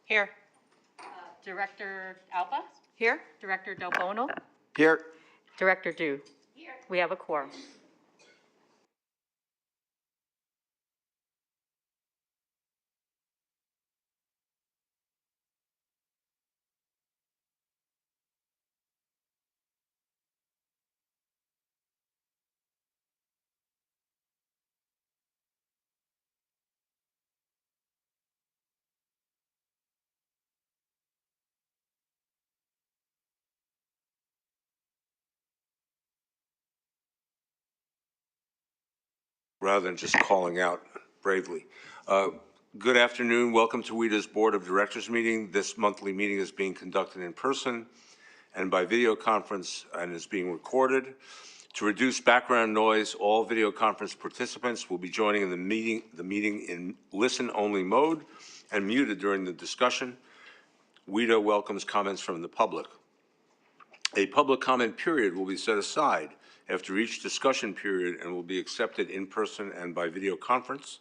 Here. Director Alba, Here. Director Del Bono, Here. Director Du. Here. We have a quorum. Rather than just calling out bravely. Good afternoon. Welcome to WETA's Board of Directors meeting. This monthly meeting is being conducted in person and by video conference and is being recorded. To reduce background noise, all video conference participants will be joining in the meeting in listen-only mode and muted during the discussion. WETA welcomes comments from the public. A public comment period will be set aside after each discussion period and will be accepted in person and by video conference.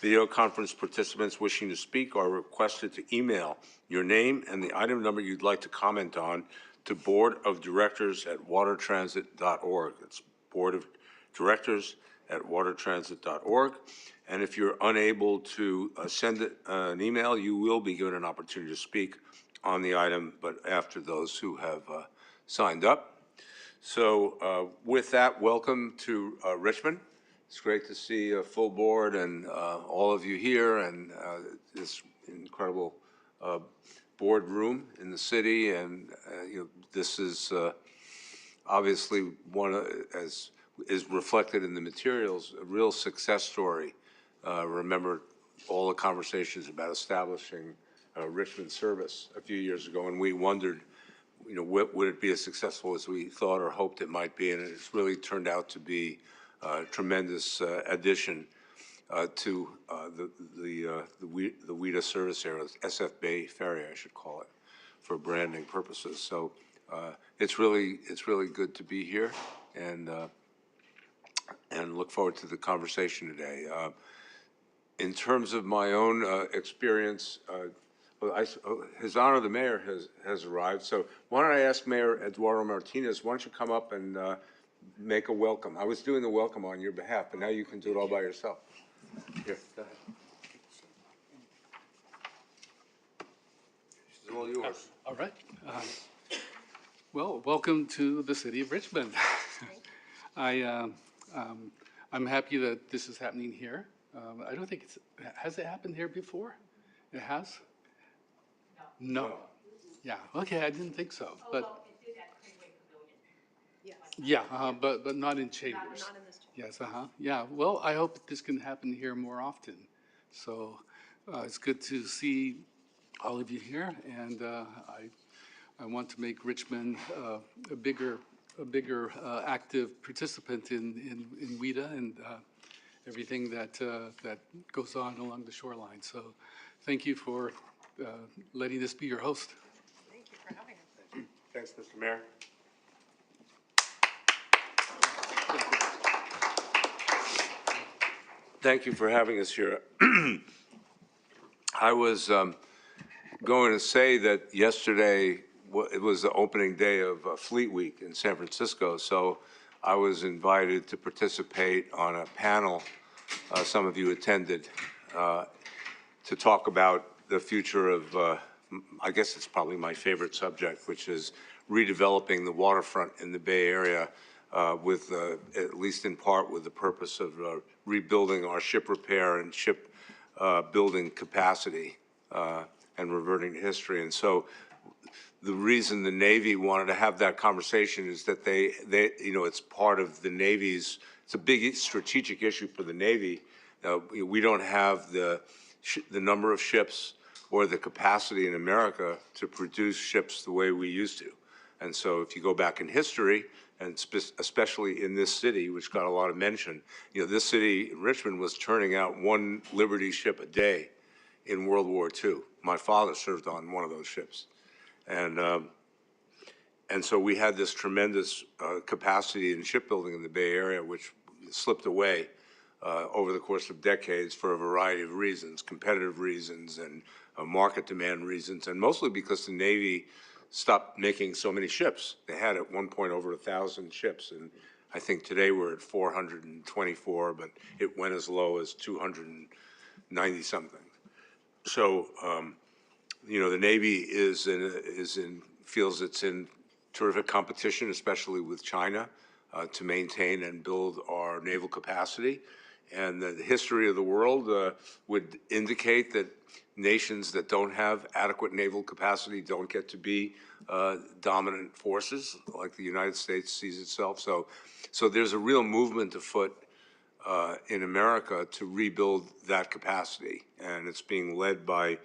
Video conference participants wishing to speak are requested to email your name and the item number you'd like to comment on to boardofdirectors@watertransit.org. It's boardofdirectors@watertransit.org. And if you're unable to send an email, you will be given an opportunity to speak on the item, but after those who have signed up. So with that, welcome to Richmond. It's great to see a full board and all of you here and this incredible boardroom in the city. And this is obviously as is reflected in the materials, a real success story. Remember all the conversations about establishing Richmond service a few years ago, and we wondered, would it be as successful as we thought or hoped it might be? And it's really turned out to be a tremendous addition to the WETA service area, SF Bay Ferry, I should call it, for branding purposes. So it's really good to be here, and look forward to the conversation today. In terms of my own experience. His Honor the Mayor has arrived, so why don't I ask Mayor Eduardo Martinez, why don't you come up and make a welcome? I was doing the welcome on your behalf, but now you can do it all by yourself. Here, go ahead. This is all yours. All right. Well, welcome to the city of Richmond. I'm happy that this is happening here. I don't think has it happened here before? It has? No. Yeah. Okay. I didn't think so. But yeah. But not in chambers. Not in this chamber. Yes. Yeah. Well, I hope this can happen here more often. So it's good to see all of you here, and I want to make Richmond a bigger active participant in WETA and everything that goes on along the shoreline. So, thank you for letting this be your host. Thank you for having us. Thanks, Mr. Mayor. Thank you for having us here. I was going to say that yesterday it was the opening day of Fleet Week in San Francisco, so I was invited to participate on a panel, some of you attended, to talk about the future of, I guess it's probably my favorite subject, which is redeveloping the waterfront in the Bay Area with, at least in part, with the purpose of rebuilding our ship repair and ship building capacity and reverting to history. And so the reason the Navy wanted to have that conversation is that they it's part of the Navy's, it's a big strategic issue for the Navy. We don't have the number of ships or the capacity in America to produce ships the way we used to. And so if you go back in history, and especially in this city, which got a lot of mention, this city, Richmond, was turning out one Liberty ship a day in World War II. My father served on one of those ships. And so we had this tremendous capacity in shipbuilding in the Bay Area, which slipped away over the course of decades for a variety of reasons, competitive reasons and market demand reasons, and mostly because the Navy stopped making so many ships. They had at one point over 1,000 ships, and I think today we're at 424, but it went as low as 290 something. So, the Navy feels it's in terrific competition, especially with China, to maintain and build our naval capacity. And the history of the world would indicate that nations that don't have adequate naval capacity don't get to be dominant forces, like the United States sees itself. So there's a real movement afoot in America to rebuild that capacity, and it's being led by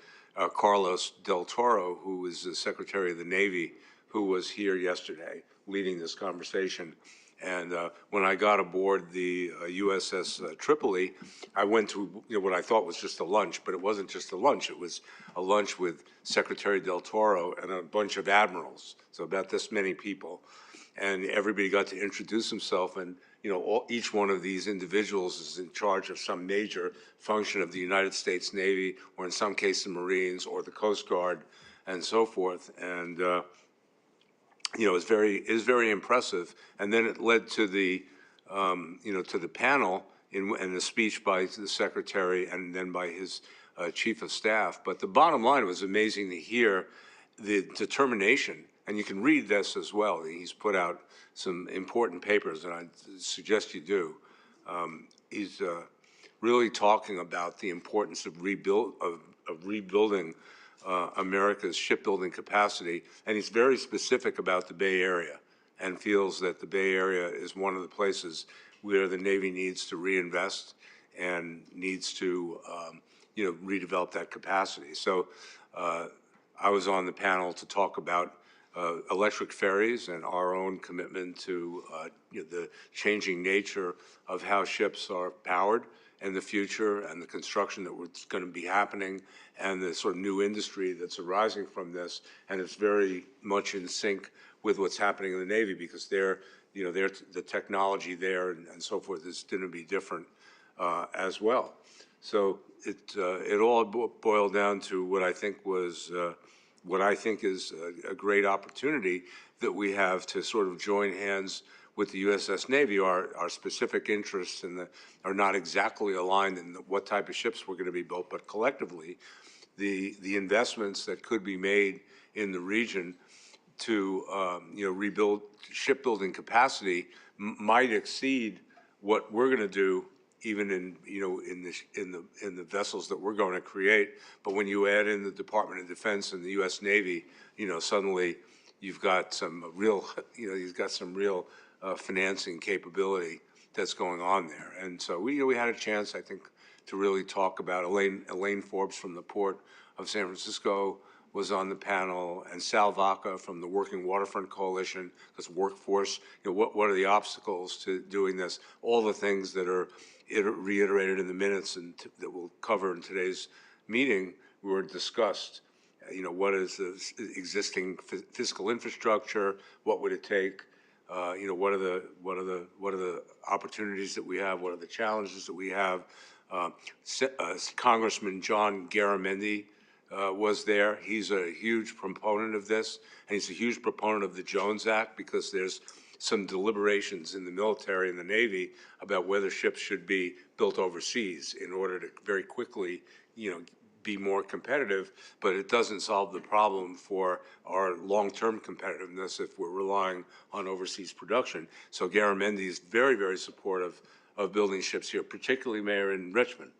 Carlos Del Toro, who is the Secretary of the Navy, who was here yesterday leading this conversation. And when I got aboard the USS Tripoli, I went to what I thought was just a lunch, but it wasn't just a lunch. It was a lunch with Secretary Del Toro and a bunch of admirals, so about this many people. And everybody got to introduce himself, and each one of these individuals is in charge of some major function of the United States Navy, or in some cases the Marines or the Coast Guard, and so forth. And it's very impressive. And then it led to the to the panel and the speech by the secretary and then by his chief of staff. But the bottom line was amazing to hear the determination, and you can read this as well. He's put out some important papers, and I suggest you do. He's really talking about the importance of rebuilding America's shipbuilding capacity, and he's very specific about the Bay Area and feels that the Bay Area is one of the places where the Navy needs to reinvest and needs to redevelop that capacity. So I was on the panel to talk about electric ferries and our own commitment to the changing nature of how ships are powered in the future, and the construction that's going to be happening, and the sort of new industry that's arising from this. And it's very much in sync with what's happening in the Navy, because the technology there and so forth is going to be different as well. So it all boiled down to what I think is a great opportunity that we have to sort of join hands with the USS Navy. Our specific interests are not exactly aligned in what type of ships we're going to be built, but collectively, the investments that could be made in the region to rebuild shipbuilding capacity might exceed what we're going to do, even in the vessels that we're going to create. But when you add in the Department of Defense and the U.S. Navy, suddenly you've got some real financing capability that's going on there. And so we had a chance, I think, to really talk about Elaine Forbes from the Port of San Francisco was on the panel, and Sal Vaca from the Working Waterfront Coalition, because workforce, what are the obstacles to doing this? All the things that are reiterated in the minutes and that we'll cover in today's meeting were discussed. What is the existing fiscal infrastructure? What would it take? What are the opportunities that we have? What are the challenges that we have? Congressman John Garamendi was there. He's a huge proponent of this, and he's a huge proponent of the Jones Act, because there's some deliberations in the military and the Navy about whether ships should be built overseas in order to very quickly, be more competitive, but it doesn't solve the problem for our long-term competitiveness if we're relying on overseas production. So Garamendi is very, very supportive of building ships here, particularly Mayor in Richmond.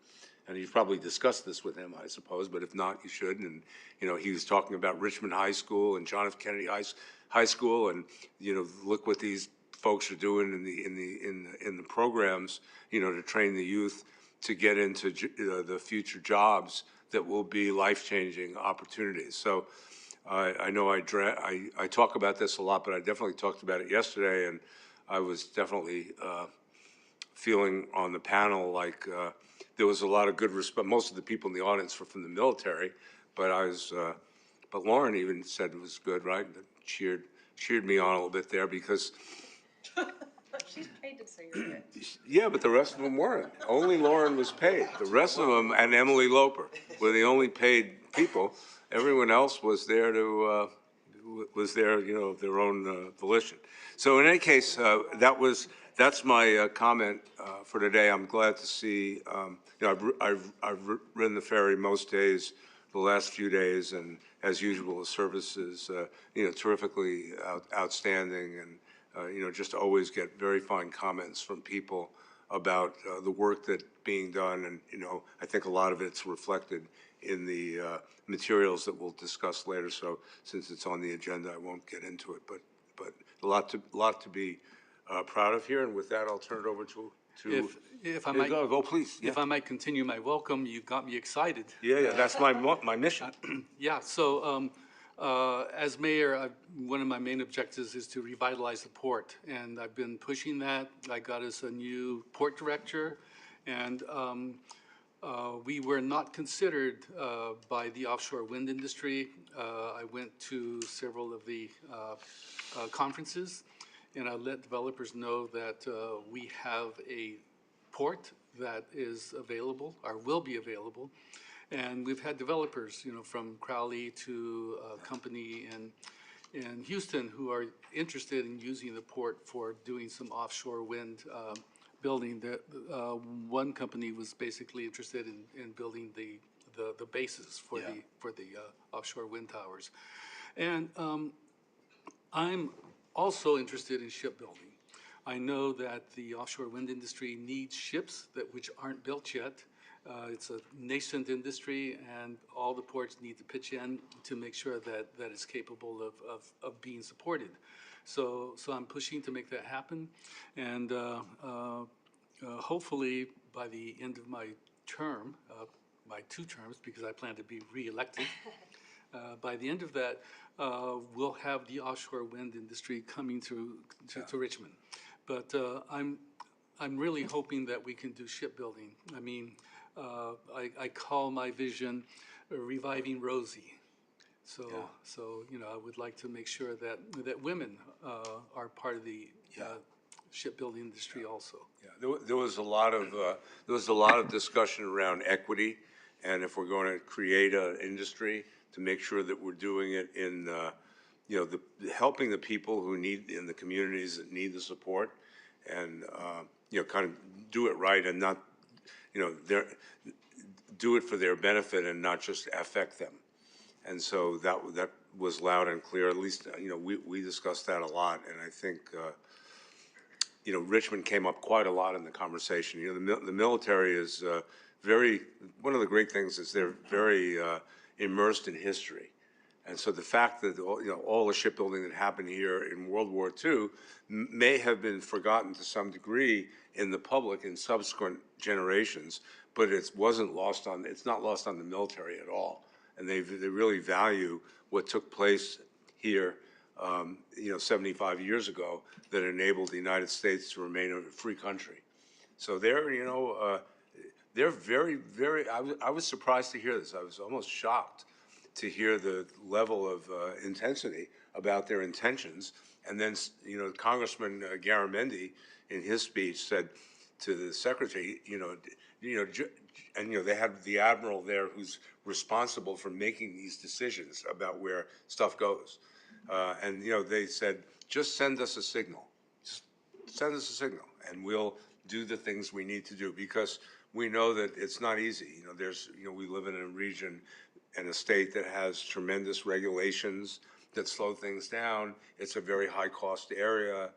And you've probably discussed this with him, I suppose, but if not, you should. And he was talking about Richmond High School and John F. Kennedy High School, and look what these folks are doing in the programs, to train the youth to get into the future jobs that will be life-changing opportunities. So I know I talk about this a lot, but I definitely talked about it yesterday, and I was definitely feeling on the panel like there was a lot of good response. Most of the people in the audience were from the military, but but Lauren even said it was good, right? Cheered me on a little bit there, because She's paid to say you're rich. Yeah, but the rest of them weren't. Only Lauren was paid. The rest of them, and Emily Loper, were the only paid people. Everyone else was there of their own volition. So in any case, that's my comment for today. I'm glad to see, I've ridden the ferry most days, the last few days, and as usual, the service is, terrifically outstanding, and just always get very fine comments from people about the work that's being done, and I think a lot of it's reflected in the materials that we'll discuss later. So since it's on the agenda, I won't get into it, but a lot to be proud of here. And with that, I'll turn it over to. If I might, go please. if I might continue my welcome, you got me excited. Yeah, that's my mission. Yeah, so as mayor, one of my main objectives is to revitalize the port, and I've been pushing that. I got us a new port director, and we were not considered by the offshore wind industry. I went to several of the conferences, and I let developers know that we have a port that is available, or will be available. And we've had developers, from Crowley to a company in Houston who are interested in using the port for doing some offshore wind building. One company was basically interested in building the bases for the offshore wind towers. And I'm also interested in shipbuilding. I know that the offshore wind industry needs ships which aren't built yet. It's a nascent industry, and all the ports need to pitch in to make sure that it's capable of being supported. So I'm pushing to make that happen, and hopefully by the end of my term, my 2 terms, because I plan to be reelected, by the end of that, we'll have the offshore wind industry coming to Richmond. But I'm really hoping that we can do shipbuilding. I mean, I call my vision reviving Rosie. So I would like to make sure that women are part of the shipbuilding industry also. Yeah, there was a lot of discussion around equity, and if we're going to create an industry, to make sure that we're doing it in helping the people who need, in the communities that need the support, and kind of do it right, and not do it for their benefit and not just affect them. And so that was loud and clear. At least we discussed that a lot, and I think Richmond came up quite a lot in the conversation. The military is one of the great things is they're very immersed in history. And so the fact that all the shipbuilding that happened here in World War II may have been forgotten to some degree in the public in subsequent generations, but it's not lost on the military at all. And they really value what took place here 75 years ago that enabled the United States to remain a free country. So they're very, very, I was surprised to hear this. I was almost shocked to hear the level of intensity about their intentions. And then, Congressman Garamendi, in his speech, said to the secretary, they had the admiral there who's responsible for making these decisions about where stuff goes. And they said, just send us a signal. Just send us a signal, and we'll do the things we need to do, because we know that it's not easy. We live in a region and a state that has tremendous regulations that slow things down. It's a very high-cost area.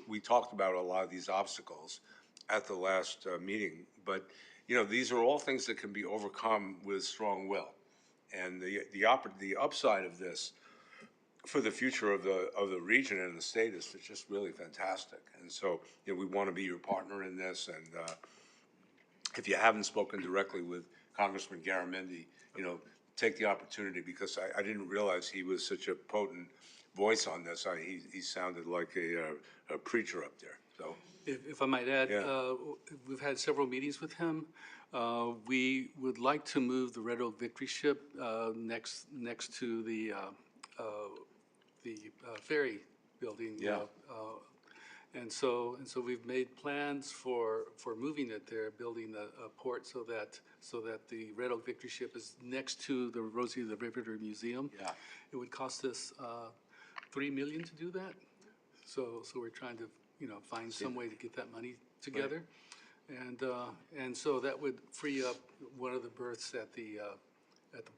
We talked about a lot of these obstacles at the last meeting, but these are all things that can be overcome with strong will. And the upside of this for the future of the region and the state is just really fantastic. And so we want to be your partner in this. And if you haven't spoken directly with Congressman Garamendi, take the opportunity, because I didn't realize he was such a potent voice on this. He sounded like a preacher up there. So, if I might add, we've had several meetings with him. We would like to move the Red Oak Victory ship next to the ferry building. Yeah. And so we've made plans for moving it there, building a port so that the Red Oak Victory ship is next to the Rosie the Riveter Museum. Yeah. It would cost us $3 million to do that. So we're trying to, find some way to get that money together. And so that would free up one of the berths at the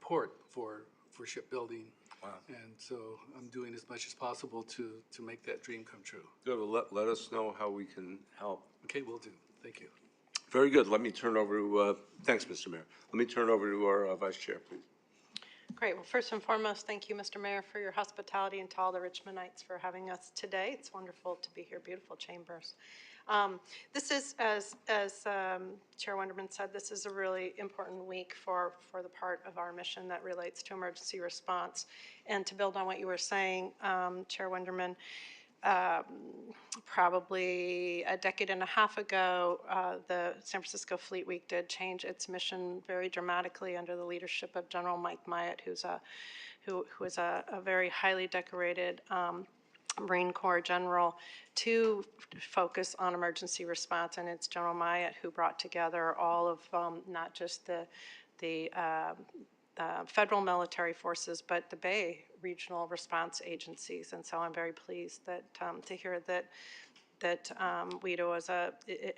port for shipbuilding. Wow. And so I'm doing as much as possible to make that dream come true. Good, well, let us know how we can help. Okay, will do. Thank you. Very good. Let me turn over to, thanks, Mr. Mayor. Let me turn over to our Vice Chair, please. Great. Well, first and foremost, thank you, Mr. Mayor, for your hospitality, and to all the Richmondites for having us today. It's wonderful to be here. Beautiful chambers. This is, as Chair Wenderman said, this is a really important week for the part of our mission that relates to emergency response. And to build on what you were saying, Chair Wenderman, probably a decade and a half ago, the San Francisco Fleet Week did change its mission very dramatically under the leadership of General Mike Myatt, who is a very highly decorated Marine Corps general, to focus on emergency response. And it's General Myatt who brought together all of not just the federal military forces, but the Bay regional response agencies. And so I'm very pleased that to hear that WETA was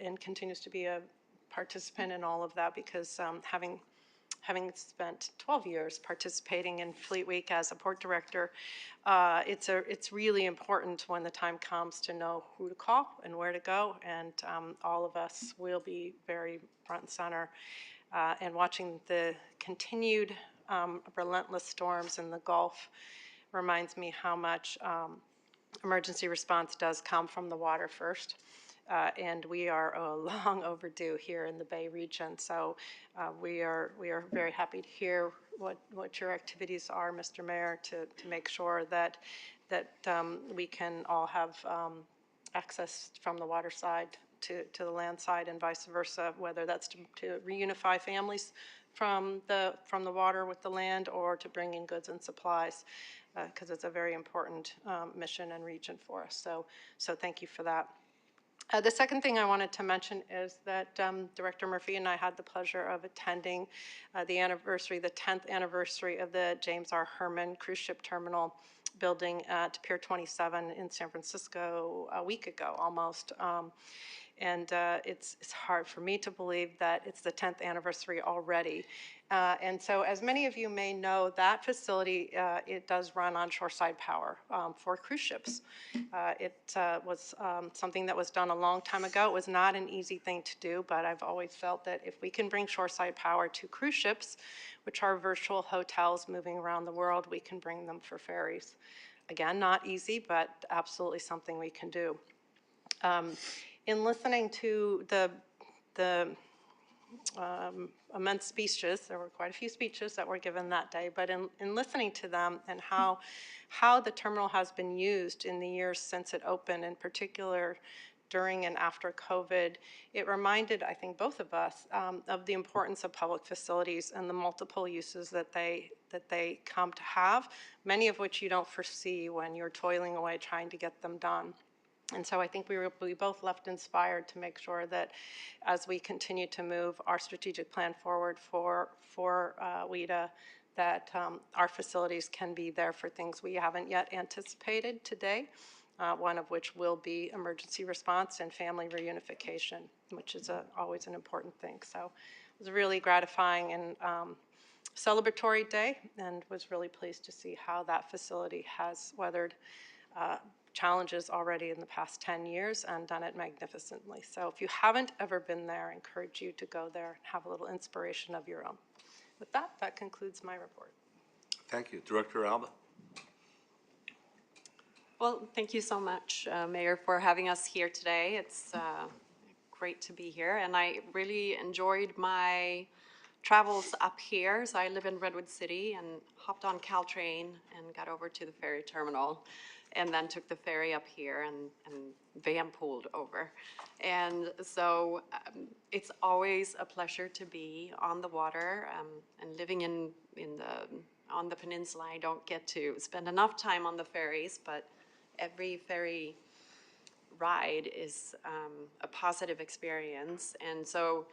and continues to be a participant in all of that, because having spent 12 years participating in Fleet Week as a port director, it's really important when the time comes to know who to call and where to go, and all of us will be very front and center. And watching the continued relentless storms in the Gulf reminds me how much emergency response does come from the water first. And we are long overdue here in the Bay region. So we are very happy to hear what your activities are, Mr. Mayor, to make sure that we can all have access from the water side to the land side, and vice versa, whether that's to reunify families from the water with the land, or to bring in goods and supplies, because it's a very important mission and region for us. So thank you for that. The second thing I wanted to mention is that Director Murphy and I had the pleasure of attending the 10th anniversary of the James R. Herman cruise ship terminal building at Pier 27 in San Francisco a week ago almost. And it's hard for me to believe that it's the 10th anniversary already. And so, as many of you may know, that facility, it does run on shoreside power for cruise ships. It was something that was done a long time ago. It was not an easy thing to do, but I've always felt that if we can bring shoreside power to cruise ships, which are virtual hotels moving around the world, we can bring them for ferries. Again, not easy, but absolutely something we can do. In listening to the immense speeches, there were quite a few speeches that were given that day, but in listening to them and how the terminal has been used in the years since it opened, in particular during and after COVID, it reminded, I think, both of us of the importance of public facilities and the multiple uses that they come to have, many of which you don't foresee when you're toiling away trying to get them done. And so I think we both left inspired to make sure that as we continue to move our strategic plan forward for WETA, that our facilities can be there for things we haven't yet anticipated today, one of which will be emergency response and family reunification, which is always an important thing. So it was a really gratifying and celebratory day, and was really pleased to see how that facility has weathered challenges already in the past 10 years and done it magnificently. So if you haven't ever been there, I encourage you to go there and have a little inspiration of your own. With that, that concludes my report. Thank you. Director Alba? Well, thank you so much, Mayor, for having us here today. It's great to be here, and I really enjoyed my travels up here. So I live in Redwood City and hopped on Caltrain and got over to the ferry terminal, and then took the ferry up here and van-pooled over. And so it's always a pleasure to be on the water, and living on the peninsula. I don't get to spend enough time on the ferries, but every ferry ride is a positive experience. And so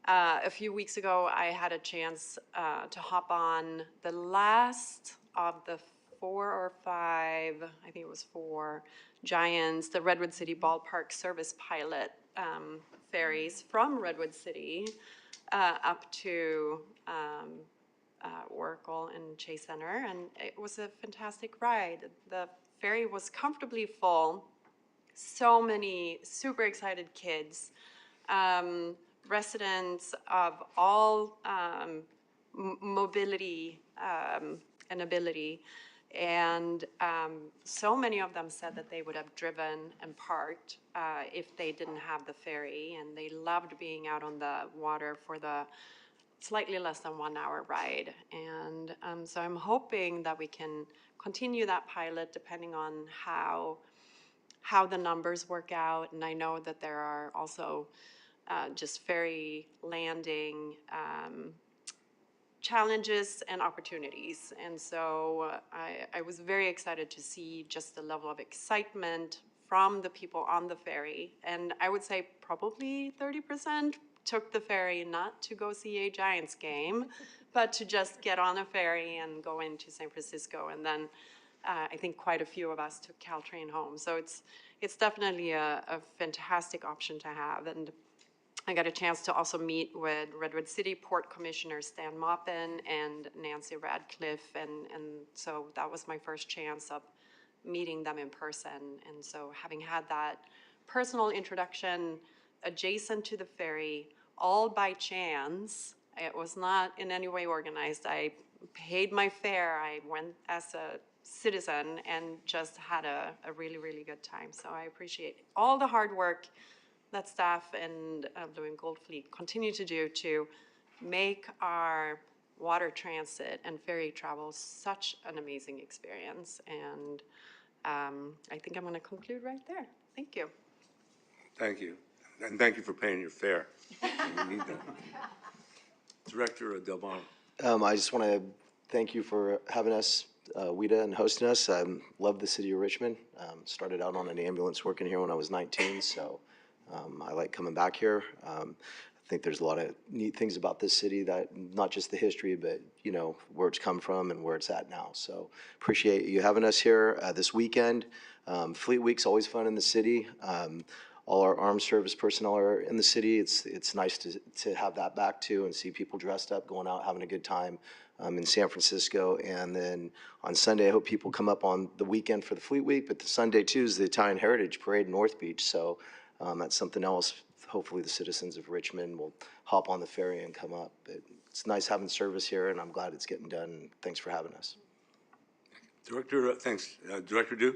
a few weeks ago, I had a chance to hop on the last of the 4 or 5, I think it was 4, Giants, the Redwood City Ballpark Service Pilot ferries from Redwood City up to Oracle and Chase Center, and it was a fantastic ride. The ferry was comfortably full, so many super excited kids, residents of all mobility and ability, and so many of them said that they would have driven and parked if they didn't have the ferry, and they loved being out on the water for the slightly less than 1 hour ride. And so I'm hoping that we can continue that pilot depending on how the numbers work out. And I know that there are also just ferry landing challenges and opportunities. And so I was very excited to see just the level of excitement from the people on the ferry. And I would say probably 30% took the ferry not to go see a Giants game, but to just get on a ferry and go into San Francisco. And then I think quite a few of us took Caltrain home. So it's definitely a fantastic option to have. And I got a chance to also meet with Redwood City Port Commissioner Stan Maupin and Nancy Radcliffe, and so that was my first chance of meeting them in person. And so having had that personal introduction adjacent to the ferry, all by chance, it was not in any way organized. I paid my fare, I went as a citizen and just had a really, really good time. So I appreciate all the hard work that staff and Blue and Gold Fleet continue to do to make our water transit and ferry travel such an amazing experience. And I think I'm going to conclude right there. Thank you. Thank you. And thank you for paying your fare. We need that. Director Del Bono. I just want to thank you for having us, WETA, and hosting us. I love the city of Richmond. Started out on an ambulance working here when I was 19, so I like coming back here. I think there's a lot of neat things about this city, that not just the history, but you know where it's come from and where it's at now. So appreciate you having us here this weekend. Fleet Week's always fun in the city. All our armed service personnel are in the city. It's nice to have that back too, and see people dressed up, going out, having a good time in San Francisco. And then on Sunday, I hope people come up on the weekend for the Fleet Week, but the Sunday too is the Italian Heritage Parade in North Beach. So that's something else. Hopefully the citizens of Richmond will hop on the ferry and come up. But it's nice having service here, and I'm glad it's getting done. Thanks for having us. Director, thanks. Director Du?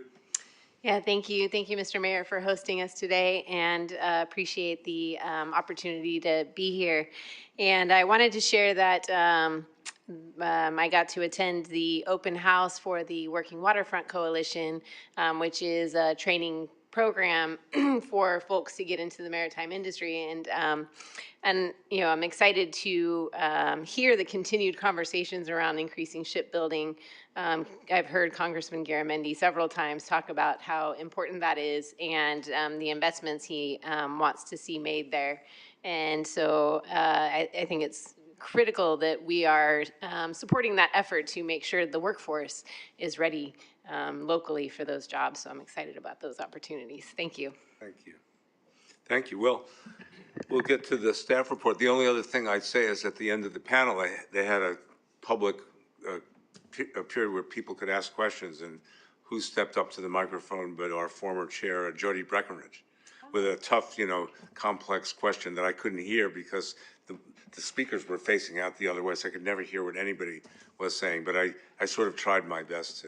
Yeah, thank you. Thank you, Mr. Mayor, for hosting us today, and appreciate the opportunity to be here. And I wanted to share that I got to attend the open house for the Working Waterfront Coalition, which is a training program for folks to get into the maritime industry. And you know, I'm excited to hear the continued conversations around increasing shipbuilding. I've heard Congressman Garamendi several times talk about how important that is, and the investments he wants to see made there. And so I think it's critical that we are supporting that effort to make sure the workforce is ready locally for those jobs. So I'm excited about those opportunities. Thank you. Thank you. Thank you. Well, we'll get to the staff report. The only other thing I'd say is at the end of the panel, they had a public a period where people could ask questions, and who stepped up to the microphone but our former chair, Jody Breckenridge, with a tough, complex question that I couldn't hear because the speakers were facing out the other way, so I could never hear what anybody was saying. But I sort of tried my best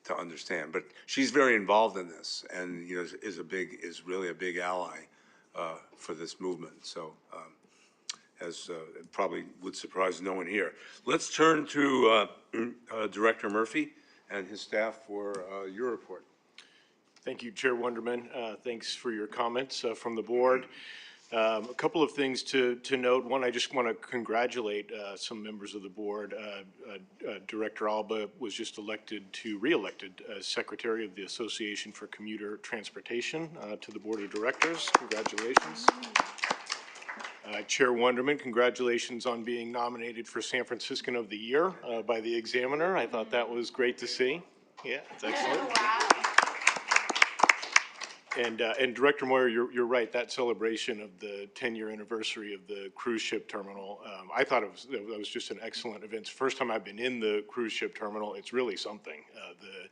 to understand. But she's very involved in this, and is really a big ally for this movement. So as it probably would surprise no one here. Let's turn to Director Murphy and his staff for your report. Thank you, Chair Wonderman. Thanks for your comments from the board. A couple of things to note. One, I just want to congratulate some members of the board. Director Alba was just re-elected as Secretary of the Association for Commuter Transportation to the Board of Directors. Congratulations. Chair Wonderman, congratulations on being nominated for San Franciscan of the Year by the Examiner. I thought that was great to see. Yeah, it's excellent. And Director Moyer, you're right. That celebration of the 10-year anniversary of the cruise ship terminal, I thought it was just an excellent event. It's the first time I've been in the cruise ship terminal. It's really something. The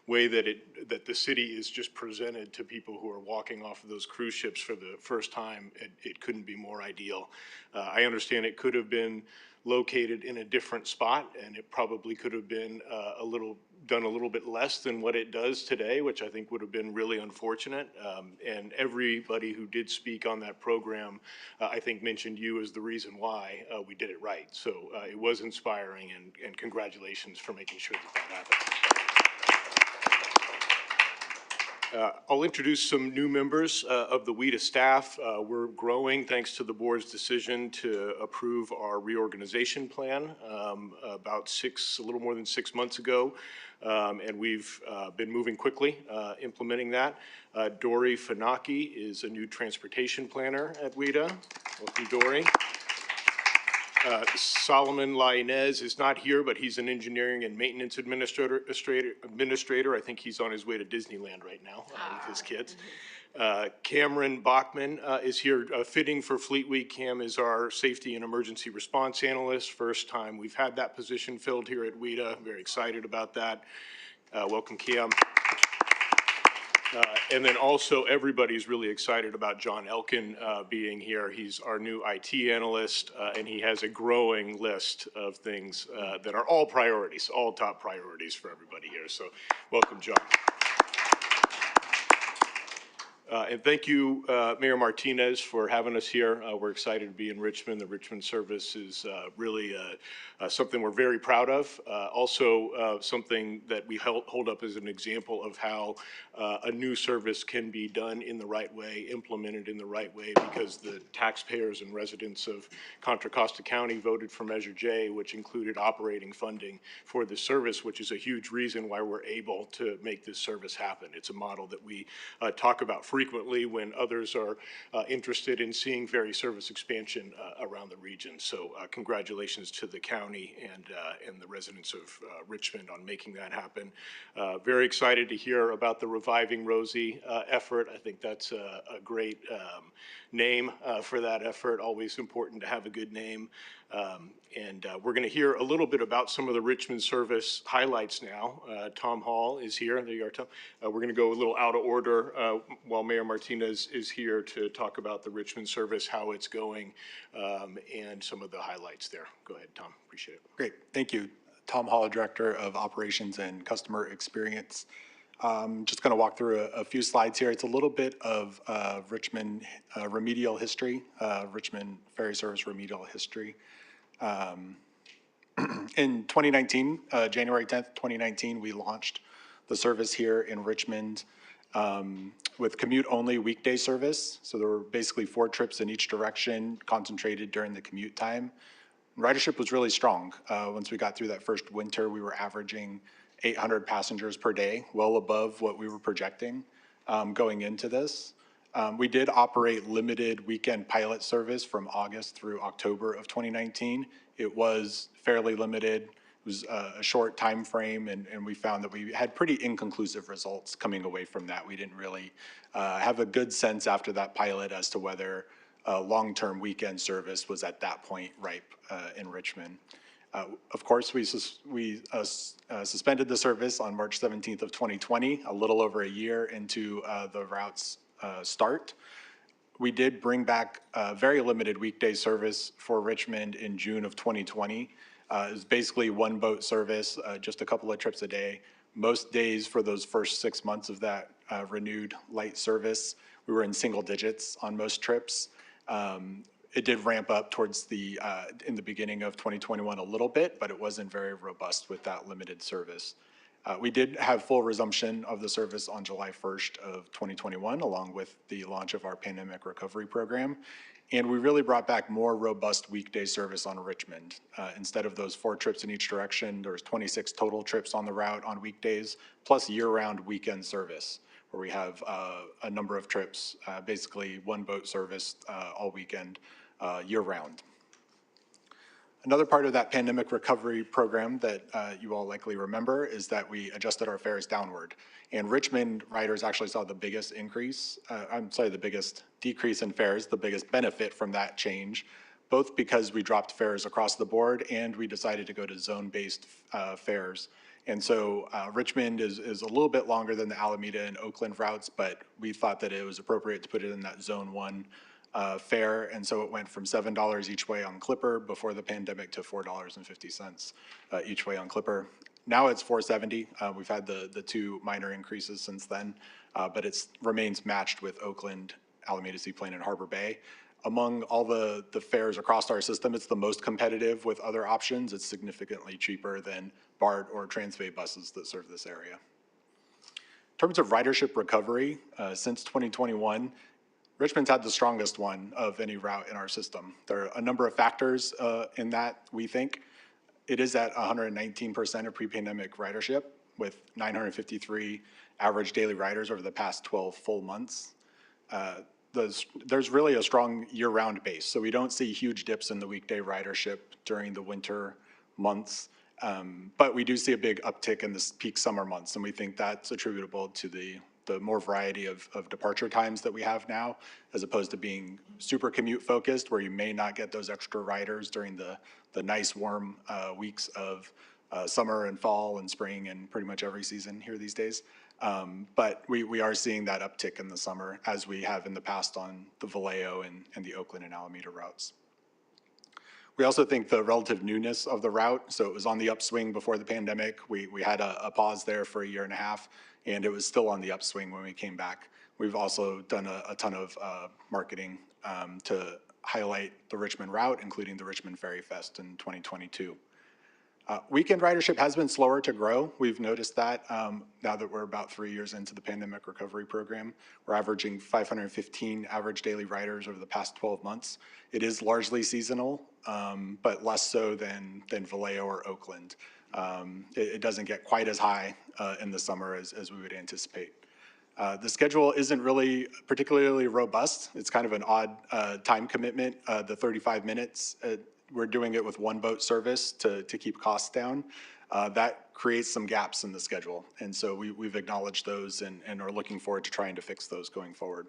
way that the city is just presented to people who are walking off of those cruise ships for the first time, it couldn't be more ideal. I understand it could have been located in a different spot, and it probably could have been done a little bit less than what it does today, which I think would have been really unfortunate. And everybody who did speak on that program, I think mentioned you as the reason why we did it right. So it was inspiring, and congratulations for making sure that happened. I'll introduce some new members of the WETA staff. We're growing thanks to the board's decision to approve our reorganization plan about a little more than 6 months ago. And we've been moving quickly implementing that. Dory Fanaki is a new transportation planner at WETA. Welcome, Dory. Solomon Lainez is not here, but he's an engineering and maintenance administrator. I think he's on his way to Disneyland right now with his kids. Cameron Bachman is here, fitting for Fleet Week. Cam is our safety and emergency response analyst. First time we've had that position filled here at WETA. Very excited about that. Welcome, Cam. And then also everybody's really excited about John Elkin being here. He's our new IT analyst, and he has a growing list of things that are all priorities, all top priorities for everybody here. So welcome, John. And thank you, Mayor Martinez, for having us here. We're excited to be in Richmond. The Richmond service is really something we're very proud of. Also something that we hold up as an example of how a new service can be done in the right way, implemented in the right way, because the taxpayers and residents of Contra Costa County voted for Measure J, which included operating funding for the service, which is a huge reason why we're able to make this service happen. It's a model that we talk about frequently when others are interested in seeing ferry service expansion around the region. So congratulations to the county and the residents of Richmond on making that happen. Very excited to hear about the Reviving Rosie effort. I think that's a great name for that effort. Always important to have a good name. And we're going to hear a little bit about some of the Richmond service highlights now. Tom Hall is here. There you are, Tom. We're going to go a little out of order while Mayor Martinez is here to talk about the Richmond service, how it's going, and some of the highlights there. Go ahead, Tom. Appreciate it. Great. Thank you. Tom Hall, Director of Operations and Customer Experience. Just going to walk through a few slides here. It's a little bit of Richmond remedial history, Richmond Ferry Service remedial history. In 2019, January 10th, 2019, we launched the service here in Richmond with commute-only weekday service. So there were basically 4 trips in each direction, concentrated during the commute time. Ridership was really strong. Once we got through that first winter, we were averaging 800 passengers per day, well above what we were projecting going into this. We did operate limited weekend pilot service from August through October of 2019. It was fairly limited. It was a short time frame, and we found that we had pretty inconclusive results coming away from that. We didn't really have a good sense after that pilot as to whether long-term weekend service was at that point ripe in Richmond. Of course, we suspended the service on March 17th of 2020, a little over a year into the route's start. We did bring back very limited weekday service for Richmond in June of 2020. It was basically one boat service, just a couple of trips a day. Most days for those first 6 months of that renewed light service, we were in single digits on most trips. It did ramp up towards in the beginning of 2021 a little bit, but it wasn't very robust with that limited service. We did have full resumption of the service on July 1st of 2021, along with the launch of our pandemic recovery program. And we really brought back more robust weekday service on Richmond. Instead of those 4 trips in each direction, there was 26 total trips on the route on weekdays, plus year-round weekend service, where we have a number of trips, basically 1 boat service all weekend, year-round. Another part of that pandemic recovery program that you all likely remember is that we adjusted our fares downward. And Richmond riders actually saw the biggest the biggest decrease in fares, the biggest benefit from that change, both because we dropped fares across the board and we decided to go to zone-based fares. And so Richmond is a little bit longer than the Alameda and Oakland routes, but we thought that it was appropriate to put it in that Zone 1 fare, and so it went from $7 each way on Clipper before the pandemic to $4.50 each way on Clipper. Now it's $4.70. We've had the 2 minor increases since then, but it remains matched with Oakland, Alameda Seaplane, and Harbor Bay. Among all the fares across our system, it's the most competitive with other options. It's significantly cheaper than BART or Transbay buses that serve this area. In terms of ridership recovery, since 2021, Richmond's had the strongest one of any route in our system. There are a number of factors in that, we think. It is at 119% of pre-pandemic ridership, with 953 average daily riders over the past 12 full months. There's really a strong year-round base, so we don't see huge dips in the weekday ridership during the winter months. But we do see a big uptick in the peak summer months, and we think that's attributable to the more variety of departure times that we have now, as opposed to being super commute focused, where you may not get those extra riders during the nice warm weeks of summer and fall and spring and pretty much every season here these days. But we are seeing that uptick in the summer, as we have in the past on the Vallejo and the Oakland and Alameda routes. We also think the relative newness of the route, so it was on the upswing before the pandemic. We had a pause there for a year and a half, and it was still on the upswing when we came back. We've also done a ton of marketing to highlight the Richmond route, including the Richmond Ferry Fest in 2022. Weekend ridership has been slower to grow. We've noticed that now that we're about 3 years into the pandemic recovery program. We're averaging 515 average daily riders over the past 12 months. It is largely seasonal, but less so than Vallejo or Oakland. It doesn't get quite as high in the summer as we would anticipate. The schedule isn't really particularly robust. It's kind of an odd time commitment, the 35 minutes. We're doing it with 1 boat service to keep costs down. That creates some gaps in the schedule. And so we've acknowledged those and are looking forward to trying to fix those going forward.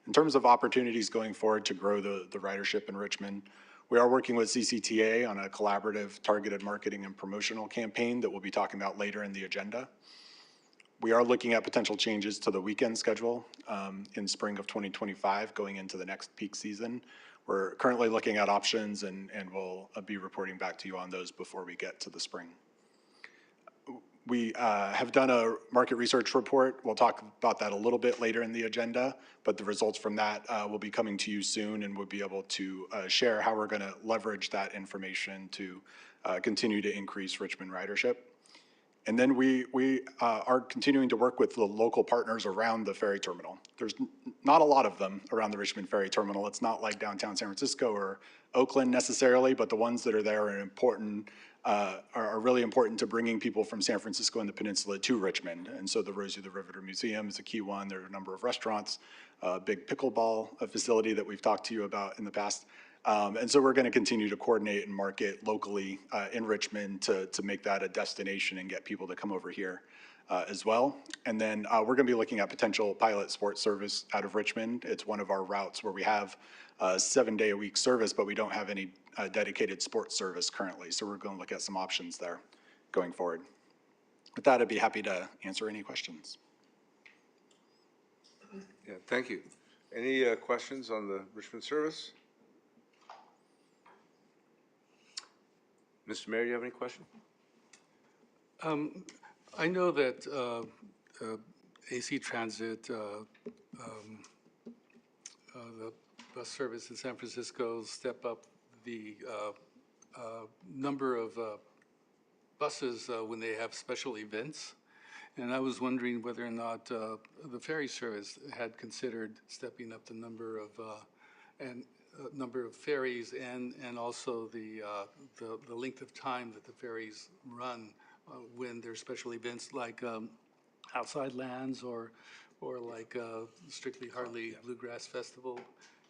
In terms of opportunities going forward to grow the ridership in Richmond, we are working with CCTA on a collaborative targeted marketing and promotional campaign that we'll be talking about later in the agenda. We are looking at potential changes to the weekend schedule in spring of 2025 going into the next peak season. We're currently looking at options and we'll be reporting back to you on those before we get to the spring. We have done a market research report. We'll talk about that a little bit later in the agenda, but the results from that will be coming to you soon, and we'll be able to share how we're going to leverage that information to continue to increase Richmond ridership. And then we are continuing to work with the local partners around the ferry terminal. There's not a lot of them around the Richmond Ferry Terminal. It's not like downtown San Francisco or Oakland necessarily, but the ones that are there are important, are really important to bringing people from San Francisco and the peninsula to Richmond. And so the Rosie the Riveter Museum is a key one. There are a number of restaurants, a big pickleball facility that we've talked to you about in the past. And so we're going to continue to coordinate and market locally in Richmond to make that a destination and get people to come over here as well. And then we're going to be looking at potential pilot sports service out of Richmond. It's one of our routes where we have 7-day-a-week service, but we don't have any dedicated sports service currently. So we're going to look at some options there going forward. With that, I'd be happy to answer any questions. Yeah, thank you. Any questions on the Richmond service? Mr. Mayor, do you have any question? I know that AC Transit, the bus service in San Francisco, step up the number of buses when they have special events. And I was wondering whether or not the ferry service had considered stepping up the number of ferries and also the length of time that the ferries run when there's special events like Outside Lands or like Strictly Hardly Bluegrass Festival.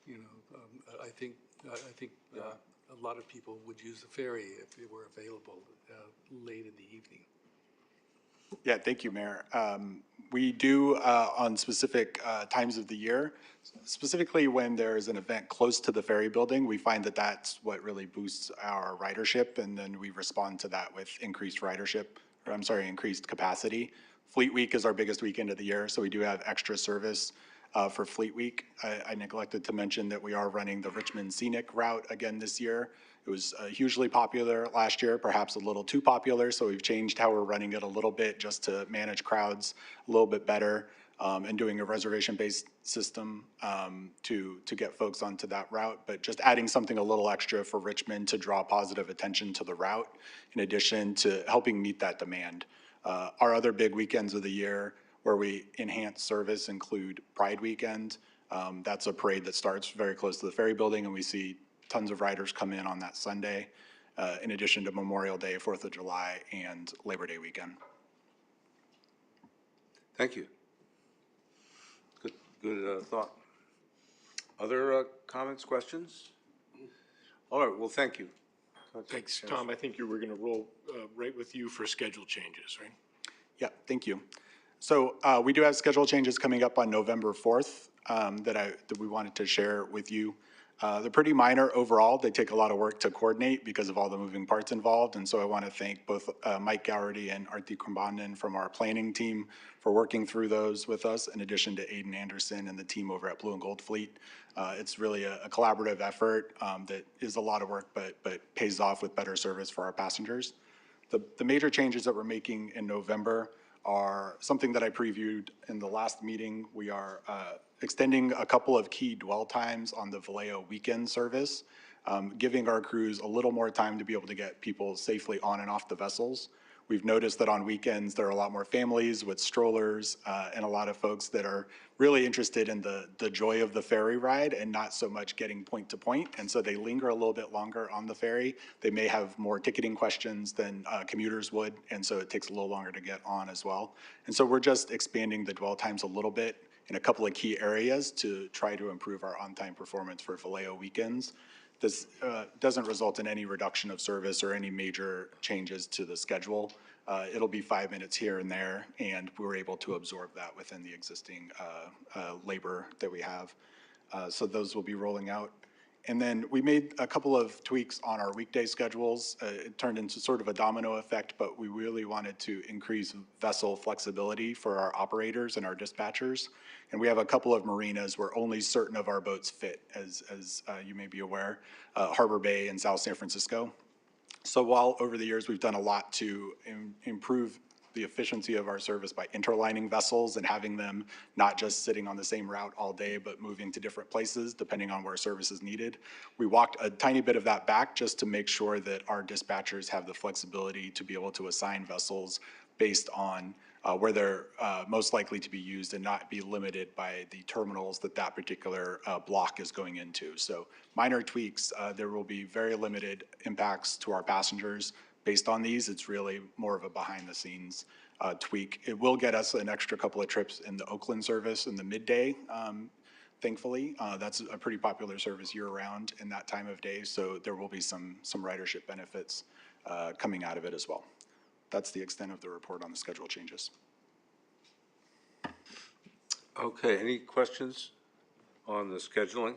You know, I think a lot of people would use the ferry if it were available late in the evening. Yeah, thank you, Mayor. We do on specific times of the year, specifically when there's an event close to the ferry building, we find that that's what really boosts our ridership, and then we respond to that with increased ridership, or I'm sorry, increased capacity. Fleet Week is our biggest weekend of the year, so we do have extra service for Fleet Week. I neglected to mention that we are running the Richmond Scenic Route again this year. It was hugely popular last year, perhaps a little too popular, so we've changed how we're running it a little bit just to manage crowds a little bit better, and doing a reservation-based system to get folks onto that route, but just adding something a little extra for Richmond to draw positive attention to the route, in addition to helping meet that demand. Our other big weekends of the year where we enhance service include Pride Weekend. That's a parade that starts very close to the ferry building, and we see tons of riders come in on that Sunday, in addition to Memorial Day, 4th of July, and Labor Day weekend. Thank you. Good thought. Other comments, questions? All right, well, thank you. Thanks, Tom. I think you were going to roll right with you for schedule changes, right? Yeah, thank you. So we do have schedule changes coming up on November 4th that we wanted to share with you. They're pretty minor overall. They take a lot of work to coordinate because of all the moving parts involved. And so I want to thank both Mike Gowerty and Arti Krumbandan from our planning team for working through those with us, in addition to Aiden Anderson and the team over at Blue and Gold Fleet. It's really a collaborative effort that is a lot of work, but pays off with better service for our passengers. The major changes that we're making in November are something that I previewed in the last meeting. We are extending a couple of key dwell times on the Vallejo weekend service, giving our crews a little more time to be able to get people safely on and off the vessels. We've noticed that on weekends, there are a lot more families with strollers and a lot of folks that are really interested in the joy of the ferry ride and not so much getting point to point. And so they linger a little bit longer on the ferry. They may have more ticketing questions than commuters would, and so it takes a little longer to get on as well. And so we're just expanding the dwell times a little bit in a couple of key areas to try to improve our on-time performance for Vallejo weekends. This doesn't result in any reduction of service or any major changes to the schedule. It'll be 5 minutes here and there, and we're able to absorb that within the existing labor that we have. So those will be rolling out. And then we made a couple of tweaks on our weekday schedules. It turned into sort of a domino effect, but we really wanted to increase vessel flexibility for our operators and our dispatchers. And we have a couple of marinas where only certain of our boats fit, as you may be aware, Harbor Bay and South San Francisco. So while over the years we've done a lot to improve the efficiency of our service by interlining vessels and having them not just sitting on the same route all day, but moving to different places depending on where service is needed, we walked a tiny bit of that back just to make sure that our dispatchers have the flexibility to be able to assign vessels based on where they're most likely to be used and not be limited by the terminals that particular block is going into. So minor tweaks, there will be very limited impacts to our passengers. Based on these, it's really more of a behind-the-scenes tweak. It will get us an extra couple of trips in the Oakland service in the midday, thankfully. That's a pretty popular service year-round in that time of day, so there will be some ridership benefits coming out of it as well. That's the extent of the report on the schedule changes. Okay, any questions on the scheduling?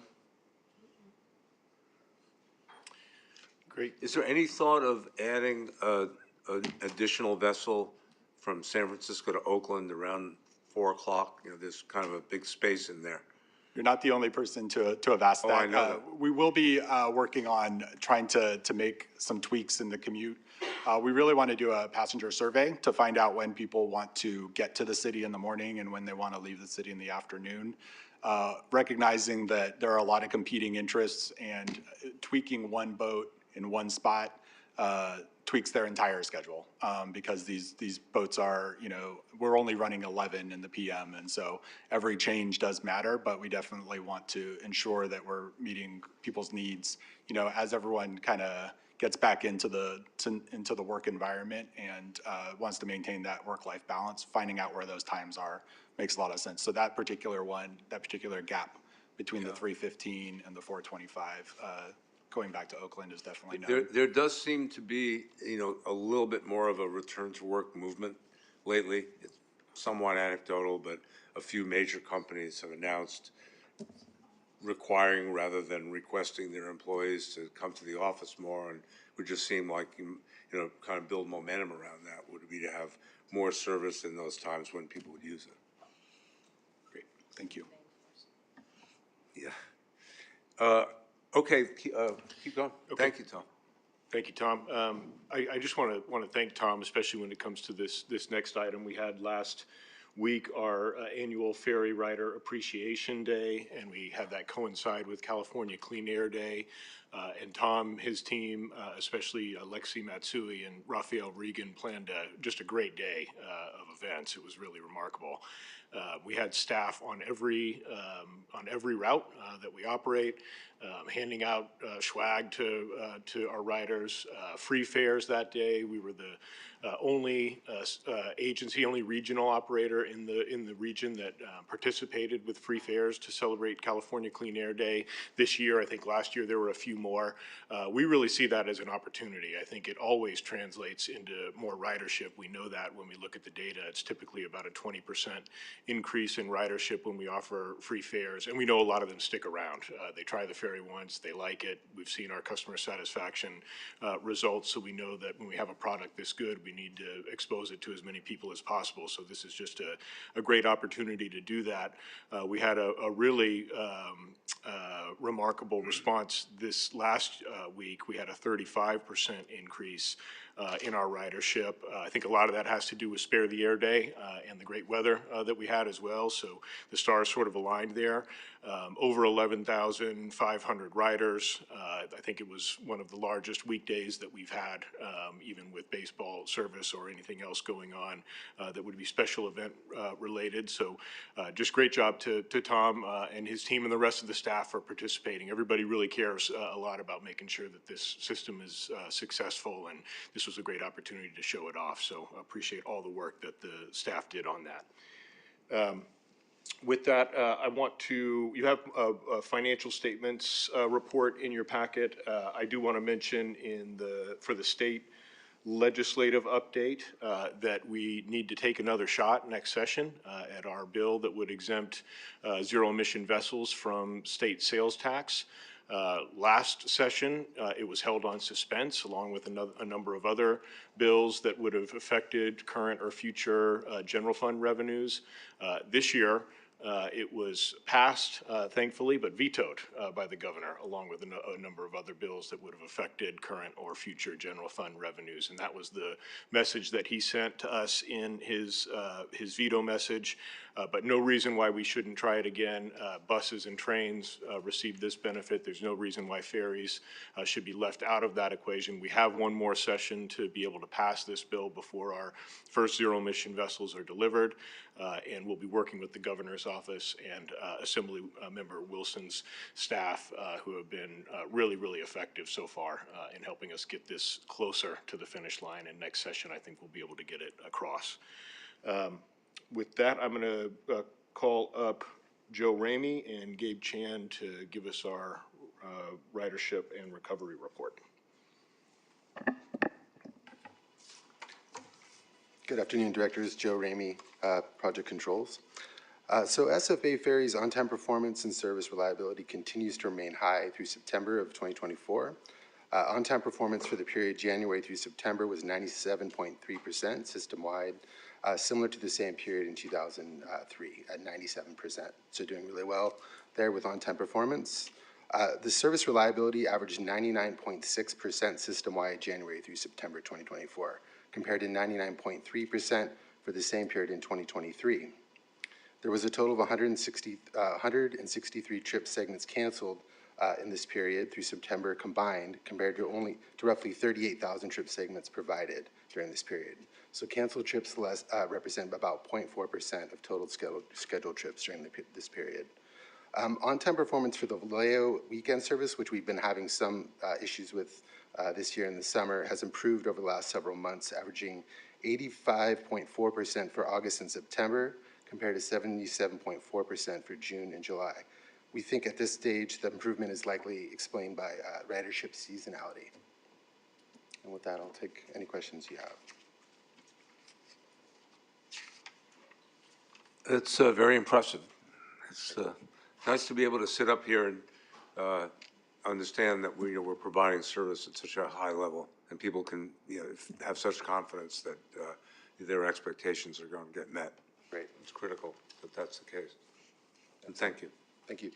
Great. Is there any thought of adding an additional vessel from San Francisco to Oakland around 4 o'clock? You know, there's kind of a big space in there. You're not the only person to have asked that. I know that. We will be working on trying to make some tweaks in the commute. We really want to do a passenger survey to find out when people want to get to the city in the morning and when they want to leave the city in the afternoon. Recognizing that there are a lot of competing interests, and tweaking one boat in one spot tweaks their entire schedule, because these boats are, we're only running 11 in the PM, and so every change does matter, but we definitely want to ensure that we're meeting people's needs, as everyone kind of gets back into the work environment and wants to maintain that work-life balance. Finding out where those times are makes a lot of sense. So that particular gap between the 3:15 and the 4:25, going back to Oakland is definitely known. There does seem to be, a little bit more of a return to work movement lately. It's somewhat anecdotal, but a few major companies have announced requiring rather than requesting their employees to come to the office more, and it would just seem like, kind of build momentum around that would be to have more service in those times when people would use it. Great, thank you. Yeah. Okay, keep going. Okay. Thank you, Tom. Thank you, Tom. I just want to thank Tom, especially when it comes to this next item. We had last week our annual Ferry Rider Appreciation Day, and we had that coincide with California Clean Air Day. And Tom, his team, especially Lexi Matsui and Raphael Regan, planned just a great day of events. It was really remarkable. We had staff on every route that we operate, handing out swag to our riders. Free fares that day. We were the only only regional operator in the region that participated with free fares to celebrate California Clean Air Day this year. I think last year there were a few more. We really see that as an opportunity. I think it always translates into more ridership. We know that when we look at the data. It's typically about a 20% increase in ridership when we offer free fares, and we know a lot of them stick around. They try the ferry once, they like it. We've seen our customer satisfaction results, so we know that when we have a product this good, we need to expose it to as many people as possible. So this is just a great opportunity to do that. We had a really remarkable response this last week. We had a 35% increase in our ridership. I think a lot of that has to do with Spare the Air Day and the great weather that we had as well. So the stars sort of aligned there. Over 11,500 riders. I think it was one of the largest weekdays that we've had, even with baseball service or anything else going on that would be special event related. So just great job to Tom and his team and the rest of the staff for participating. Everybody really cares a lot about making sure that this system is successful, and this was a great opportunity to show it off. So I appreciate all the work that the staff did on that. With that, you have a financial statements report in your packet. I do want to mention for the state legislative update that we need to take another shot next session at our bill that would exempt zero emission vessels from state sales tax. Last session, it was held on suspense along with a number of other bills that would have affected current or future general fund revenues. This year, it was passed, thankfully, but vetoed by the governor, along with a number of other bills that would have affected current or future general fund revenues. And that was the message that he sent to us in his veto message. But no reason why we shouldn't try it again. Buses and trains receive this benefit. There's no reason why ferries should be left out of that equation. We have one more session to be able to pass this bill before our first zero emission vessels are delivered. And we'll be working with the governor's office and Assembly Member Wilson's staff, who have been really, really effective so far in helping us get this closer to the finish line. And next session, I think we'll be able to get it across. With that, I'm going to call up Joe Ramey and Gabe Chan to give us our ridership and recovery report. Good afternoon, Directors. Joe Ramey, Project Controls. So SFA Ferries on-time performance and service reliability continues to remain high through September of 2024. On-time performance for the period January through September was 97.3% system-wide, similar to the same period in 2003 at 97%. So doing really well there with on-time performance. The service reliability averaged 99.6% system-wide January through September 2024, compared to 99.3% for the same period in 2023. There was a total of 163 trip segments canceled in this period through September combined, compared to roughly 38,000 trip segments provided during this period. So canceled trips represent about 0.4% of total scheduled trips during this period. On-time performance for the Vallejo weekend service, which we've been having some issues with this year in the summer, has improved over the last several months, averaging 85.4% for August and September, compared to 77.4% for June and July. We think at this stage the improvement is likely explained by ridership seasonality. And with that, I'll take any questions you have. It's very impressive. It's nice to be able to sit up here and understand that we're providing service at such a high level, and people can have such confidence that their expectations are going to get met. Great. It's critical that that's the case. And thank you. Thank you.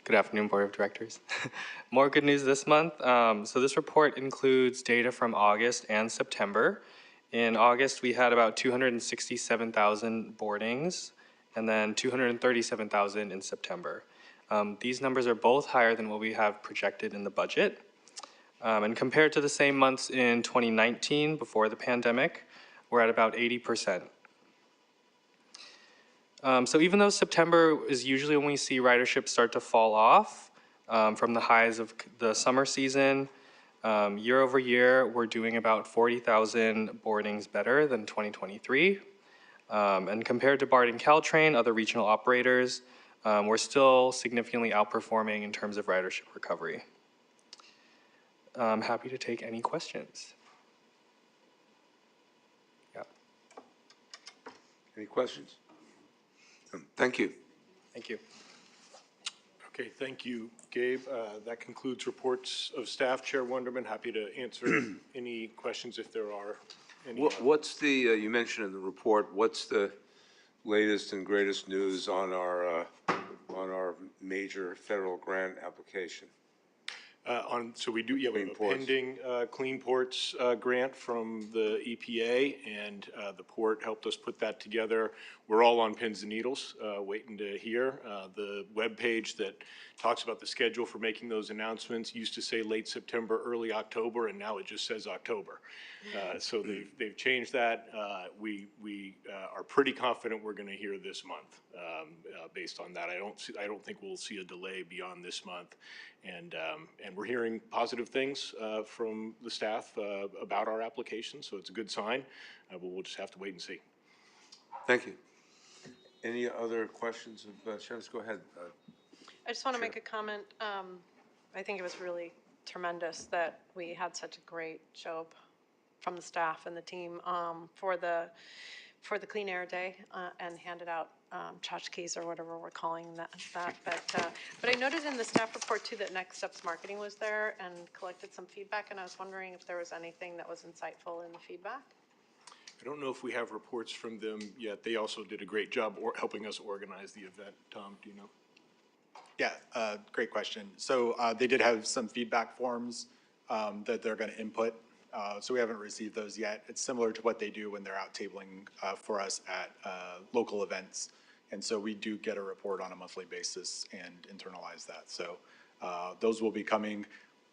Good afternoon, Board of Directors. More good news this month. So this report includes data from August and September. In August, we had about 267,000 boardings, and then 237,000 in September. These numbers are both higher than what we have projected in the budget. And compared to the same months in 2019, before the pandemic, we're at about 80%. So even though September is usually when we see ridership start to fall off from the highs of the summer season, year over year, we're doing about 40,000 boardings better than 2023. And compared to BART and Caltrain, other regional operators, we're still significantly outperforming in terms of ridership recovery. I'm happy to take any questions. Yeah. Any questions? Thank you. Thank you. Okay, thank you, Gabe. That concludes reports of staff. Chair Wonderman, happy to answer any questions if there are any. What's the, you mentioned in the report, what's the latest and greatest news on our major federal grant application? So we do, yeah, we have a pending Clean Ports grant from the EPA, and the port helped us put that together. We're all on pins and needles, waiting to hear. The webpage that talks about the schedule for making those announcements used to say late September, early October, and now it just says October. So they've changed that. We are pretty confident we're going to hear this month based on that. I don't think we'll see a delay beyond this month. And we're hearing positive things from the staff about our application, so it's a good sign. But we'll just have to wait and see. Thank you. Any other questions of Sheriff? Go ahead. I just want to make a comment. I think it was really tremendous that we had such a great show up from the staff and the team for the Clean Air Day and handed out tchotchkes or whatever we're calling that. But I noted in the staff report too that Next Steps Marketing was there and collected some feedback, and I was wondering if there was anything that was insightful in the feedback. I don't know if we have reports from them yet. They also did a great job helping us organize the event. Tom, do you know? Yeah, great question. So they did have some feedback forms that they're going to input. So we haven't received those yet. It's similar to what they do when they're out tabling for us at local events. And so we do get a report on a monthly basis and internalize that. So those will be coming.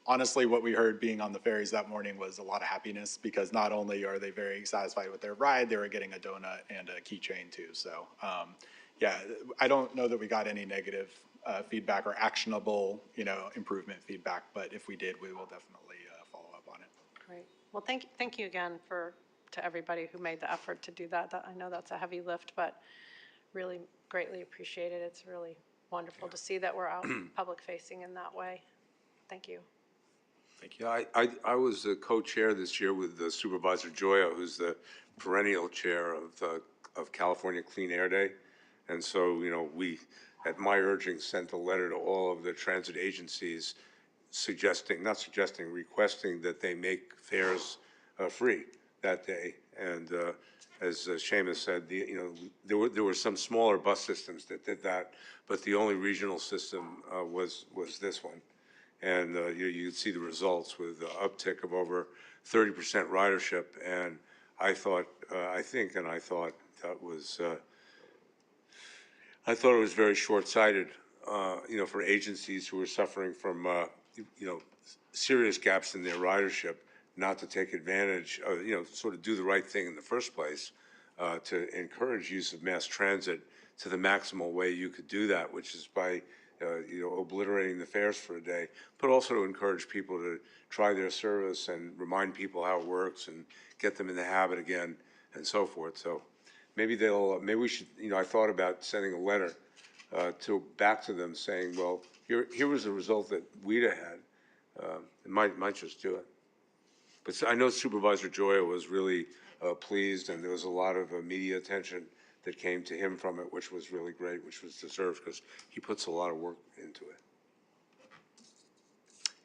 Honestly, what we heard being on the ferries that morning was a lot of happiness, because not only are they very satisfied with their ride, they were getting a donut and a keychain too. So yeah, I don't know that we got any negative feedback or actionable, improvement feedback, but if we did, we will definitely follow up on it. Great. Well, thank you again to everybody who made the effort to do that. I know that's a heavy lift, but really greatly appreciated. It's really wonderful to see that we're out public facing in that way. Thank you. Thank you. I was the co-chair this year with Supervisor Joya, who's the perennial chair of California Clean Air Day. And so, we, at my urging, sent a letter to all of the transit agencies requesting that they make fares free that day. And as Seamus said, there were some smaller bus systems that did that, but the only regional system was this one. and you'd see the results with the uptick of over 30% ridership. And I thought, I thought that was, I thought it was very short-sighted, for agencies who were suffering from, serious gaps in their ridership, not to take advantage of, sort of do the right thing in the first place, to encourage use of mass transit to the maximal way you could do that, which is by, obliterating the fares for a day, but also to encourage people to try their service and remind people how it works and get them in the habit again and so forth. So maybe maybe we should, I thought about sending a letter back to them saying, well, here was the result that WETA had. It might just do it. But I know Supervisor Joya was really pleased, and there was a lot of media attention that came to him from it, which was really great, which was deserved, because he puts a lot of work into it.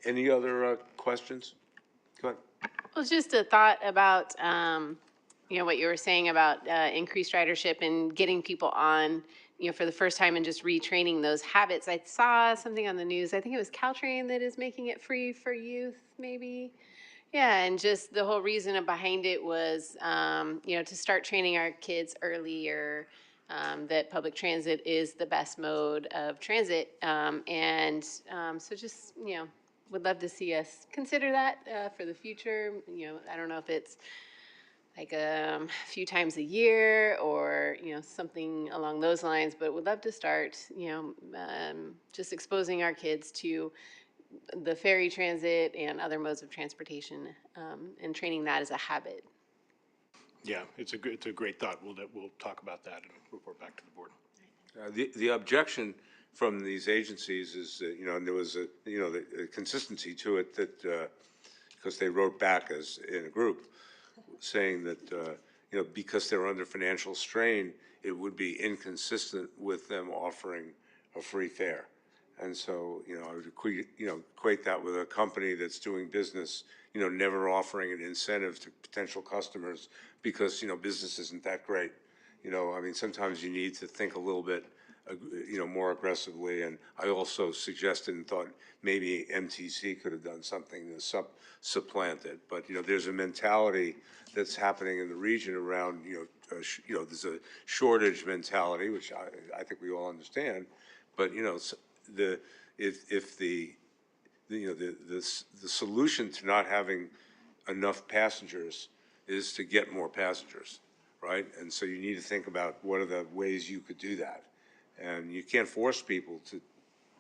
Any other questions? Go ahead. Well, it's just a thought about, what you were saying about increased ridership and getting people on, for the first time and just retraining those habits. I saw something on the news. I think it was Caltrain that is making it free for youth, maybe. Yeah, and just the whole reason behind it was, to start training our kids earlier, that public transit is the best mode of transit. So just, would love to see us consider that for the future. I don't know if it's like a few times a year or, something along those lines, but would love to start, just exposing our kids to the ferry transit and other modes of transportation, and training that as a habit. Yeah, it's a great thought. We'll talk about that and report back to the board. The objection from these agencies is that, and there was the consistency to it that, because they wrote back as in a group saying that, because they're under financial strain, it would be inconsistent with them offering a free fare. And so, I would equate that with a company that's doing business, never offering an incentive to potential customers because, business isn't that great. Sometimes you need to think a little bit, more aggressively. And I also suggested and thought maybe MTC could have done something to supplant it. But, there's a mentality that's happening in the region around, there's a shortage mentality, which I think we all understand. But, if the solution to not having enough passengers is to get more passengers, right? And so you need to think about what are the ways you could do that. And you can't force people to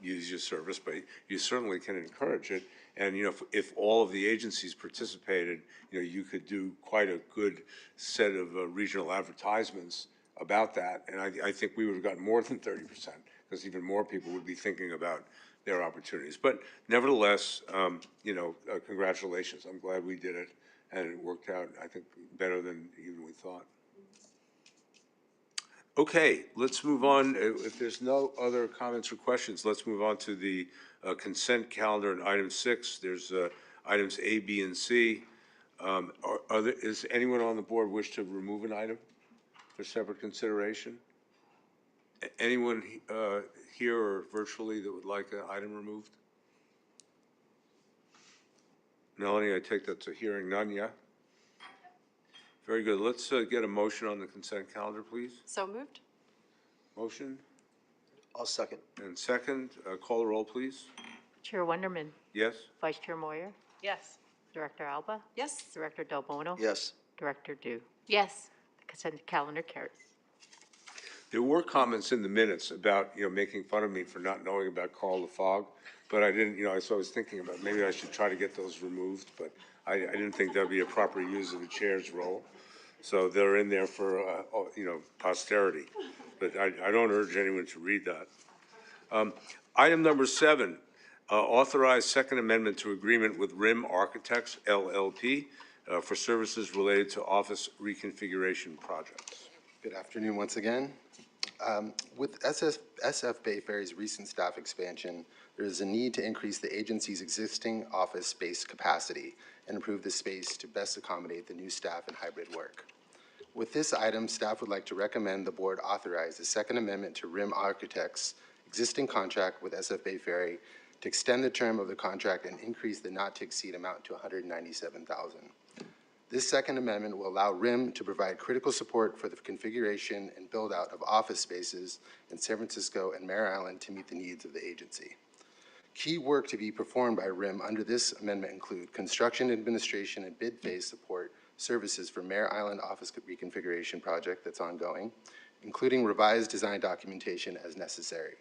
use your service, but you certainly can encourage it. And, if all of the agencies participated, you could do quite a good set of regional advertisements about that. And I think we would have gotten more than 30%, because even more people would be thinking about their opportunities. But nevertheless, congratulations. I'm glad we did it, and it worked out, I think, better than even we thought. Okay, let's move on. If there's no other comments or questions, let's move on to the consent calendar and item 6. There's items A, B, and C. Is anyone on the board wish to remove an item for separate consideration? Anyone here or virtually that would like an item removed? Melanie, I take that to hearing none, yeah? Very good. Let's get a motion on the consent calendar, please. So moved? Motion I'll second. and second. Call the roll, please. Chair Wonderman, Yes? Vice Chair Moyer, Yes. Director Alba, Yes. Director Del Bono, Yes. Director Du. Yes. The consent calendar carries. There were comments in the minutes about, making fun of me for not knowing about Carl LaFog, but I didn't, so I was thinking about maybe I should try to get those removed, but I didn't think that would be a proper use of the chair's role. So they're in there for, posterity. But I don't urge anyone to read that. Item number 7, authorize Second Amendment to agreement with RIM Architects, LLP, for services related to office reconfiguration projects. Good afternoon once again. With SF Bay Ferry's recent staff expansion, there is a need to increase the agency's existing office space capacity and improve the space to best accommodate the new staff and hybrid work. With this item, staff would like to recommend the board authorize the Second Amendment to RIM Architects' existing contract with SF Bay Ferry to extend the term of the contract and increase the not-to-exceed amount to $197,000. This second amendment will allow RIM to provide critical support for the configuration and build-out of office spaces in San Francisco and Mare Island to meet the needs of the agency. Key work to be performed by RIM under this amendment include construction, administration, and bid phase support services for Mare Island office reconfiguration project that's ongoing, including revised design documentation as necessary.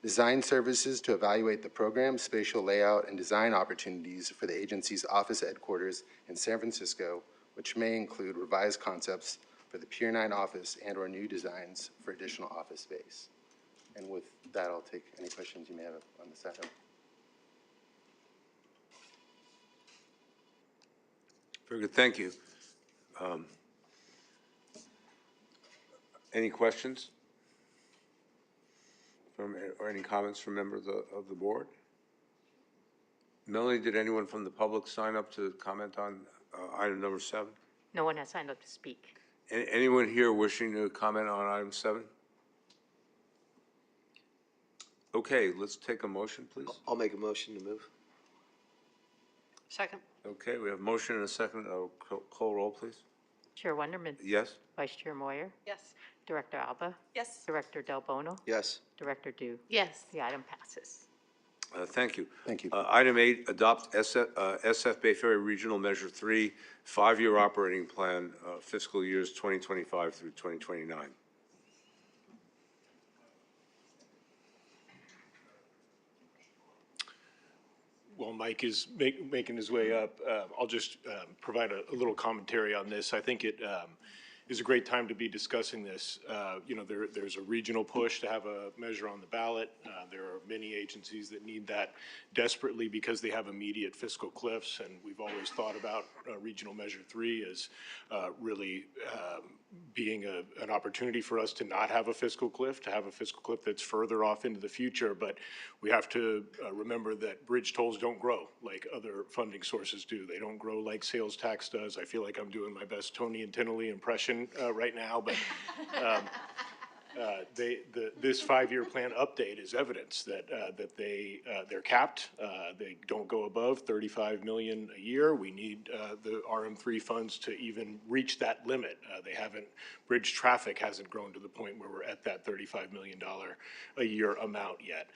Design services to evaluate the program, spatial layout, and design opportunities for the agency's office headquarters in San Francisco, which may include revised concepts for the Pier 9 office and/or new designs for additional office space. And with that, I'll take any questions you may have on this item. Very good, thank you. Any questions from, or any comments from members of the board? Melanie, did anyone from the public sign up to comment on item number 7? No one has signed up to speak. Anyone here wishing to comment on item 7? Okay, let's take a motion, please. I'll make a motion to move. Second. Okay, we have a motion and a second. Call roll, please. Chair Wonderman. Yes? Vice Chair Moyer. Yes. Director Alba. Yes. Director Del Bono. Yes. Director Du. Yes. The item passes. Thank you. Thank you. Item 8, adopt SF Bay Ferry Regional Measure 3, 5-year operating plan, fiscal years 2025 through 2029. While Mike is making his way up, I'll just provide a little commentary on this. I think it is a great time to be discussing this. You know, there's a regional push to have a measure on the ballot. There are many agencies that need that desperately because they have immediate fiscal cliffs, and we've always thought about Regional Measure 3 as really being an opportunity for us to not have a fiscal cliff, to have a fiscal cliff that's further off into the future. But we have to remember that bridge tolls don't grow like other funding sources do. They don't grow like sales tax does. I feel like I'm doing my best Tony and Tinley impression right now, but this 5-year plan update is evidence that they're capped. They don't go above $35 million a year. We need the RM3 funds to even reach that limit. They haven't. Bridge traffic hasn't grown to the point where we're at that $35 million a year amount yet.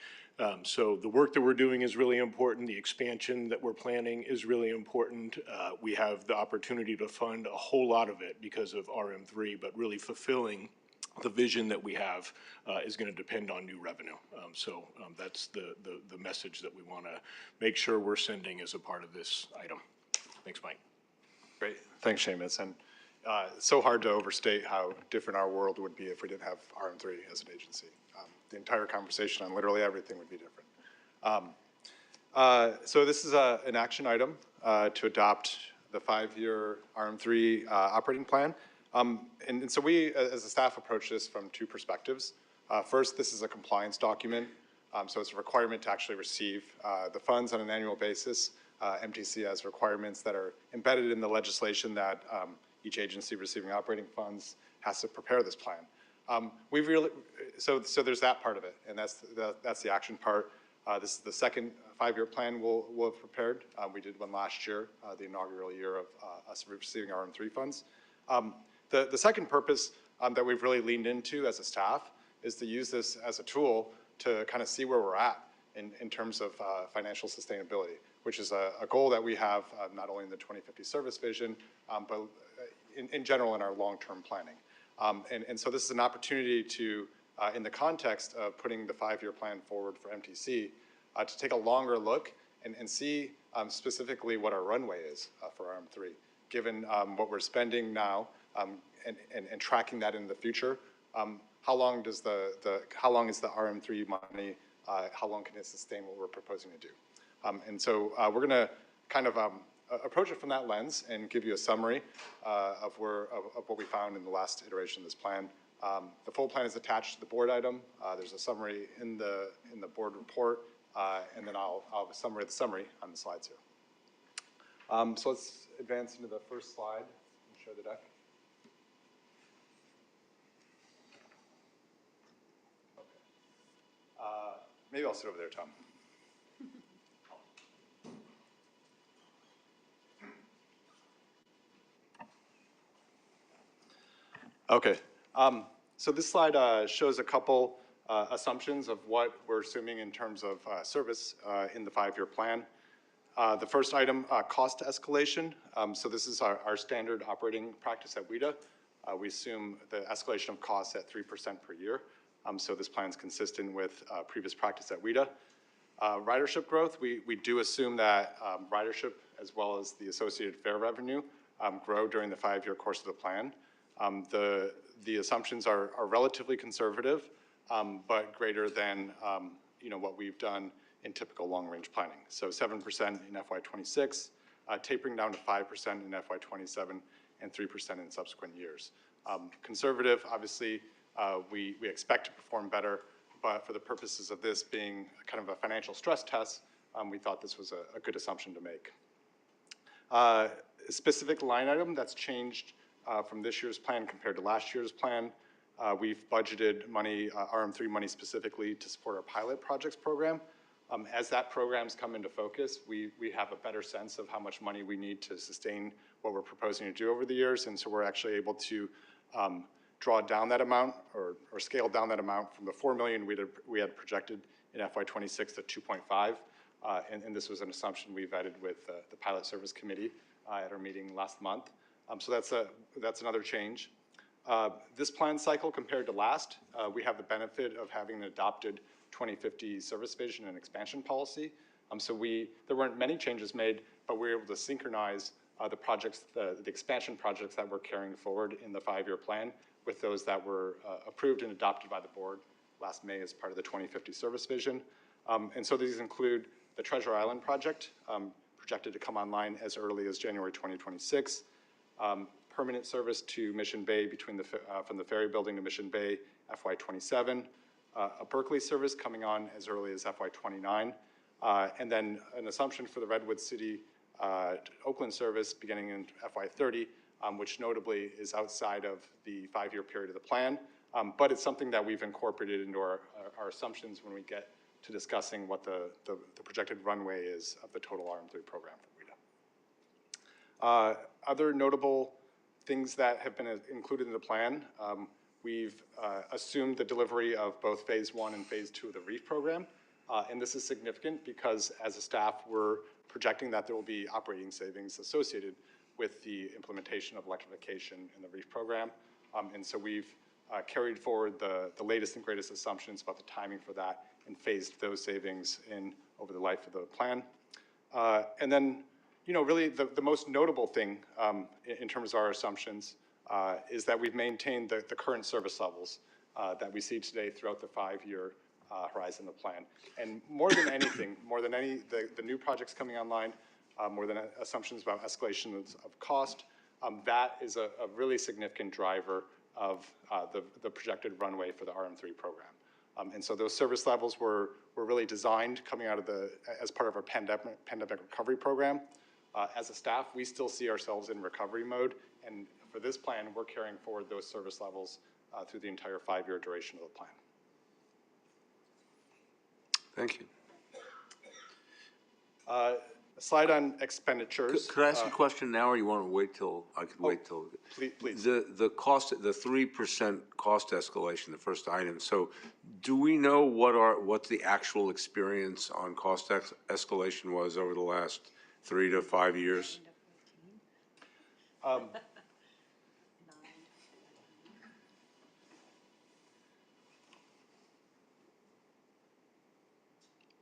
So the work that we're doing is really important. The expansion that we're planning is really important. We have the opportunity to fund a whole lot of it because of RM3, but really fulfilling the vision that we have is going to depend on new revenue. So that's the message that we want to make sure we're sending as a part of this item. Thanks, Mike. Great. Thanks, Seamus. And it's so hard to overstate how different our world would be if we didn't have RM3 as an agency. The entire conversation on literally everything would be different. So this is an action item to adopt the 5-year RM3 operating plan. And so we, as a staff, approach this from 2 perspectives. First, this is a compliance document. So it's a requirement to actually receive the funds on an annual basis. MTC has requirements that are embedded in the legislation that each agency receiving operating funds has to prepare this plan. We've really, so there's that part of it, and that's the action part. This is the second 5-year plan we'll have prepared. We did one last year, the inaugural year of us receiving RM3 funds. The second purpose that we've really leaned into as a staff is to use this as a tool to kind of see where we're at in terms of financial sustainability, which is a goal that we have not only in the 2050 service vision, but in general in our long-term planning. And so this is an opportunity to, in the context of putting the 5-year plan forward for MTC, to take a longer look and see specifically what our runway is for RM3, given what we're spending now and tracking that in the future. How long is the RM3 money? How long can it sustain what we're proposing to do? And so we're going to kind of approach it from that lens and give you a summary of what we found in the last iteration of this plan. The full plan is attached to the board item. There's a summary in the board report, and then I'll have a summary of the summary on the slides here. So let's advance into the first slide and show the deck. Okay. Maybe I'll sit over there, Tom. Okay. So this slide shows a couple assumptions of what we're assuming in terms of service in the 5-year plan. The first item, cost escalation. So this is our standard operating practice at WETA. We assume the escalation of costs at 3% per year. So this plan is consistent with previous practice at WETA. Ridership growth, we do assume that ridership as well as the associated fare revenue grow during the 5-year course of the plan. The assumptions are relatively conservative, but greater than what we've done in typical long-range planning. So 7% in FY26, tapering down to 5% in FY27, and 3% in subsequent years. Conservative, obviously, we expect to perform better, but for the purposes of this being kind of a financial stress test, we thought this was a good assumption to make. A specific line item that's changed from this year's plan compared to last year's plan, we've budgeted money, RM3 money specifically to support our pilot projects program. As that program's come into focus, we have a better sense of how much money we need to sustain what we're proposing to do over the years, and so we're actually able to draw down that amount or scale down that amount from the $4 million we had projected in FY26 to 2.5, and this was an assumption we vetted with the Pilot Service Committee at our meeting last month. So that's another change. This plan cycle compared to last, we have the benefit of having an adopted 2050 service vision and expansion policy. So there weren't many changes made, but we were able to synchronize the projects, the expansion projects that we're carrying forward in the 5-year plan with those that were approved and adopted by the board last May as part of the 2050 service vision. And so these include the Treasure Island project, projected to come online as early as January 2026, permanent service to Mission Bay from the ferry building to Mission Bay, FY27, a Berkeley service coming on as early as FY29, and then an assumption for the Redwood City to Oakland service beginning in FY30, which notably is outside of the 5-year period of the plan, but it's something that we've incorporated into our assumptions when we get to discussing what the projected runway is of the total RM3 program for WETA. Other notable things that have been included in the plan, we've assumed the delivery of both phase 1 and phase 2 of the REEF program. And this is significant because as a staff, we're projecting that there will be operating savings associated with the implementation of electrification in the REEF program. And so we've carried forward the latest and greatest assumptions about the timing for that and phased those savings in over the life of the plan. And then, really the most notable thing in terms of our assumptions is that we've maintained the current service levels that we see today throughout the 5-year horizon of the plan. And more than anything, the new projects coming online, more than assumptions about escalations of cost, that is a really significant driver of the projected runway for the RM3 program. And so those service levels were really designed coming out of as part of our pandemic recovery program. As a staff, we still see ourselves in recovery mode, and for this plan, we're carrying forward those service levels through the entire 5-year duration of the plan. Thank you. A slide on expenditures. Could I ask a question now, or you want to wait till, I could wait till? Please. The cost, the 3% cost escalation, the first item. So do we know what the actual experience on cost escalation was over the last 3 to 5 years?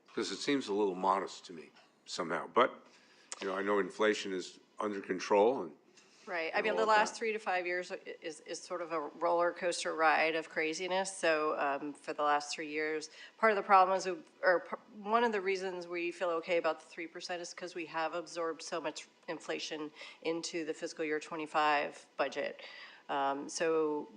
Because it seems a little modest to me somehow, but I know inflation is under control and. Right. I mean, the last 3 to 5 years is sort of a roller coaster ride of craziness. So for the last 3 years, part of the problem is, one of the reasons we feel okay about the 3% is because we have absorbed so much inflation into the fiscal year 25 budget. So,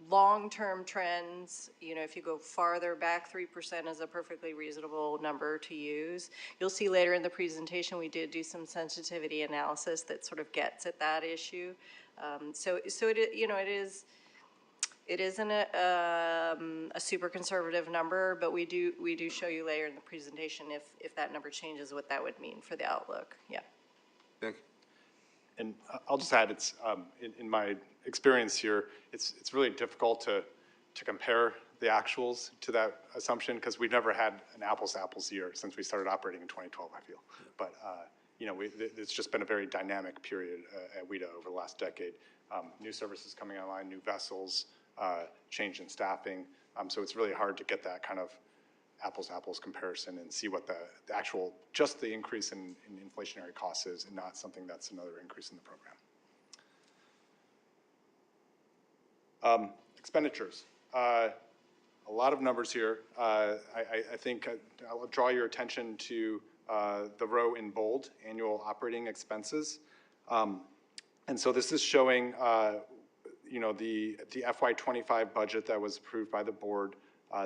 long-term trends, if you go farther back, 3% is a perfectly reasonable number to use. You'll see later in the presentation, we did do some sensitivity analysis that sort of gets at that issue. So it isn't a super conservative number, but we do show you later in the presentation if that number changes, what that would mean for the outlook. Yeah. Thank you. And I'll just add, it's, in my experience here, it's really difficult to compare the actuals to that assumption because we've never had an apples-to-apples year since we started operating in 2012, I feel. But, you know, it's just been a very dynamic period at WETA over the last decade. New services coming online, new vessels, change in staffing. So it's really hard to get that kind of apples-to-apples comparison and see what the actual, just the increase in inflationary costs is and not something that's another increase in the program. Expenditures. A lot of numbers here. I think I'll draw your attention to the row in bold, annual operating expenses. And so this is showing, you know, the FY25 budget that was approved by the board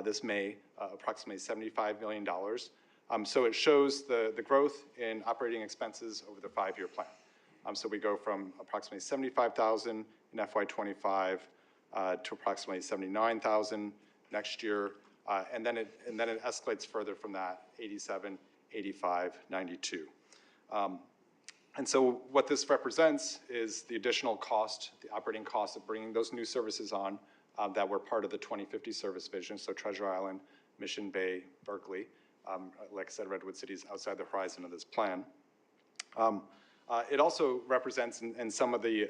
this May, approximately $75 million. So it shows the growth in operating expenses over the 5-year plan. So we go from approximately 75,000 in FY25 to approximately 79,000 next year, and then it escalates further from that, 87, 85, 92. And so what this represents is the additional cost, the operating cost of bringing those new services on that were part of the 2050 service vision, so Treasure Island, Mission Bay, Berkeley. Like I said, Redwood City is outside the horizon of this plan. It also represents in some of the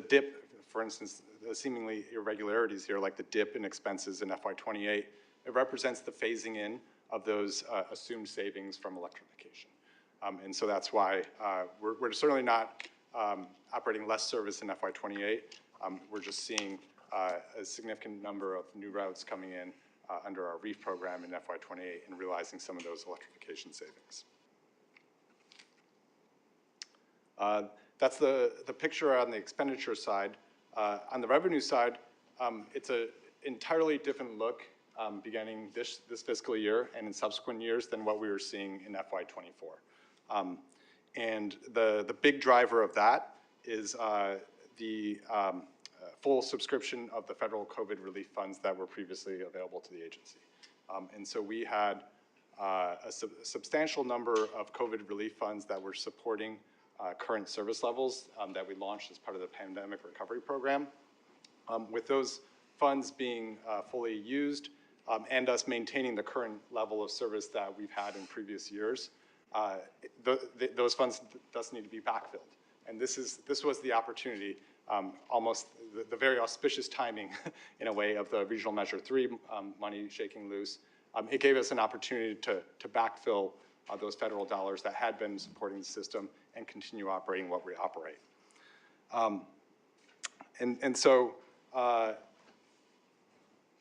dip, for instance, the seemingly irregularities here, like the dip in expenses in FY28, it represents the phasing in of those assumed savings from electrification. And so that's why we're certainly not operating less service in FY28. We're just seeing a significant number of new routes coming in under our REEF program in FY28 and realizing some of those electrification savings. That's the picture on the expenditure side. On the revenue side, it's an entirely different look beginning this fiscal year and in subsequent years than what we were seeing in FY24. And the big driver of that is the full subscription of the federal COVID relief funds that were previously available to the agency. And so we had a substantial number of COVID relief funds that were supporting current service levels that we launched as part of the pandemic recovery program. With those funds being fully used and us maintaining the current level of service that we've had in previous years, those funds does need to be backfilled. And this was the opportunity, almost the very auspicious timing in a way of the Regional Measure 3 money shaking loose. It gave us an opportunity to backfill those federal dollars that had been supporting the system and continue operating what we operate. And so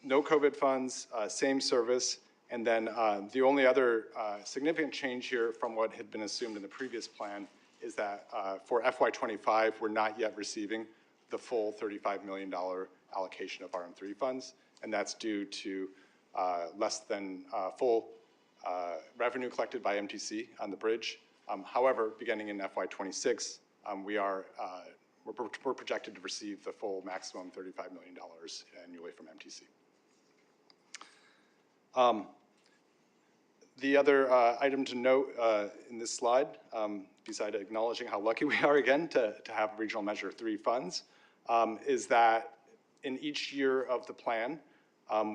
no COVID funds, same service, and then the only other significant change here from what had been assumed in the previous plan is that for FY25, we're not yet receiving the full $35 million allocation of RM3 funds, and that's due to less than full revenue collected by MTC on the bridge. However, beginning in FY26, we're projected to receive the full maximum $35 million annually from MTC. The other item to note in this slide, besides acknowledging how lucky we are again to have Regional Measure 3 funds, is that in each year of the plan,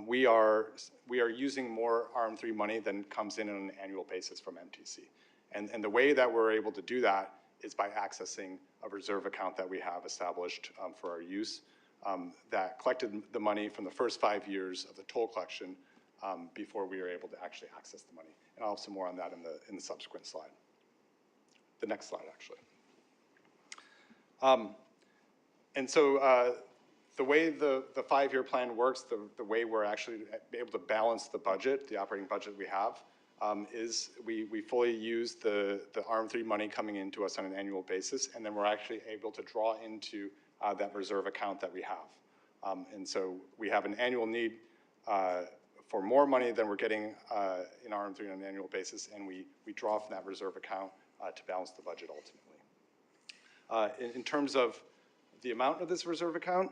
we are using more RM3 money than comes in on an annual basis from MTC. And the way that we're able to do that is by accessing a reserve account that we have established for our use that collected the money from the first 5 years of the toll collection before we were able to actually access the money. And I'll have some more on that in the subsequent slide. The next slide, actually. And so the way the 5-year plan works, the way we're actually able to balance the budget, the operating budget we have, is we fully use the RM3 money coming into us on an annual basis, and then we're actually able to draw into that reserve account that we have. And so we have an annual need for more money than we're getting in RM3 on an annual basis, and we draw from that reserve account to balance the budget ultimately. In terms of the amount of this reserve account,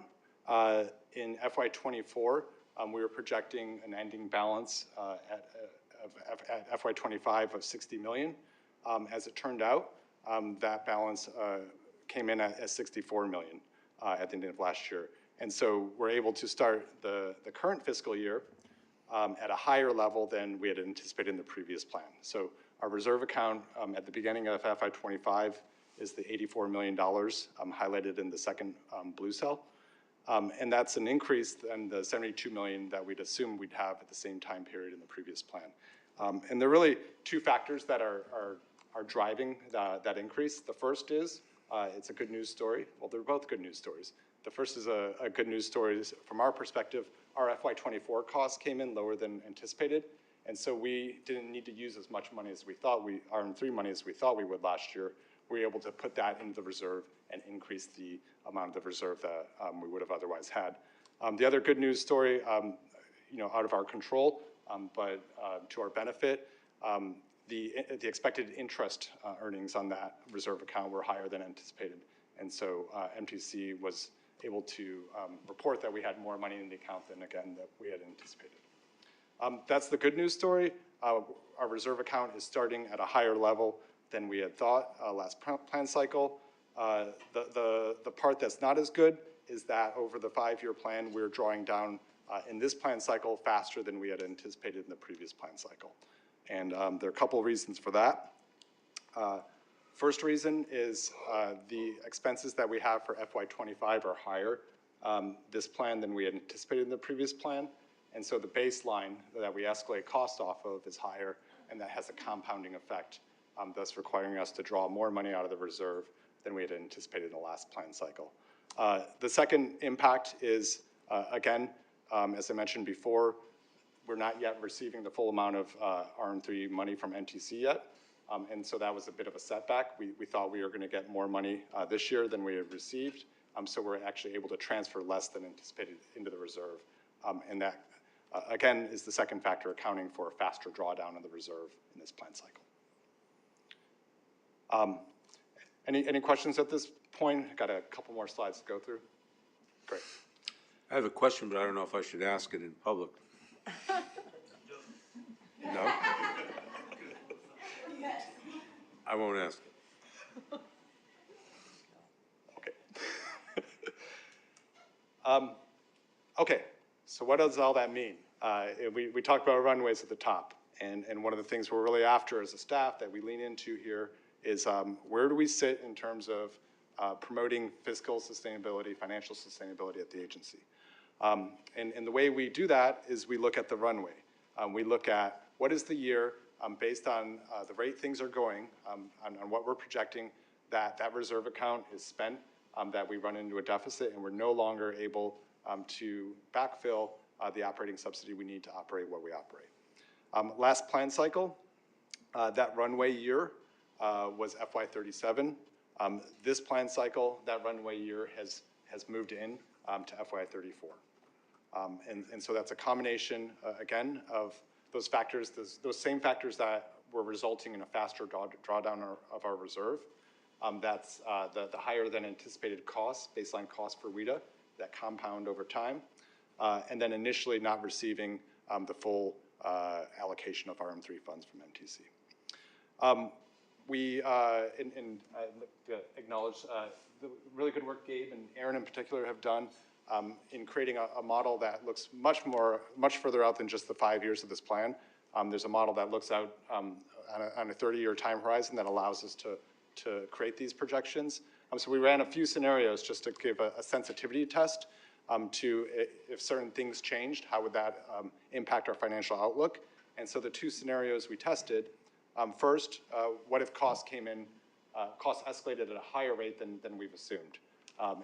in FY24, we were projecting an ending balance at FY25 of $60 million. As it turned out, that balance came in at 64 million at the end of last year. And so we're able to start the current fiscal year at a higher level than we had anticipated in the previous plan. So our reserve account at the beginning of FY25 is the $84 million highlighted in the second blue cell. And that's an increase than the 72 million that we'd assume we'd have at the same time period in the previous plan. And there are really two factors that are driving that increase. The first is, it's a good news story. Well, they're both good news stories. The first is a good news story from our perspective. Our FY24 costs came in lower than anticipated, and so we didn't need to use as much money as we thought RM3 money as we thought we would last year. We were able to put that into the reserve and increase the amount of the reserve that we would have otherwise had. The other good news story, out of our control, but to our benefit, the expected interest earnings on that reserve account were higher than anticipated, and so MTC was able to report that we had more money in the account than, again, that we had anticipated. That's the good news story. Our reserve account is starting at a higher level than we had thought last plan cycle. The part that's not as good is that over the 5-year plan, we're drawing down in this plan cycle faster than we had anticipated in the previous plan cycle. And there are a couple of reasons for that. First reason is the expenses that we have for FY25 are higher this plan than we had anticipated in the previous plan. And so the baseline that we escalate cost off of is higher, and that has a compounding effect, thus requiring us to draw more money out of the reserve than we had anticipated in the last plan cycle. The second impact is, again, as I mentioned before, we're not yet receiving the full amount of RM3 money from NTC yet. And so that was a bit of a setback. We thought we were going to get more money this year than we had received. So we're actually able to transfer less than anticipated into the reserve. And that, again, is the second factor accounting for a faster drawdown of the reserve in this plan cycle. Any questions at this point? I've got a couple more slides to go through. Great. I have a question, but I don't know if I should ask it in public. No? I won't ask it. Okay. Okay, so what does all that mean? We talked about runways at the top, and one of the things we're really after as a staff that we lean into here is where do we sit in terms of promoting fiscal sustainability, financial sustainability at the agency. And the way we do that is we look at the runway. We look at what is the year based on the rate things are going, on what we're projecting, that reserve account is spent, that we run into a deficit and we're no longer able to backfill the operating subsidy we need to operate what we operate. Last plan cycle, that runway year was FY37. This plan cycle, that runway year has moved in to FY34. And so that's a combination, again, of those factors, those same factors that were resulting in a faster drawdown of our reserve. That's the higher than anticipated costs, baseline costs for WETA, that compound over time. And then initially not receiving the full allocation of RM3 funds from MTC. We acknowledge the really good work Gabe and Aaron in particular have done in creating a model that looks much further out than just the 5 years of this plan. There's a model that looks out on a 30-year time horizon that allows us to create these projections. So we ran a few scenarios just to give a sensitivity test to if certain things changed, how would that impact our financial outlook? And so the two scenarios we tested, first, what if costs came in, costs escalated at a higher rate than we've assumed?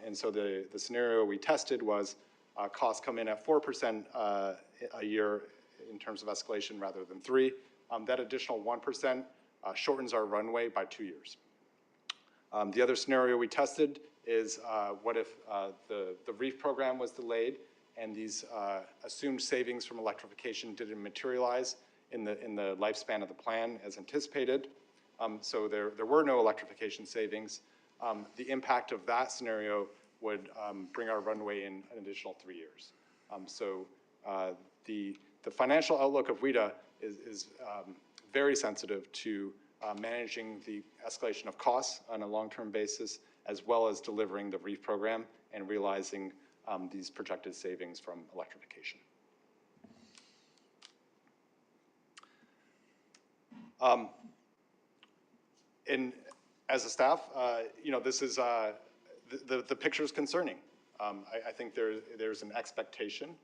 And so the scenario we tested was costs come in at 4% a year in terms of escalation rather than 3%. That additional 1% shortens our runway by 2 years. The other scenario we tested is what if the REEF program was delayed and these assumed savings from electrification didn't materialize in the lifespan of the plan as anticipated. So there were no electrification savings. The impact of that scenario would bring our runway in an additional 3 years. So the financial outlook of WETA is very sensitive to managing the escalation of costs on a long-term basis as well as delivering the REEF program and realizing these projected savings from electrification. And as a staff, this is, the picture is concerning. I think there's an expectation,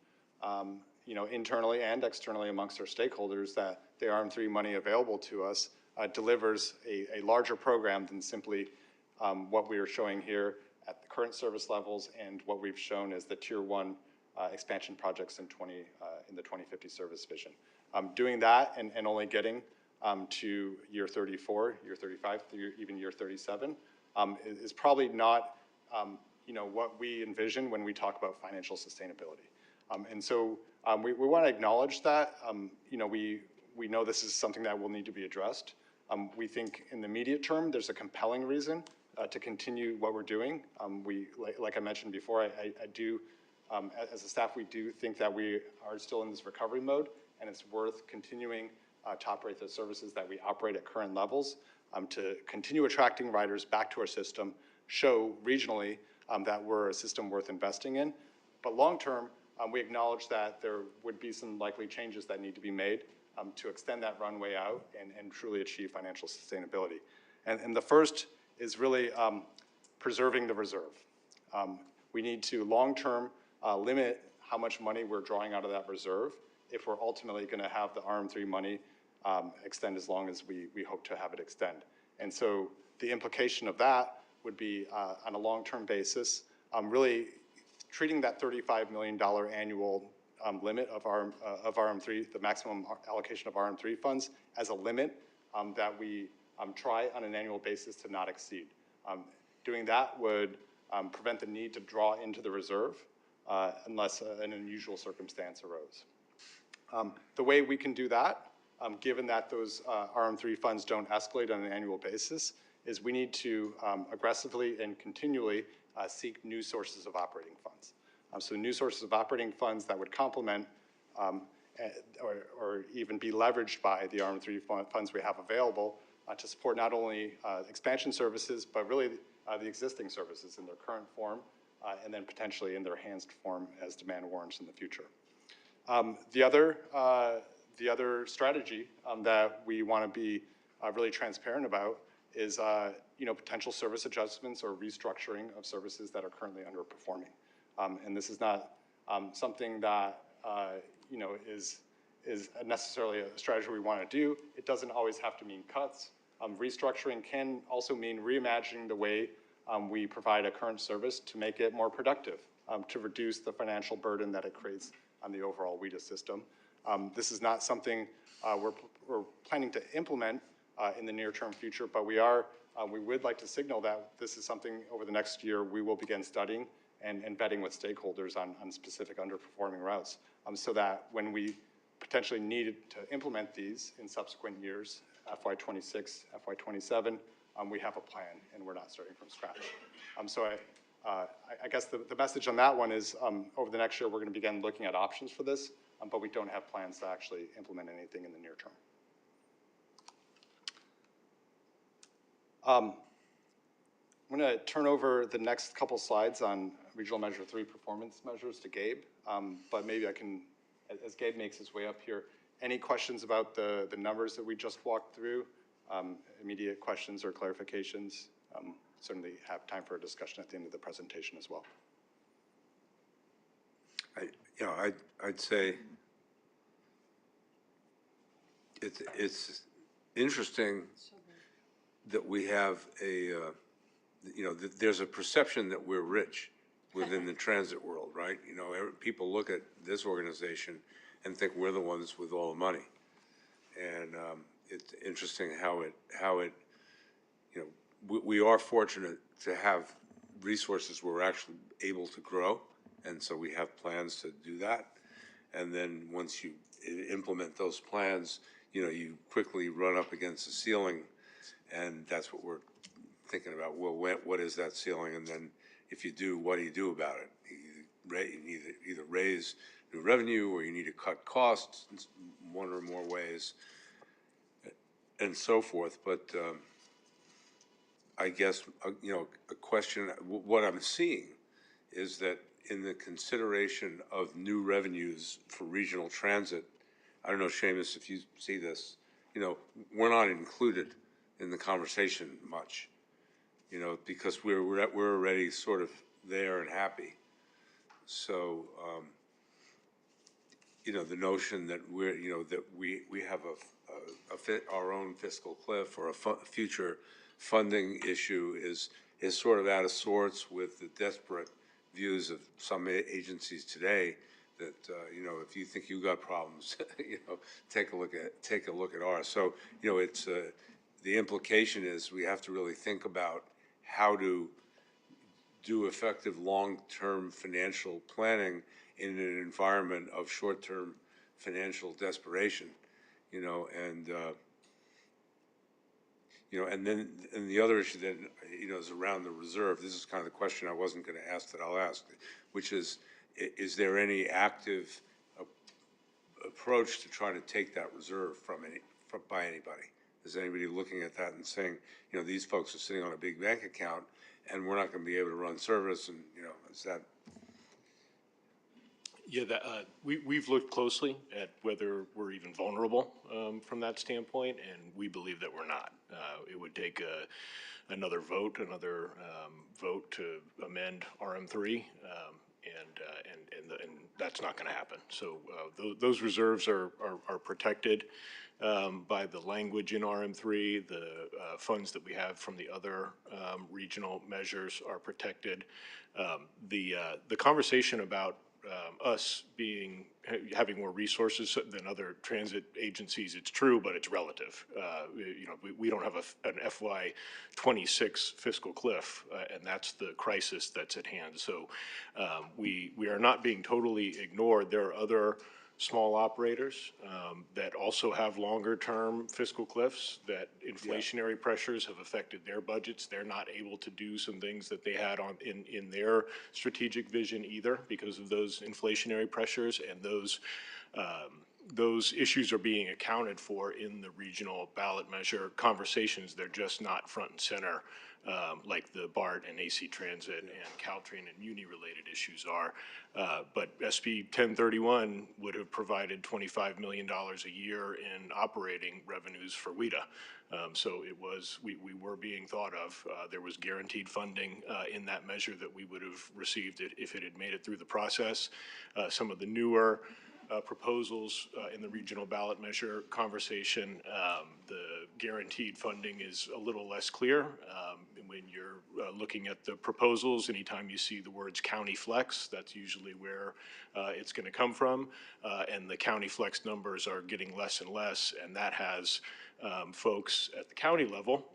internally and externally amongst our stakeholders that the RM3 money available to us delivers a larger program than simply what we are showing here at the current service levels and what we've shown as the Tier 1 expansion projects in the 2050 service vision. Doing that and only getting to year 34, year 35, even year 37 is probably not what we envision when we talk about financial sustainability. And so we want to acknowledge that. We know this is something that will need to be addressed. We think in the immediate term, there's a compelling reason to continue what we're doing. Like I mentioned before, I do, as a staff, we do think that we are still in this recovery mode, and it's worth continuing to operate the services that we operate at current levels to continue attracting riders back to our system, show regionally that we're a system worth investing in. But long term, we acknowledge that there would be some likely changes that need to be made to extend that runway out and truly achieve financial sustainability. And the first is really preserving the reserve. We need to long-term limit how much money we're drawing out of that reserve if we're ultimately going to have the RM3 money extend as long as we hope to have it extend. And so the implication of that would be on a long-term basis, really treating that $35 million annual limit of RM3, the maximum allocation of RM3 funds, as a limit that we try on an annual basis to not exceed. Doing that would prevent the need to draw into the reserve unless an unusual circumstance arose. The way we can do that, given that those RM3 funds don't escalate on an annual basis, is we need to aggressively and continually seek new sources of operating funds. So new sources of operating funds that would complement or even be leveraged by the RM3 funds we have available to support not only expansion services, but really the existing services in their current form and then potentially in their enhanced form as demand warrants in the future. The other strategy that we want to be really transparent about is potential service adjustments or restructuring of services that are currently underperforming. And this is not something that is necessarily a strategy we want to do. It doesn't always have to mean cuts. Restructuring can also mean reimagining the way we provide a current service to make it more productive, to reduce the financial burden that it creates on the overall WETA system. This is not something we're planning to implement in the near-term future, but we would like to signal that this is something over the next year we will begin studying and vetting with stakeholders on specific underperforming routes, so that when we potentially needed to implement these in subsequent years, FY26, FY27, we have a plan and we're not starting from scratch. So I guess the message on that one is over the next year we're going to begin looking at options for this, but we don't have plans to actually implement anything in the near term. I'm going to turn over the next couple slides on Regional Measure 3 performance measures to Gabe, but maybe I can, as Gabe makes his way up here, any questions about the numbers that we just walked through, immediate questions or clarifications? Certainly have time for a discussion at the end of the presentation as well. I'd say it's interesting that we have there's a perception that we're rich within the transit world, right? People look at this organization and think we're the ones with all the money. And it's interesting how it we are fortunate to have resources where we're actually able to grow, and so we have plans to do that. And then once you implement those plans, you quickly run up against the ceiling, and that's what we're thinking about. Well, what is that ceiling? And then if you do, what do you do about it? You need to either raise new revenue or you need to cut costs in one or more ways, and so forth. But I guess, a question, what I'm seeing is that in the consideration of new revenues for regional transit, I don't know, Seamus, if you see this, we're not included in the conversation much, because we're already sort of there and happy. So, the notion that that we have our own fiscal cliff or a future funding issue is sort of out of sorts with the desperate views of some agencies today that, if you think you got problems, take a look at ours. So, it's, the implication is we have to really think about how to do effective long-term financial planning in an environment of short-term financial desperation, and and the other issue that is around the reserve. This is kind of the question I wasn't going to ask that I'll ask, which is there any active approach to try to take that reserve by anybody? Is anybody looking at that and saying, these folks are sitting on a big bank account and we're not going to be able to run service, and is that? Yeah, we've looked closely at whether we're even vulnerable from that standpoint, and we believe that we're not. It would take another vote to amend RM3, and that's not going to happen. So those reserves are protected by the language in RM3. The funds that we have from the other regional measures are protected. The conversation about us having more resources than other transit agencies, it's true, but it's relative. We don't have an FY26 fiscal cliff, and that's the crisis that's at hand. So we are not being totally ignored. There are other small operators that also have longer-term fiscal cliffs, that inflationary pressures have affected their budgets. They're not able to do some things that they had in their strategic vision either because of those inflationary pressures, and those issues are being accounted for in the regional ballot measure conversations. They're just not front and center like the BART and AC Transit and Caltrain and Muni-related issues are. But SB 1031 would have provided $25 million a year in operating revenues for WETA. So we were being thought of. There was guaranteed funding in that measure that we would have received if it had made it through the process. Some of the newer proposals in the regional ballot measure conversation, the guaranteed funding is a little less clear. When you're looking at the proposals, anytime you see the words county flex, that's usually where it's going to come from. And the county flex numbers are getting less and less, and that has folks at the county level,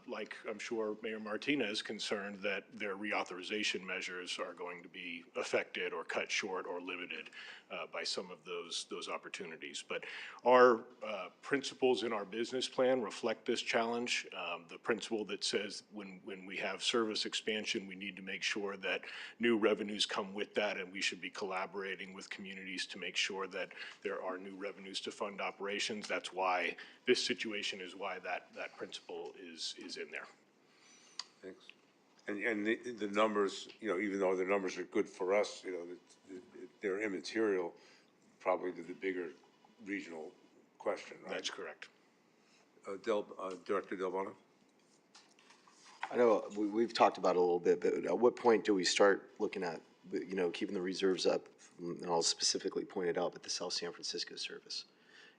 like I'm sure Mayor Martinez, concerned that their reauthorization measures are going to be affected or cut short or limited by some of those opportunities. But our principles in our business plan reflect this challenge. The principle that says when we have service expansion, we need to make sure that new revenues come with that, and we should be collaborating with communities to make sure that there are new revenues to fund operations. That's why this situation is why that principle is in there. Thanks. And the numbers, even though the numbers are good for us, they're immaterial probably to the bigger regional question, right? That's correct. Director Del Bono? I know we've talked about it a little bit, but at what point do we start looking at, keeping the reserves up? And I'll specifically point it out, but the South San Francisco service,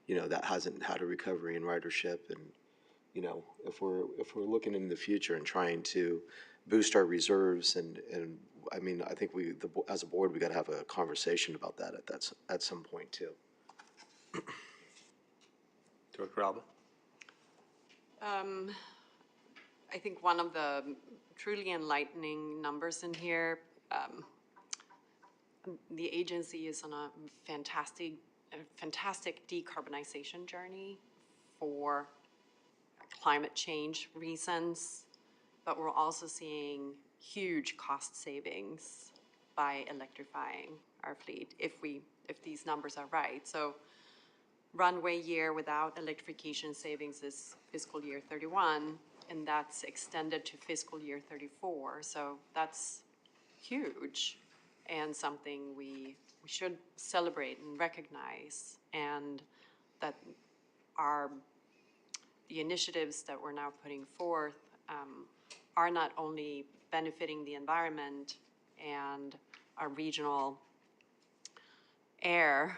that hasn't had a recovery in ridership. And, if we're looking in the future and trying to boost our reserves, and I mean, I think as a board, we got to have a conversation about that at some point too. Director Alba? I think one of the truly enlightening numbers in here, the agency is on a fantastic decarbonization journey for climate change reasons, but we're also seeing huge cost savings by electrifying our fleet if these numbers are right. So runway year without electrification savings is fiscal year 31. and that's extended to fiscal year 34. So that's huge and something we should celebrate and recognize, and that the initiatives that we're now putting forth are not only benefiting the environment and our regional air,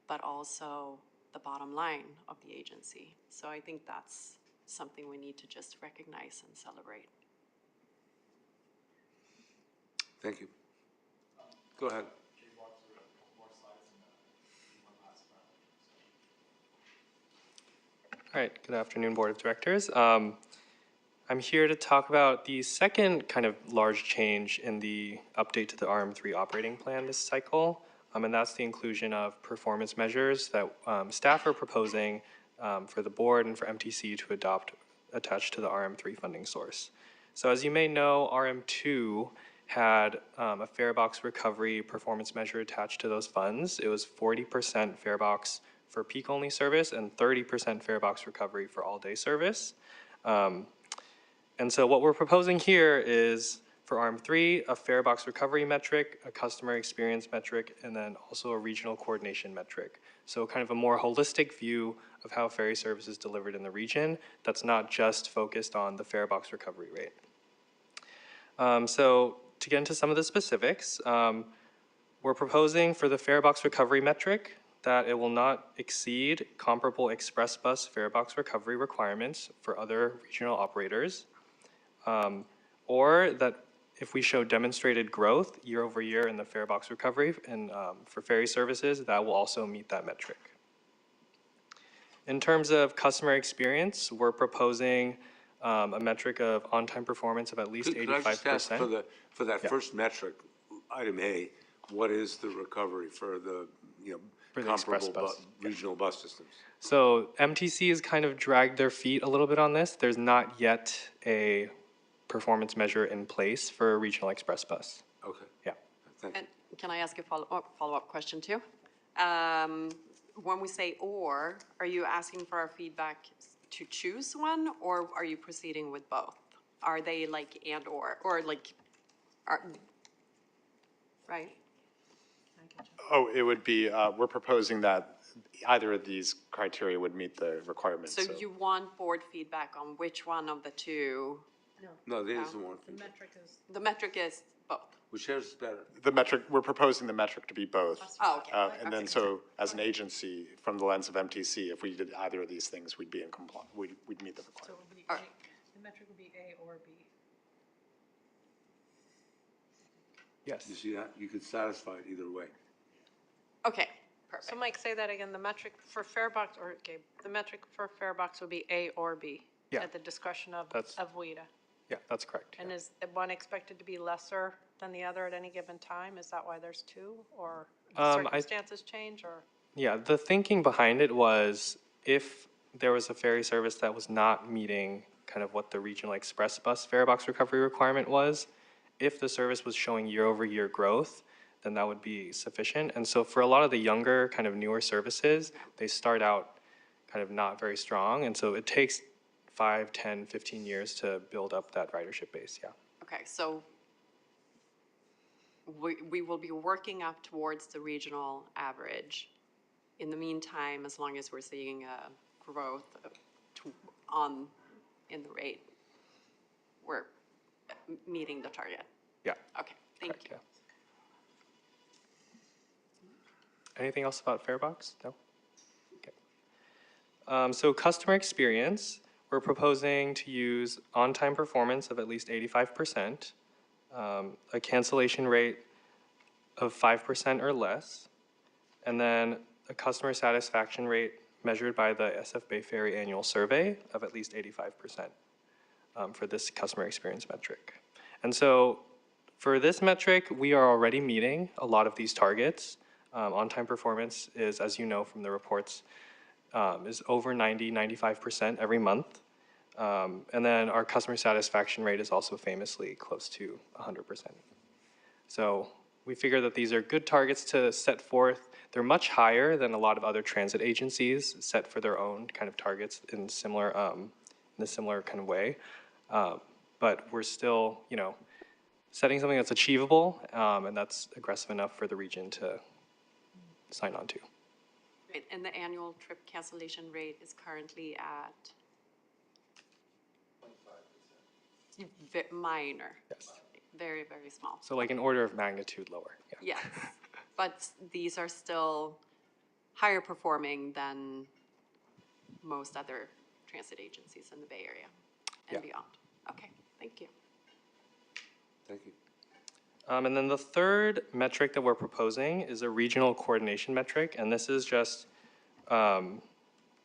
but also the bottom line of the agency. So I think that's something we need to just recognize and celebrate. Thank you. Go ahead. All right, good afternoon, Board of Directors. I'm here to talk about the second kind of large change in the update to the RM3 operating plan this cycle, and that's the inclusion of performance measures that staff are proposing for the board and for MTC to adopt attached to the RM3 funding source. So as you may know, RM2 had a fare box recovery performance measure attached to those funds. It was 40% fare box for peak-only service and 30% fare box recovery for all-day service. And so what we're proposing here is for RM3, a fare box recovery metric, a customer experience metric, and then also a regional coordination metric. So kind of a more holistic view of how ferry service is delivered in the region that's not just focused on the fare box recovery rate. So to get into some of the specifics, we're proposing for the fare box recovery metric that it will not exceed comparable express bus fare box recovery requirements for other regional operators, or that if we show demonstrated growth year over year in the fare box recovery and for ferry services, that will also meet that metric. In terms of customer experience, we're proposing a metric of on-time performance of at least 85%. Could I just ask for that first metric, item A, what is the recovery for the For the express comparable bus. regional bus systems? So MTC has kind of dragged their feet a little bit on this. There's not yet a performance measure in place for a regional express bus. Okay. Yeah. Thank you. And can I ask a follow-up question too? When we say or, are you asking for our feedback to choose one, or are you proceeding with both? Are they like and or like, right? Oh, it would be, we're proposing that either of these criteria would meet the requirements. So you want board feedback on which one of the two? No, there isn't one. The metric is both. Whichever is better. The metric, we're proposing the metric to be both. Oh, okay. And then so as an agency, from the lens of MTC, if we did either of these things, we'd be in compliance, we'd meet the requirement. The metric would be A or B. Yes. You see that? You could satisfy it either way. Okay, perfect. So Mike, say that again, the metric for fare box, or Gabe, the metric for fare box would be A or B? Yeah. At the discretion of WETA? Yeah, that's correct. And is the one expected to be lesser than the other at any given time? Is that why there's two, or circumstances change, or? Yeah, the thinking behind it was if there was a ferry service that was not meeting kind of what the regional express bus fare box recovery requirement was, if the service was showing year over year growth, then that would be sufficient. And so for a lot of the younger, kind of newer services, they start out kind of not very strong. And so it takes 5, 10, 15 years to build up that ridership base, yeah. Okay, so we will be working up towards the regional average. In the meantime, as long as we're seeing a growth in the rate, we're meeting the target. Yeah. Okay, thank you. Yeah. Anything else about Farebox? No? Okay. So customer experience, we're proposing to use on-time performance of at least 85%, a cancellation rate of 5% or less, and then a customer satisfaction rate measured by the SF Bay Ferry annual survey of at least 85% for this customer experience metric. And so for this metric, we are already meeting a lot of these targets. On-time performance is, as you know from the reports, is over 90, 95% every month. And then our customer satisfaction rate is also famously close to 100%. So we figure that these are good targets to set forth. They're much higher than a lot of other transit agencies set for their own kind of targets in similar in a similar kind of way. But we're still, setting something that's achievable, and that's aggressive enough for the region to sign on to. Right, and the annual trip cancellation rate is currently at? 25%. Minor. Yes. Very, very small. So like an order of magnitude lower. Yeah. Yes, but these are still higher performing than most other transit agencies in the Bay Area and beyond. Okay, thank you. Thank you. And then the third metric that we're proposing is a regional coordination metric, and this is just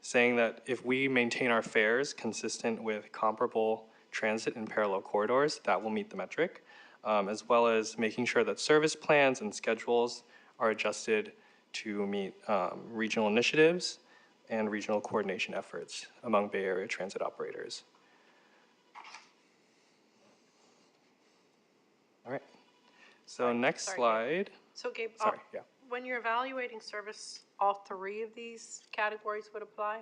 saying that if we maintain our fares consistent with comparable transit in parallel corridors, that will meet the metric, as well as making sure that service plans and schedules are adjusted to meet regional initiatives and regional coordination efforts among Bay Area transit operators. All right. So next Sorry, Slide. So Gabe, Sorry, yeah. when you're evaluating service, all three of these categories would apply?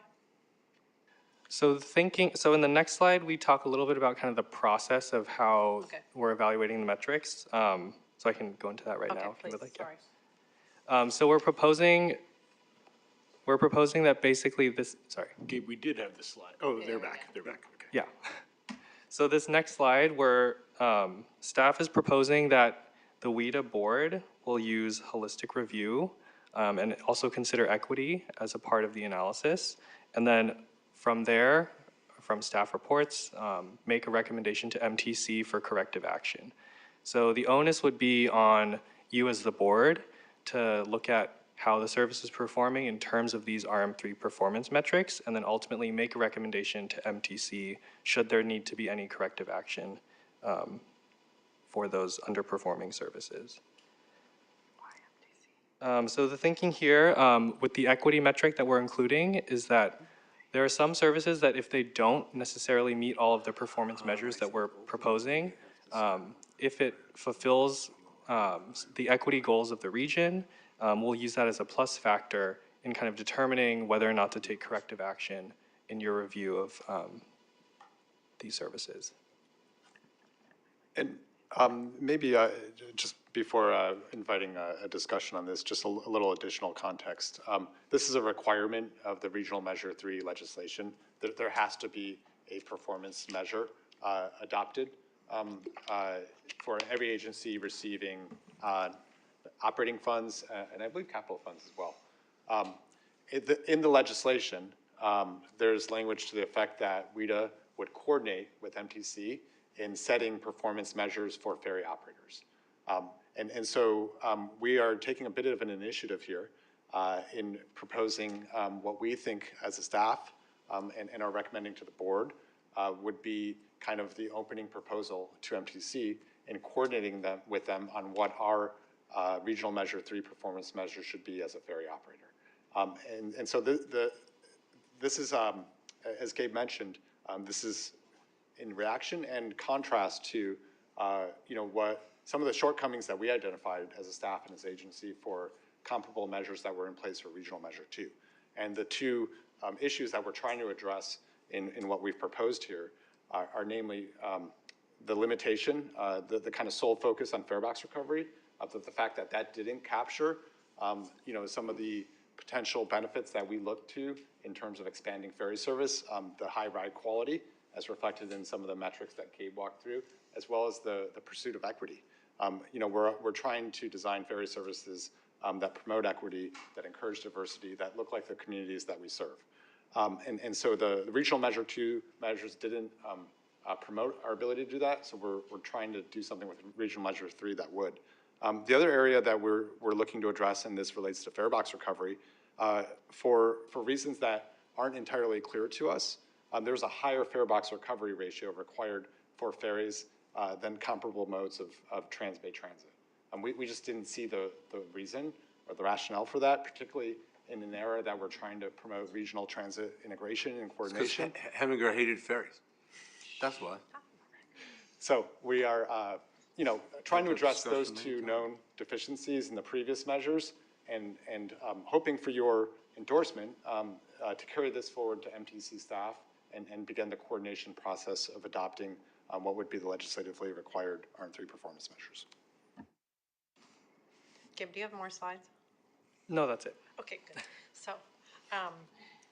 So in the next slide, we talk a little bit about kind of the process of how we're evaluating the metrics. So I can go into that right now if you would like. Sorry. So we're proposing that basically this, sorry. Gabe, we did have the slide. Oh, they're back. They're back. Okay. Yeah. So this next slide, where staff is proposing that the WETA board will use holistic review and also consider equity as a part of the analysis. And then from there, from staff reports, make a recommendation to MTC for corrective action. So the onus would be on you as the board to look at how the service is performing in terms of these RM3 performance metrics, and then ultimately make a recommendation to MTC should there need to be any corrective action for those underperforming services. So the thinking here with the equity metric that we're including is that there are some services that if they don't necessarily meet all of the performance measures that we're proposing, if it fulfills the equity goals of the region, we'll use that as a plus factor in kind of determining whether or not to take corrective action in your review of these services. And maybe just before inviting a discussion on this, just a little additional context. This is a requirement of the Regional Measure 3 legislation that there has to be a performance measure adopted for every agency receiving operating funds and I believe capital funds as well. In the legislation, there's language to the effect that WETA would coordinate with MTC in setting performance measures for ferry operators. So we are taking a bit of an initiative here in proposing what we think as a staff and are recommending to the board would be kind of the opening proposal to MTC in coordinating them with them on what our Regional Measure 3 performance measure should be as a ferry operator. So this is, as Gabe mentioned, this is in reaction and contrast to, what some of the shortcomings that we identified as a staff and as agency for comparable measures that were in place for Regional Measure 2. And the two issues that we're trying to address in what we've proposed here are namely the limitation, the kind of sole focus on farebox recovery, the fact that that didn't capture, some of the potential benefits that we look to in terms of expanding ferry service, the high ride quality, as reflected in some of the metrics that Gabe walked through, as well as the pursuit of equity. We're trying to design ferry services that promote equity, that encourage diversity, that look like the communities that we serve. So the Regional Measure 2 measures didn't promote our ability to do that, so we're trying to do something with Regional Measure 3 that would. The other area that we're looking to address, and this relates to farebox recovery, for reasons that aren't entirely clear to us, there's a higher farebox recovery ratio required for ferries than comparable modes of trans-bay transit. We just didn't see the reason or the rationale for that, particularly in an era that we're trying to promote regional transit integration and coordination. Because Heminger hated ferries. That's why. So we are, trying to address those two known deficiencies in the previous measures and hoping for your endorsement to carry this forward to MTC staff and begin the coordination process of adopting what would be the legislatively required ARM3 performance measures. Gib, do you have more slides? No, that's it. Okay, good.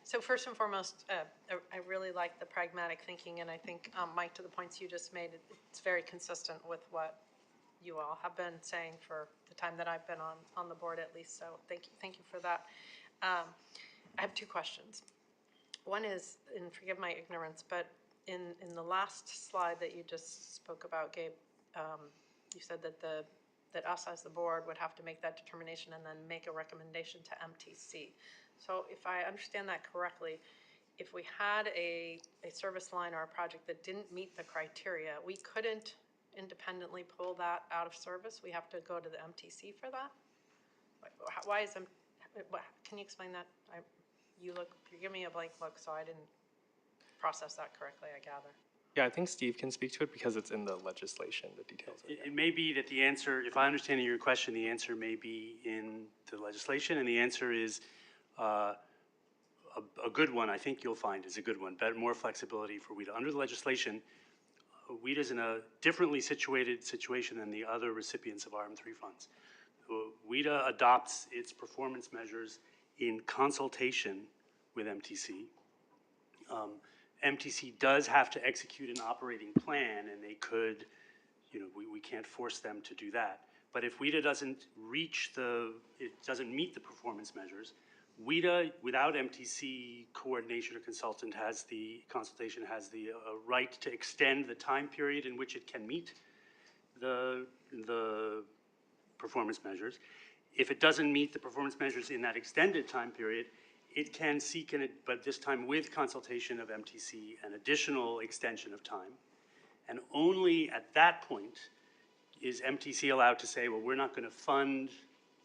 So first and foremost, I really like the pragmatic thinking, and I think, Mike, to the points you just made, it's very consistent with what you all have been saying for the time that I've been on the board at least, so thank you for that. I have two questions. One is, and forgive my ignorance, but in the last slide that you just spoke about, Gabe, you said that us as the board would have to make that determination and then make a recommendation to MTC. So if I understand that correctly, if we had a service line or a project that didn't meet the criteria, we couldn't independently pull that out of service? We have to go to the MTC for that? Why is can you explain that? You give me a blank look, so I didn't process that correctly, I gather. Yeah, I think Steve can speak to it because it's in the legislation, the details. It may be that the answer, if I understand your question, the answer may be in the legislation, and the answer is a good one, I think you'll find is a good one, better, more flexibility for WETA. Under the legislation, WETA's in a differently situated situation than the other recipients of RM3 funds. WETA adopts its performance measures in consultation with MTC. MTC does have to execute an operating plan, and they could, we can't force them to do that. But if WETA doesn't doesn't meet the performance measures, WETA, without MTC coordination or consultation, has the right to extend the time period in which it can meet the performance measures. If it doesn't meet the performance measures in that extended time period, it can seek, but this time with consultation of MTC, an additional extension of time. And only at that point is MTC allowed to say, well, we're not going to fund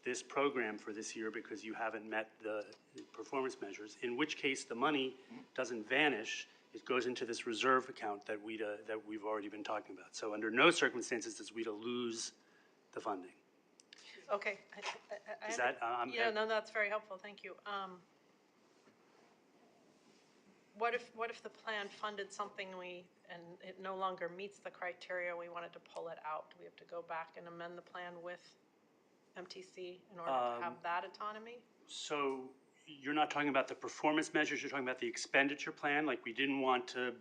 this program for this year because you haven't met the performance measures, in which case the money doesn't vanish. It goes into this reserve account that we've already been talking about. So under no circumstances does WETA lose the funding. Okay. Is that, yeah, no, that's very helpful, thank you. What if the plan funded something and it no longer meets the criteria, we wanted to pull it out? Do we have to go back and amend the plan with MTC in order to have that autonomy? So you're not talking about the performance measures, you're talking about the expenditure plan? Like we didn't want to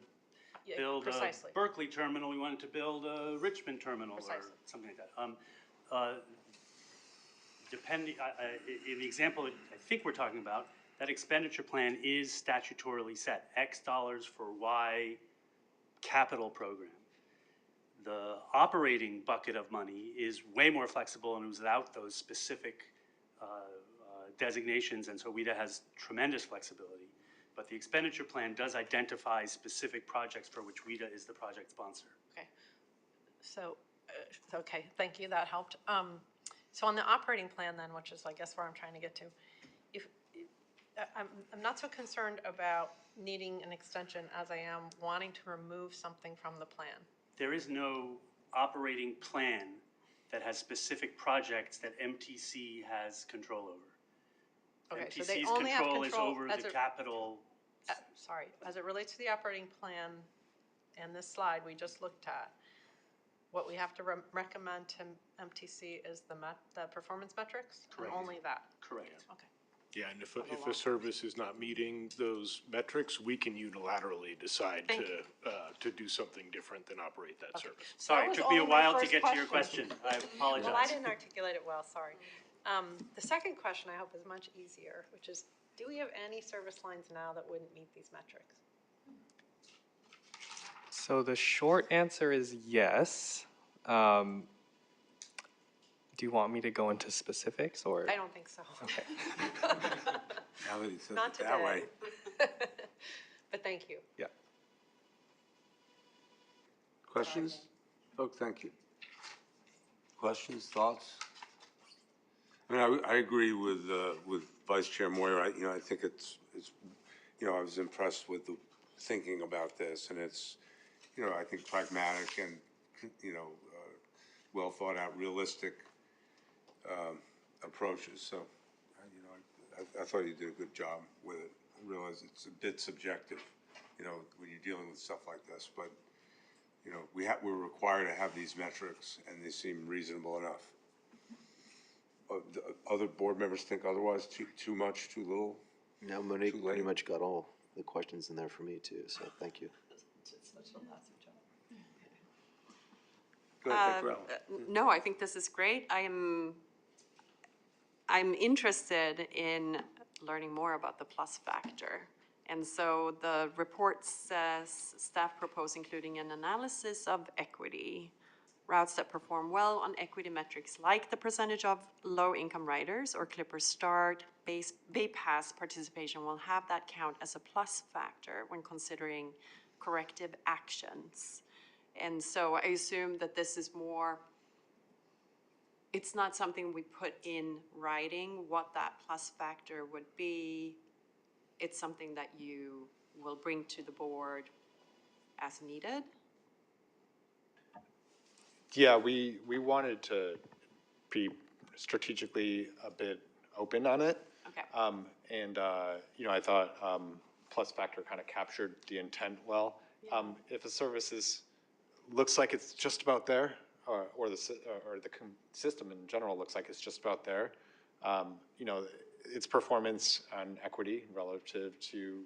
build precisely. a Berkeley terminal, we wanted to build a Richmond terminal Precisely. or something like that. Depending, in the example that I think we're talking about, that expenditure plan is statutorily set, X dollars for Y capital program. The operating bucket of money is way more flexible and without those specific designations, and so WETA has tremendous flexibility. But the expenditure plan does identify specific projects for which WETA is the project sponsor. Okay. So, okay, thank you, that helped. So on the operating plan then, which is I guess where I'm trying to get to, I'm not so concerned about needing an extension as I am wanting to remove something from the plan. There is no operating plan that has specific projects that MTC has control over. Okay, so MTC's they only have control is control over the capital. Sorry, as it relates to the operating plan and this slide we just looked at, what we have to recommend to MTC is the performance metrics? Correct. And only that? Correct. Okay. Yeah, and if a service is not meeting those metrics, we can unilaterally decide to do something different than operate that service. Sorry, it took me a while to get to your question. I apologize. Well, I didn't articulate it well, sorry. The second question I hope is much easier, which is, do we have any service lines now that wouldn't meet these metrics? So the short answer is yes. Do you want me to go into specifics or? I don't think so. Okay. Now that he says Not it that way. today. But thank you. Yeah. Questions? Folks, thank you. Questions, thoughts? I mean, I agree with Vice Chair Moyer. I think it's I was impressed with the thinking about this, and it's, I think pragmatic and, well thought out, realistic approaches. So, I thought you did a good job with it. I realize it's a bit subjective, you know, when you're dealing with stuff like this, but, you know, we're required to have these metrics, and they seem reasonable enough. The other board members think otherwise, too much, too little? No, Monique Too pretty late. much got all the questions in there for me too, so thank you. Go ahead, Dr. Allen. No, I think this is great. I'm interested in learning more about the plus factor. And so the report says staff propose including an analysis of equity. Routes that perform well on equity metrics like the percentage of low-income riders or Clipper Start bypass participation will have that count as a plus factor when considering corrective actions. And so I assume that this is more, it's not something we put in writing, what that plus factor would be. It's something that you will bring to the board as needed. Yeah, we wanted to be strategically a bit open on it. Okay. You know, I thought plus factor kind of captured the intent well. If a service looks like it's just about there, or the system in general looks like it's just about there, you know, its performance and equity relative to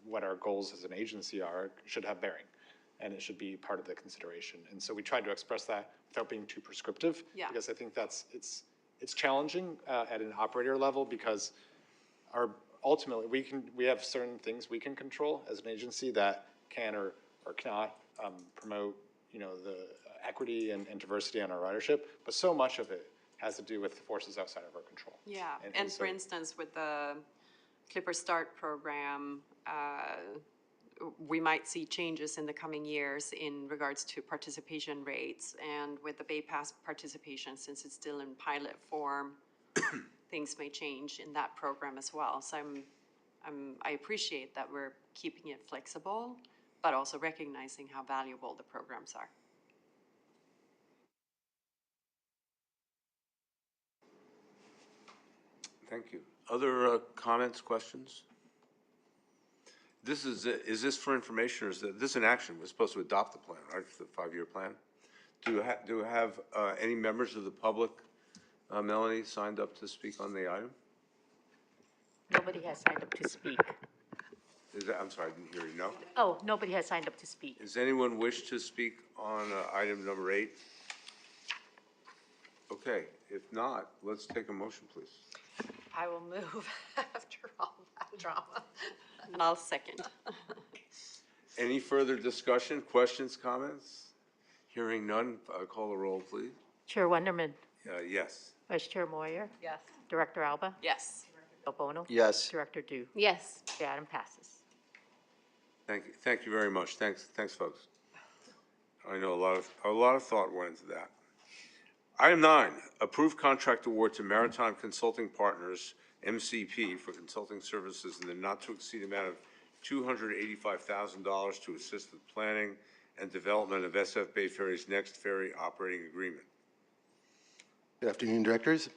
what our goals as an agency are should have bearing, and it should be part of the consideration. And so we tried to express that without being too prescriptive, because I think it's challenging at an operator level, because ultimately we have certain things we can control as an agency that can or cannot promote, you know, the equity and diversity on our ridership, but so much of it has to do with forces outside of our control. Yeah, And for so, instance, with the Clipper Start program, we might see changes in the coming years in regards to participation rates, and with the bypass participation, since it's still in pilot form, things may change in that program as well. So I appreciate that we're keeping it flexible, but also recognizing how valuable the programs are. Thank you. Other comments, questions? Is this for information, or is this an action? We're supposed to adopt the plan, right, for the 5-year plan? Do we have any members of the public, Melanie, signed up to speak on the item? Nobody has signed up to speak. I'm sorry, I didn't hear you, no? Oh, nobody has signed up to speak. Does anyone wish to speak on item number 8? Okay, if not, let's take a motion, please. I will move after all that drama. And I'll second. Any further discussion, questions, comments? Hearing none, call the roll, please. Chair Wonderman, Yes. Vice Chair Moyer, Yes. Director Alba, Yes. Del Bono, Yes. Director Du. Yes. The item passes. Thank you very much. Thanks, folks. I know a lot of thought went into that. Item 9, approve contract award to Maritime Consulting Partners, MCP, for consulting services in the not-to-exceed amount of $285,000 to assist with planning and development of SF Bay Ferry's next ferry operating agreement. Good afternoon, directors.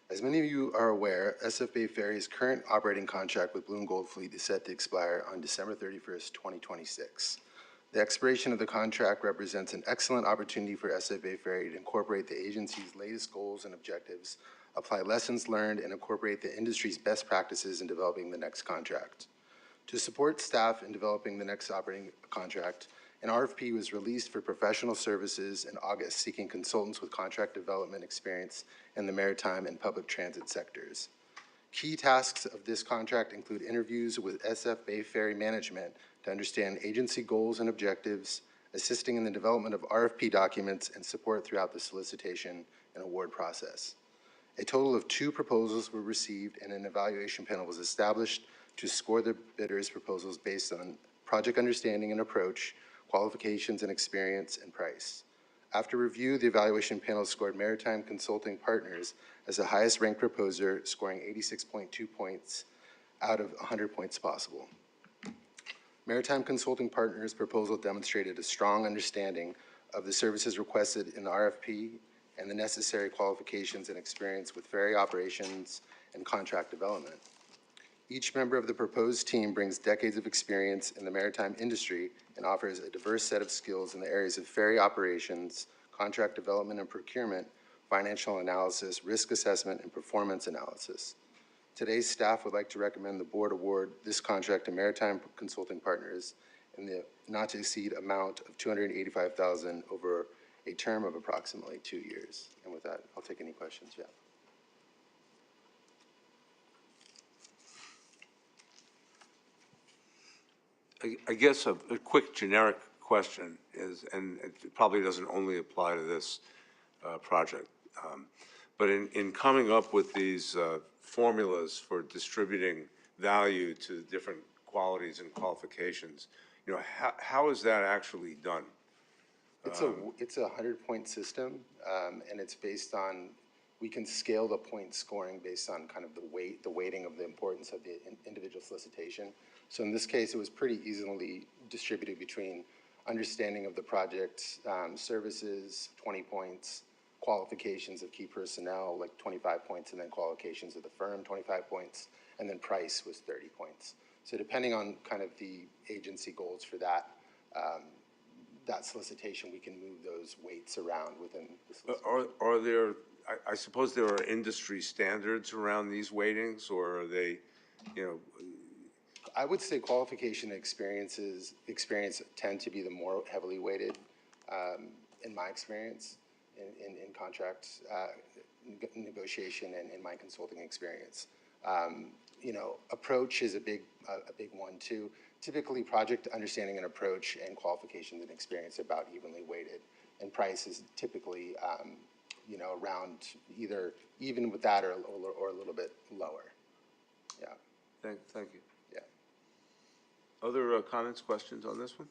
As many of you are aware, SF Bay Ferry's current operating contract with Bloom Gold Fleet is set to expire on December 31st, 2026. The expiration of the contract represents an excellent opportunity for SF Bay Ferry to incorporate the agency's latest goals and objectives, apply lessons learned, and incorporate the industry's best practices in developing the next contract. To support staff in developing the next operating contract, an RFP was released for professional services in August, seeking consultants with contract development experience in the maritime and public transit sectors. Key tasks of this contract include interviews with SF Bay Ferry management to understand agency goals and objectives, assisting in the development of RFP documents, and support throughout the solicitation and award process. A total of 2 proposals were received, and an evaluation panel was established to score the bidders' proposals based on project understanding and approach, qualifications and experience, and price. After review, the evaluation panel scored Maritime Consulting Partners as the highest ranked proposer, scoring 86.2 points out of 100 points possible. Maritime Consulting Partners' proposal demonstrated a strong understanding of the services requested in the RFP and the necessary qualifications and experience with ferry operations and contract development. Each member of the proposed team brings decades of experience in the maritime industry and offers a diverse set of skills in the areas of ferry operations, contract development and procurement, financial analysis, risk assessment, and performance analysis. Today's staff would like to recommend the board award this contract to Maritime Consulting Partners in the not-to-exceed amount of $285,000 over a term of approximately 2 years. And with that, I'll take any questions you have. I guess a quick generic question is, and it probably doesn't only apply to this project, but in coming up with these formulas for distributing value to different qualities and qualifications, you know, how is that actually done? It's a 100-point system, and it's based on, we can scale the point scoring based on kind of the weighting of the importance of the individual solicitation. So in this case, it was pretty easily distributed between understanding of the project services, 20 points, qualifications of key personnel, like 25 points, and then qualifications of the firm, 25 points, and then price was 30 points. So depending on kind of the agency goals for that, that solicitation, we can move those weights around within the solicitation. Are there, I suppose there are industry standards around these weightings, or are they, you know? I would say qualification experience tend to be the more heavily weighted, in my experience, in contract negotiation and in my consulting experience. You know, approach is a big one too. Typically, project understanding and approach and qualifications and experience are about evenly weighted, and price is typically, you know, around either even with that or a little bit lower. Yeah. Thank you. Yeah. Other comments, questions on this one?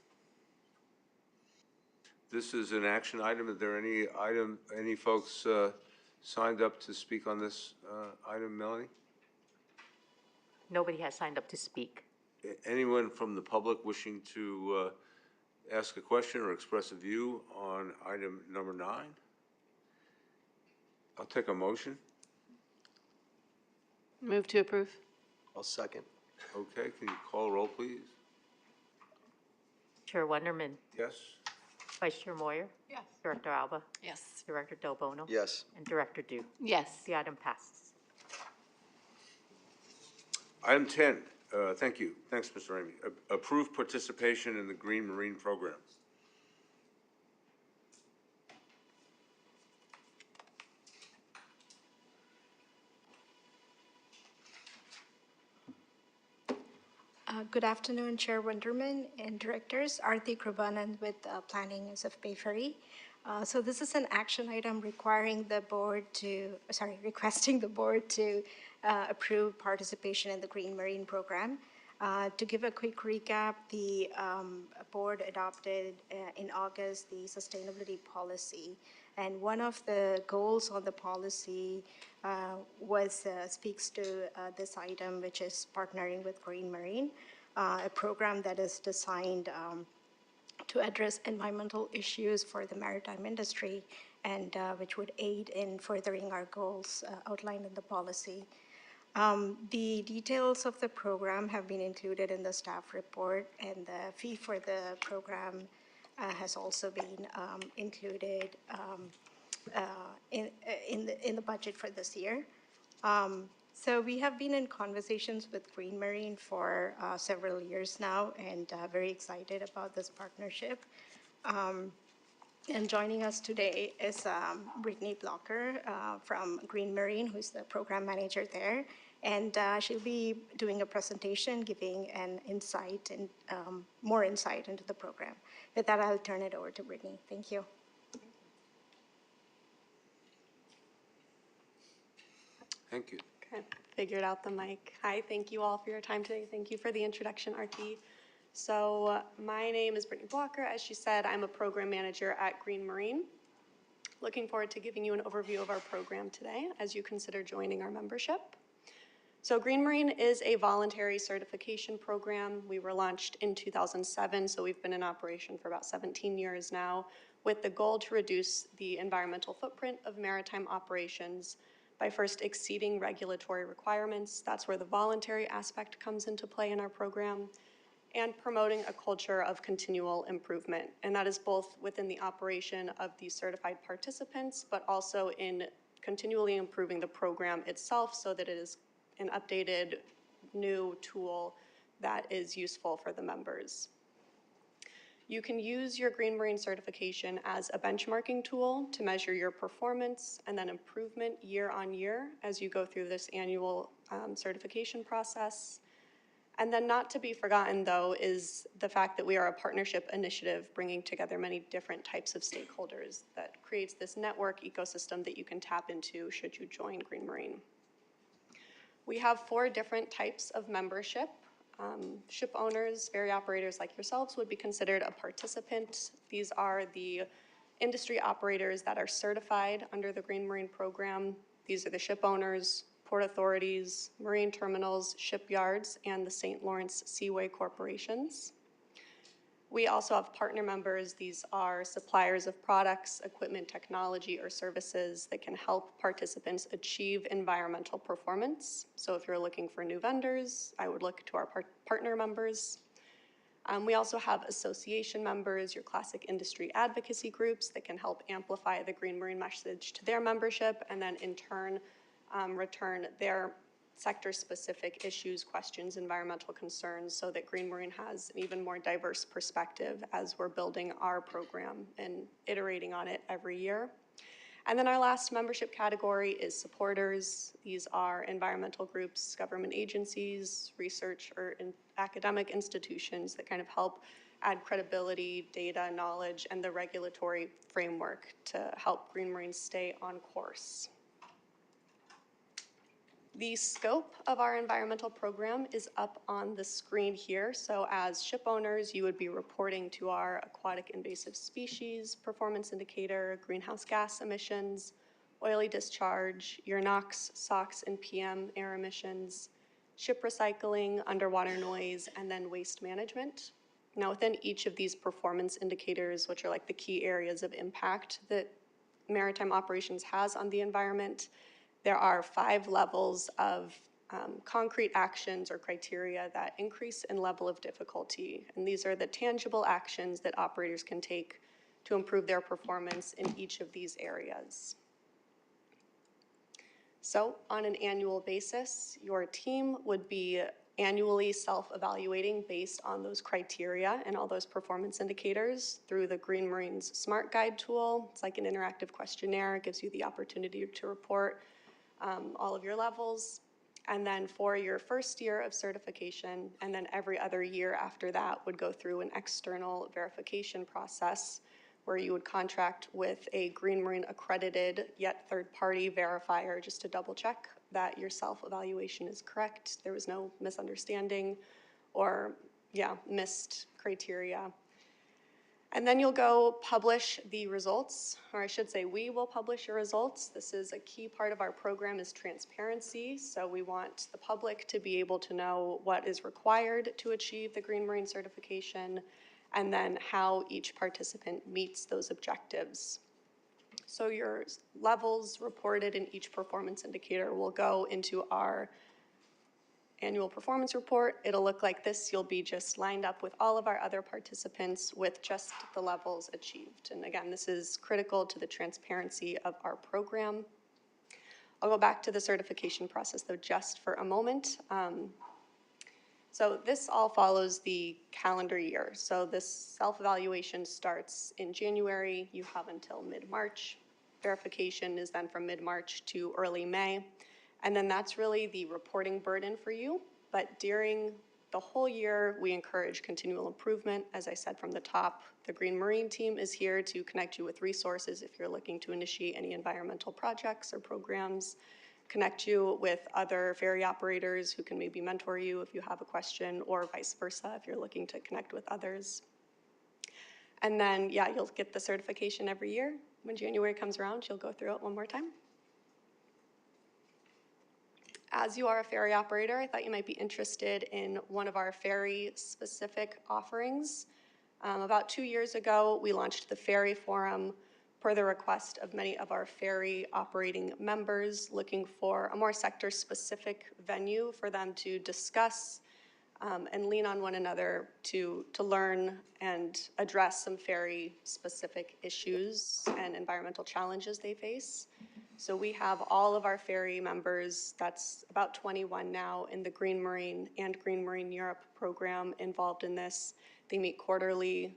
This is an action item. Are there any folks signed up to speak on this item, Melanie? Nobody has signed up to speak. Anyone from the public wishing to ask a question or express a view on item number 9? I'll take a motion. Move to approve. I'll second. Okay, can you call roll, please? Chair Wonderman, Yes? Vice Chair Moyer, Yes. Director Alba, Yes. Director Del Bono, Yes. and Director Du. Yes. The item passes. Item 10, thank you. Thanks, Mr. Ramey. Approve participation in the Green Marine Program. Good afternoon, Chair Winterman and directors. Arti Krubanan with Planning SFPay Ferry. So this is an action item requiring the board to, requesting the board to approve participation in the Green Marine Program. To give a quick recap, the board adopted in August the sustainability policy, and one of the goals on the policy speaks to this item, which is partnering with Green Marine, a program that is designed to address environmental issues for the maritime industry, and which would aid in furthering our goals outlined in the policy. The details of the program have been included in the staff report, and the fee for the program has also been included in the budget for this year. So we have been in conversations with Green Marine for several years now, and very excited about this partnership. And joining us today is Brittany Blocker from Green Marine, who's the program manager there. And she'll be doing a presentation, giving an insight and more insight into the program. With that, I'll turn it over to Brittany. Thank you. Thank you. Okay, figured out the mic. Hi, thank you all for your time today. Thank you for the introduction, Arti. So my name is Brittany Blocker. As she said, I'm a program manager at Green Marine. Looking forward to giving you an overview of our program today as you consider joining our membership. So Green Marine is a voluntary certification program. We were launched in 2007, so we've been in operation for about 17 years now, with the goal to reduce the environmental footprint of maritime operations by first exceeding regulatory requirements. That's where the voluntary aspect comes into play in our program, and promoting a culture of continual improvement. And that is both within the operation of the certified participants, but also in continually improving the program itself so that it is an updated new tool that is useful for the members. You can use your Green Marine certification as a benchmarking tool to measure your performance and then improvement year on year as you go through this annual certification process. And then not to be forgotten, though, is the fact that we are a partnership initiative bringing together many different types of stakeholders that creates this network ecosystem that you can tap into should you join Green Marine. We have 4 different types of membership. Ship owners, ferry operators like yourselves would be considered a participant. These are the industry operators that are certified under the Green Marine program. These are the ship owners, port authorities, marine terminals, shipyards, and the St. Lawrence Seaway corporations. We also have partner members. These are suppliers of products, equipment, technology, or services that can help participants achieve environmental performance. So if you're looking for new vendors, I would look to our partner members. We also have association members, your classic industry advocacy groups that can help amplify the Green Marine message to their membership, and then in turn return their sector-specific issues, questions, environmental concerns, so that Green Marine has an even more diverse perspective as we're building our program and iterating on it every year. And then our last membership category is supporters. These are environmental groups, government agencies, research or academic institutions that kind of help add credibility, data, knowledge, and the regulatory framework to help Green Marine stay on course. The scope of our environmental program is up on the screen here. So as ship owners, you would be reporting to our aquatic invasive species performance indicator, greenhouse gas emissions, oily discharge, your NOx, SOx, and PM air emissions, ship recycling, underwater noise, and then waste management. Now within each of these performance indicators, which are like the key areas of impact that maritime operations has on the environment, there are 5 levels of concrete actions or criteria that increase in level of difficulty. And these are the tangible actions that operators can take to improve their performance in each of these areas. So on an annual basis, your team would be annually self-evaluating based on those criteria and all those performance indicators through the Green Marine's Smart Guide tool. It's like an interactive questionnaire. It gives you the opportunity to report all of your levels. And then for your first year of certification, and then every other year after that would go through an external verification process where you would contract with a Green Marine accredited yet third-party verifier just to double check that your self-evaluation is correct, there was no misunderstanding or missed criteria. And then you'll go publish the results, or I should say we will publish your results. This is a key part of our program is transparency. So we want the public to be able to know what is required to achieve the Green Marine certification and then how each participant meets those objectives. So your levels reported in each performance indicator will go into our annual performance report. It'll look like this. You'll be just lined up with all of our other participants with just the levels achieved. And again, this is critical to the transparency of our program. I'll go back to the certification process though just for a moment. So this all follows the calendar year. So this self-evaluation starts in January. You have until mid-March. Verification is then from mid-March to early May. And then that's really the reporting burden for you. But during the whole year, we encourage continual improvement. As I said from the top, the Green Marine team is here to connect you with resources if you're looking to initiate any environmental projects or programs, connect you with other ferry operators who can maybe mentor you if you have a question, or vice versa if you're looking to connect with others. And then, you'll get the certification every year. When January comes around, you'll go through it one more time. As you are a ferry operator, I thought you might be interested in one of our ferry-specific offerings. About 2 years ago, we launched the Ferry Forum per the request of many of our ferry operating members, looking for a more sector-specific venue for them to discuss and lean on one another to learn and address some ferry-specific issues and environmental challenges they face. So we have all of our ferry members, that's about 21 now, in the Green Marine and Green Marine Europe program involved in this. They meet quarterly.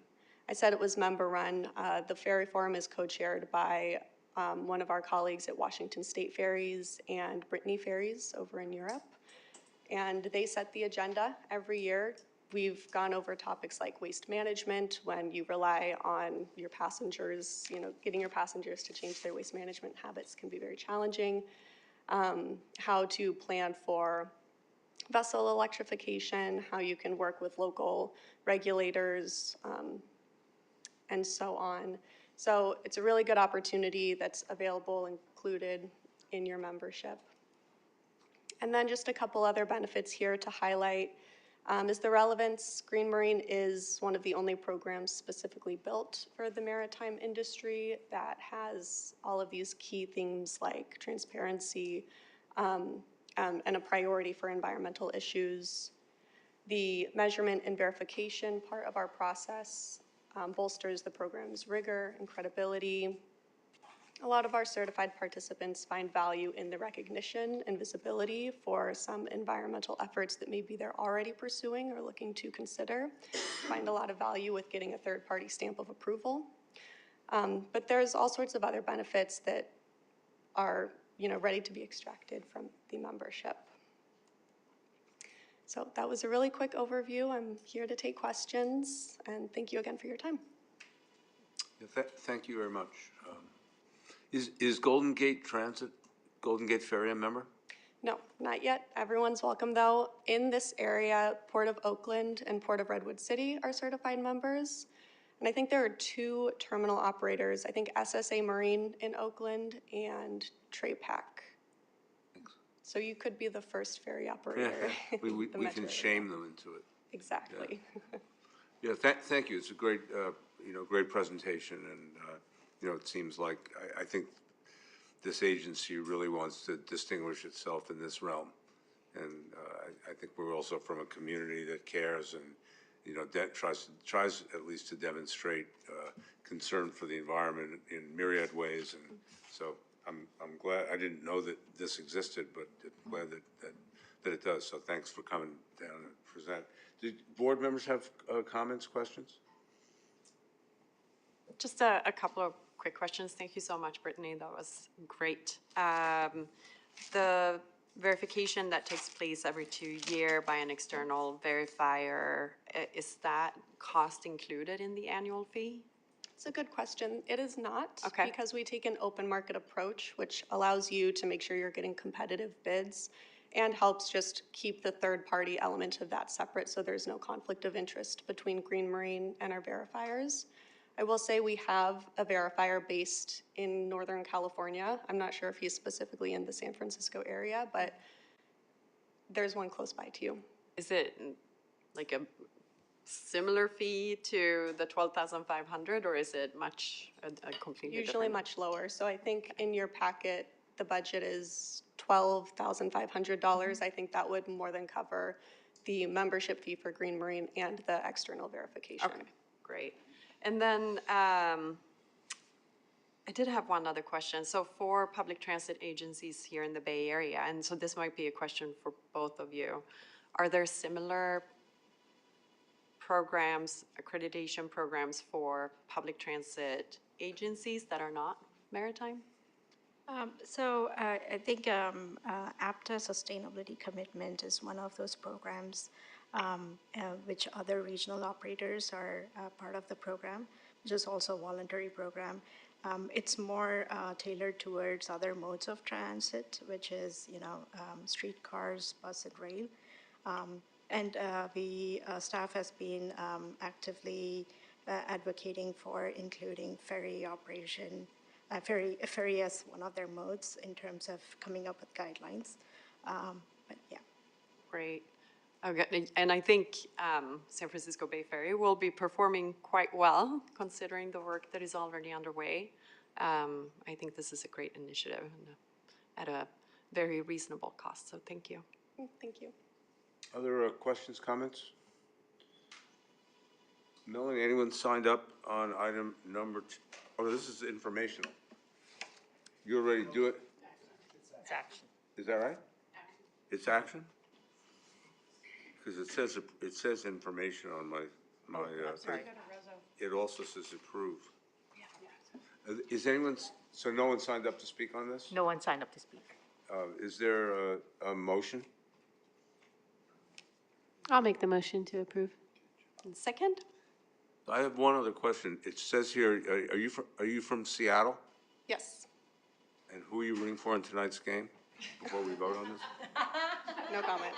I said it was member-run. The Ferry Forum is co-chaired by one of our colleagues at Washington State Ferries and Brittany Ferries over in Europe. And they set the agenda every year. We've gone over topics like waste management, when you rely on your passengers, getting your passengers to change their waste management habits can be very challenging. How to plan for vessel electrification, how you can work with local regulators, and so on. So it's a really good opportunity that's available, included in your membership. And then just a couple other benefits here to highlight is the relevance. Green Marine is one of the only programs specifically built for the maritime industry that has all of these key themes like transparency and a priority for environmental issues. The measurement and verification part of our process bolsters the program's rigor and credibility. A lot of our certified participants find value in the recognition and visibility for some environmental efforts that maybe they're already pursuing or looking to consider. Find a lot of value with getting a third-party stamp of approval. But there's all sorts of other benefits that are, ready to be extracted from the membership. So that was a really quick overview. I'm here to take questions, and thank you again for your time. Yeah, thank you very much. Is Golden Gate Ferry a member? No, not yet. Everyone's welcome, though. In this area, Port of Oakland and Port of Redwood City are certified members. And I think there are 2 terminal operators. I think SSA Marine in Oakland and TraPac. Thanks. So you could be the first ferry operator. We can shame them into it. Exactly. Yeah, thank you. It's a great, great presentation, and it seems like I think this agency really wants to distinguish itself in this realm, and I think we're also from a community that cares and tries at least to demonstrate concern for the environment in myriad ways, and so I'm glad. I didn't know that this existed, but I'm glad that it does. So thanks for coming down and present. Did board members have comments, questions? Just a couple of quick questions. Thank you so much, Brittany. That was great. The verification that takes place every 2 years by an external verifier, is that cost included in the annual fee? It's a good question. It is not, Okay. because we take an open market approach, which allows you to make sure you're getting competitive bids and helps just keep the third-party element of that separate so there's no conflict of interest between Green Marine and our verifiers. I will say we have a verifier based in Northern California. I'm not sure if he's specifically in the San Francisco area, but there's one close by to you. Is it like a similar fee to the 12,500, or is it a completely Usually different? much lower. So I think in your packet, the budget is $12,500. I think that would more than cover the membership fee for Green Marine and the external verification. Okay, great. And then I did have one other question. So for public transit agencies here in the Bay Area, and so this might be a question for both of you, are there similar programs, accreditation programs for public transit agencies that are not maritime? I think APTA Sustainability Commitment is one of those programs which other regional operators are part of the program, which is also a voluntary program. It's more tailored towards other modes of transit, which is, streetcars, bus and rail. And the staff has been actively advocating for including ferry operation, ferry as one of their modes in terms of coming up with guidelines. But yeah. Great. Okay, and I think San Francisco Bay Ferry will be performing quite well considering the work that is already underway. I think this is a great initiative and at a very reasonable cost, so thank you. Thank you. Other questions, comments? Melanie, anyone signed up on item number oh, this is informational. You already do it? It's action. Is that right? It's action? Because it says information on my Sorry. it also says approve. Is anyone, so no one signed up to speak on this? No one signed up to speak. Is there a motion? I'll make the motion to approve. And second? I have one other question. It says here, are you from Seattle? Yes. And who are you rooting for in tonight's game before we vote on this? No comment.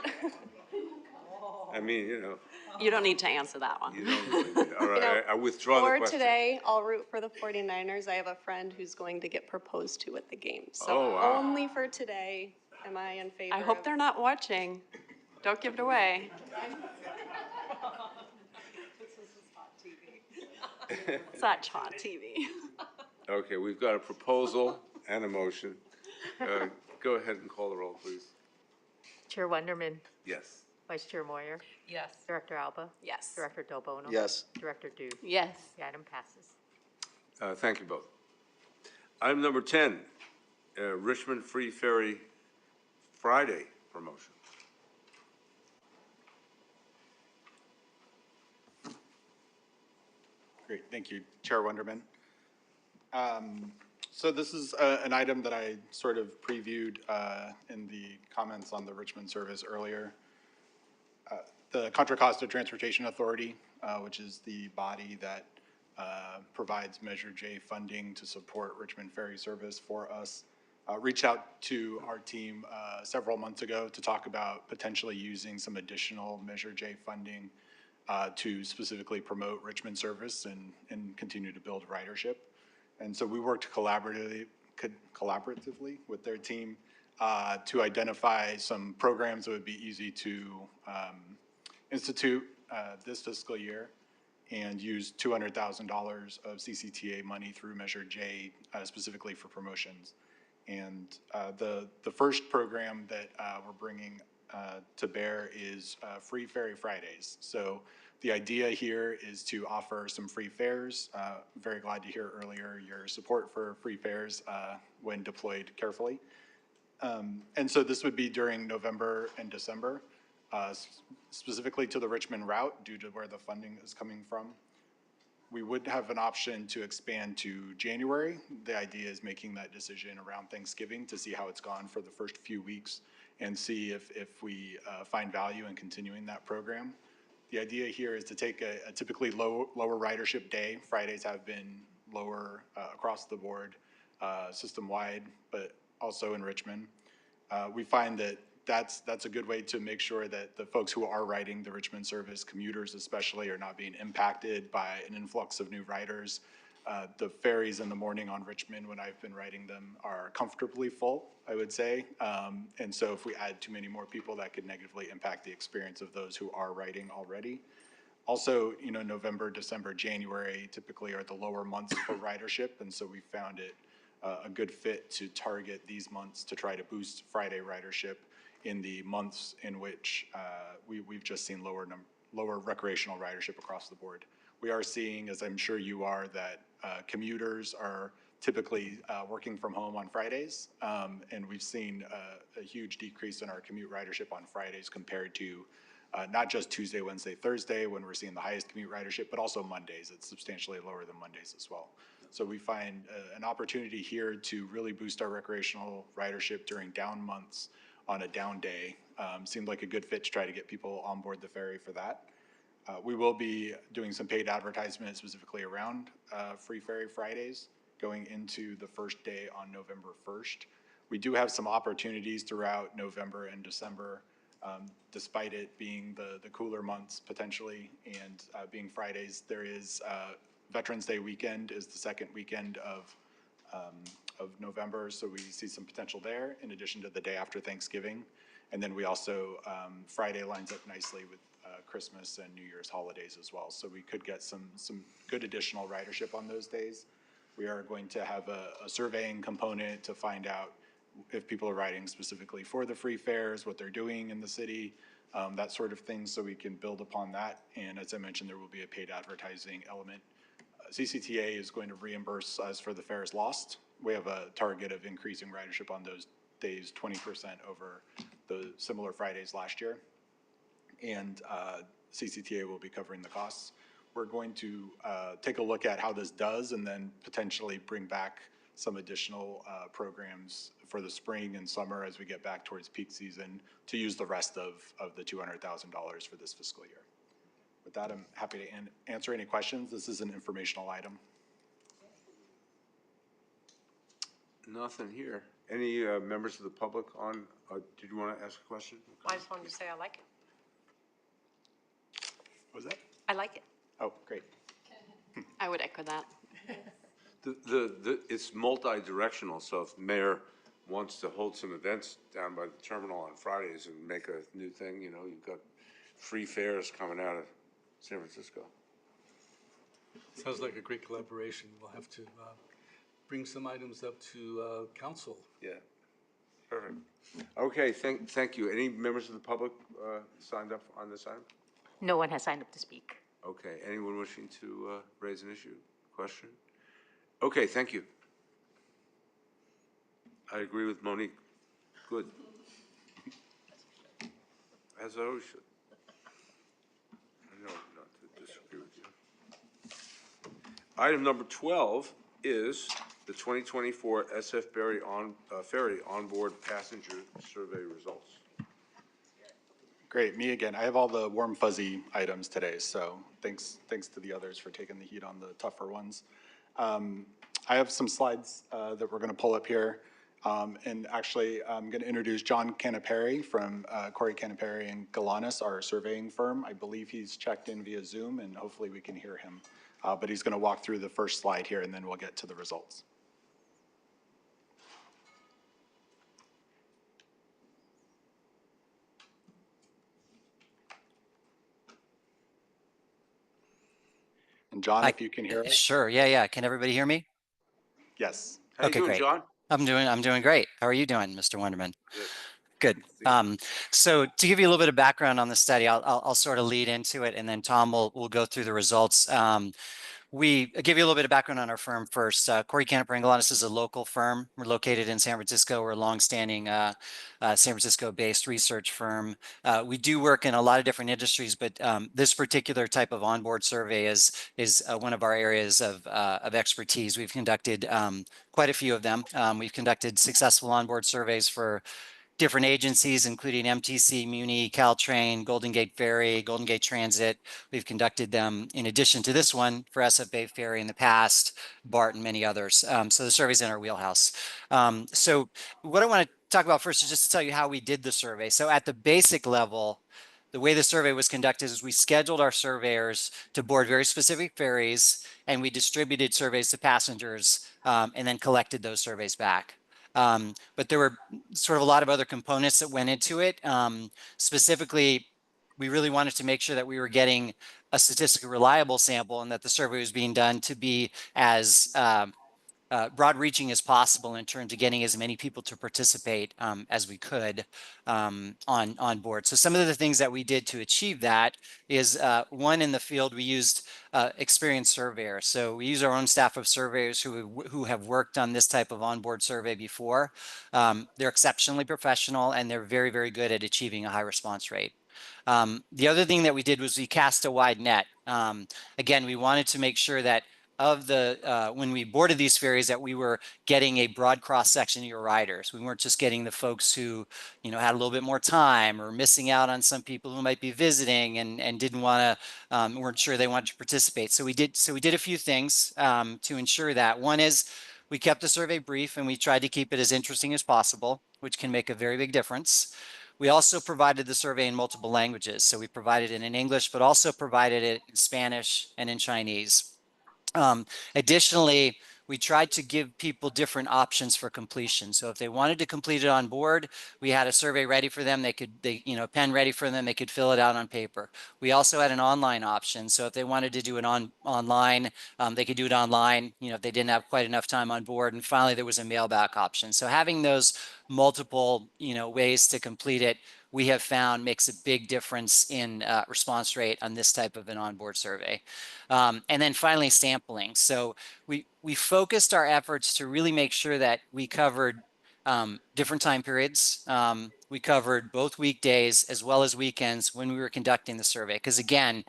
I mean, you know, You don't need to answer that one. you don't really, all right, I withdraw the For question. today, I'll root for the 49ers. I have a friend who's going to get proposed to at the game. So Oh, wow. only for today am I in favor I hope of- they're not watching. Don't give it away. Such hot TV. Okay, we've got a proposal and a motion. Go ahead and call the roll, please. Chair Wonderman, Yes. Vice Chair Moyer, Yes. Director Alba, Yes. Director Del Bono. Yes. Director Duke. Yes. The item passes. Thank you both. Item number 10, Richmond Free Ferry Friday promotion. Great, thank you, Chair Wonderman. So this is an item that I sort of previewed in the comments on the Richmond service earlier. The Contra Costa Transportation Authority, which is the body that provides Measure J funding to support Richmond Ferry service for us, reached out to our team several months ago to talk about potentially using some additional Measure J funding to specifically promote Richmond service and continue to build ridership. And so we worked collaboratively with their team to identify some programs that would be easy to institute this fiscal year and use $200,000 of CCTA money through Measure J specifically for promotions. And the first program that we're bringing to bear is Free Ferry Fridays. So the idea here is to offer some free fares. Very glad to hear earlier your support for free fares when deployed carefully. And so this would be during November and December, specifically to the Richmond route due to where the funding is coming from. We would have an option to expand to January. The idea is making that decision around Thanksgiving to see how it's gone for the first few weeks and see if we find value in continuing that program. The idea here is to take a typically lower ridership day. Fridays have been lower across the board, system-wide, but also in Richmond. We find that that's a good way to make sure that the folks who are riding the Richmond service, commuters especially, are not being impacted by an influx of new riders. The ferries in the morning on Richmond, when I've been riding them, are comfortably full, I would say. And so if we add too many more people, that could negatively impact the experience of those who are riding already. Also, you know, November, December, January typically are the lower months for ridership, and so we found it a good fit to target these months to try to boost Friday ridership in the months in which we've just seen lower recreational ridership across the board. We are seeing, as I'm sure you are, that commuters are typically working from home on Fridays, and we've seen a huge decrease in our commute ridership on Fridays compared to not just Tuesday, Wednesday, Thursday, when we're seeing the highest commute ridership, but also Mondays. It's substantially lower than Mondays as well. So we find an opportunity here to really boost our recreational ridership during down months on a down day. Seemed like a good fit to try to get people on board the ferry for that. We will be doing some paid advertisement specifically around Free Ferry Fridays going into the first day on November 1st. We do have some opportunities throughout November and December, despite it being the cooler months potentially and being Fridays. There is Veterans Day weekend is the second weekend of November, so we see some potential there in addition to the day after Thanksgiving. And then we also, Friday lines up nicely with Christmas and New Year's holidays as well. So we could get some good additional ridership on those days. We are going to have a surveying component to find out if people are riding specifically for the free fares, what they're doing in the city, that sort of thing, so we can build upon that. And as I mentioned, there will be a paid advertising element. CCTA is going to reimburse us for the fares lost. We have a target of increasing ridership on those days 20% over the similar Fridays last year. And CCTA will be covering the costs. We're going to take a look at how this does and then potentially bring back some additional programs for the spring and summer as we get back towards peak season to use the rest of the $200,000 for this fiscal year. With that, I'm happy to answer any questions. This is an informational item. Nothing here. Any members of the public on, did you want to ask a question? I just wanted to say I like it. What was that? I like it. Oh, great. I would echo that. It's multi-directional, so if the mayor wants to hold some events down by the terminal on Fridays and make a new thing, you know, you've got free fares coming out of San Francisco. Sounds like a great collaboration. We'll have to bring some items up to council. Yeah, perfect. Okay, thank you. Any members of the public signed up on this item? No one has signed up to speak. Okay, anyone wishing to raise an issue, question? Okay, thank you. I agree with Monique. Good. As I always should. I know not to disagree with you. Item number 12 is the 2024 SF Ferry onboard passenger survey results. Great, me again. I have all the warm fuzzy items today, so thanks to the others for taking the heat on the tougher ones. I have some slides that we're going to pull up here. And actually, I'm going to introduce John Canapari from Corey Canapari and Galanis, our surveying firm. I believe he's checked in via Zoom, and hopefully we can hear him. But he's going to walk through the first slide here, and then we'll get to the results. And John, if you can hear us. Sure, yeah. Can everybody hear me? Yes. How you doing, great. John? I'm doing great. How are you doing, Mr. Wonderman? Good. So to give you a little bit of background on the study, I'll sort of lead into it, and then Tom will go through the results. I'll give you a little bit of background on our firm first. Corey Canapari and Galanis is a local firm. We're located in San Francisco. We're a longstanding San Francisco-based research firm. We do work in a lot of different industries, but this particular type of onboard survey is one of our areas of expertise. We've conducted quite a few of them. We've conducted successful onboard surveys for different agencies, including MTC, Muni, Caltrain, Golden Gate Ferry, Golden Gate Transit. We've conducted them in addition to this one for SF Bay Ferry in the past, BART, and many others. So the survey's in our wheelhouse. So what I want to talk about first is just to tell you how we did the survey. So at the basic level, the way the survey was conducted is we scheduled our surveyors to board very specific ferries, and we distributed surveys to passengers and then collected those surveys back. But there were sort of a lot of other components that went into it. Specifically, we really wanted to make sure that we were getting a statistically reliable sample and that the survey was being done to be as broad-reaching as possible in terms of getting as many people to participate as we could on board. So some of the things that we did to achieve that is one, in the field we used experienced surveyors. So we use our own staff of surveyors who have worked on this type of onboard survey before. They're exceptionally professional, and they're very, very good at achieving a high response rate. The other thing that we did was we cast a wide net. Again, we wanted to make sure that when we boarded these ferries, that we were getting a broad cross section of your riders. We weren't just getting the folks who, had a little bit more time or missing out on some people who might be visiting and didn't want to, weren't sure they wanted to participate. So we did a few things to ensure that. One is we kept the survey brief, and we tried to keep it as interesting as possible, which can make a very big difference. We also provided the survey in multiple languages. So we provided it in English, but also provided it in Spanish and in Chinese. Additionally, we tried to give people different options for completion. So if they wanted to complete it on board, we had a survey ready for them. A pen ready for them. They could fill it out on paper. We also had an online option. So if they wanted to do it online, they could do it online, if they didn't have quite enough time on board. And finally, there was a mail back option. So having those multiple, ways to complete it, we have found makes a big difference in response rate on this type of an onboard survey. And then finally, sampling. So we focused our efforts to really make sure that we covered different time periods. We covered both weekdays as well as weekends when we were conducting the survey. Because again,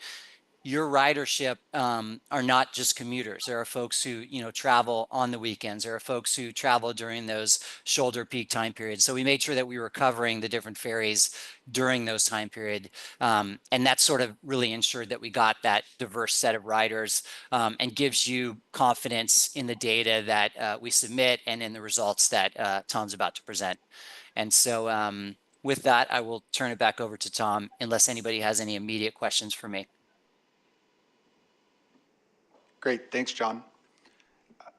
your ridership are not just commuters. There are folks who travel on the weekends. There are folks who travel during those shoulder peak time periods. So we made sure that we were covering the different ferries during those time period, and that sort of really ensured that we got that diverse set of riders, and gives you confidence in the data that we submit and in the results that Tom's about to present. And so with that, I will turn it back over to Tom, unless anybody has any immediate questions for me. Great, thanks, John.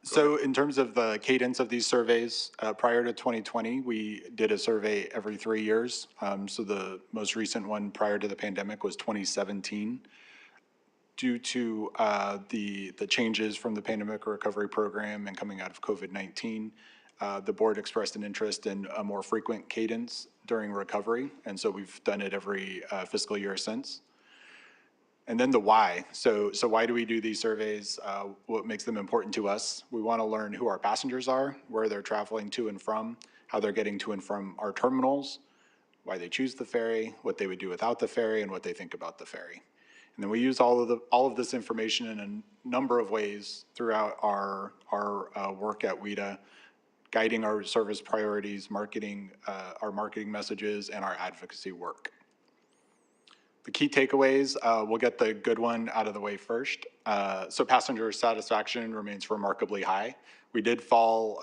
So in terms of the cadence of these surveys, prior to 2020, we did a survey every 3 years. So the most recent one prior to the pandemic was 2017. Due to the changes from the Pandemic Recovery Program and coming out of COVID-19, the board expressed an interest in a more frequent cadence during recovery. And so we've done it every fiscal year since. And then the why. So why do we do these surveys? What makes them important to us? We want to learn who our passengers are, where they're traveling to and from, how they're getting to and from our terminals, why they choose the ferry, what they would do without the ferry, and what they think about the ferry. And then we use all of this information in a number of ways throughout our work at WETA, guiding our service priorities, our marketing messages, and our advocacy work. The key takeaways, we'll get the good one out of the way first. So passenger satisfaction remains remarkably high. We did fall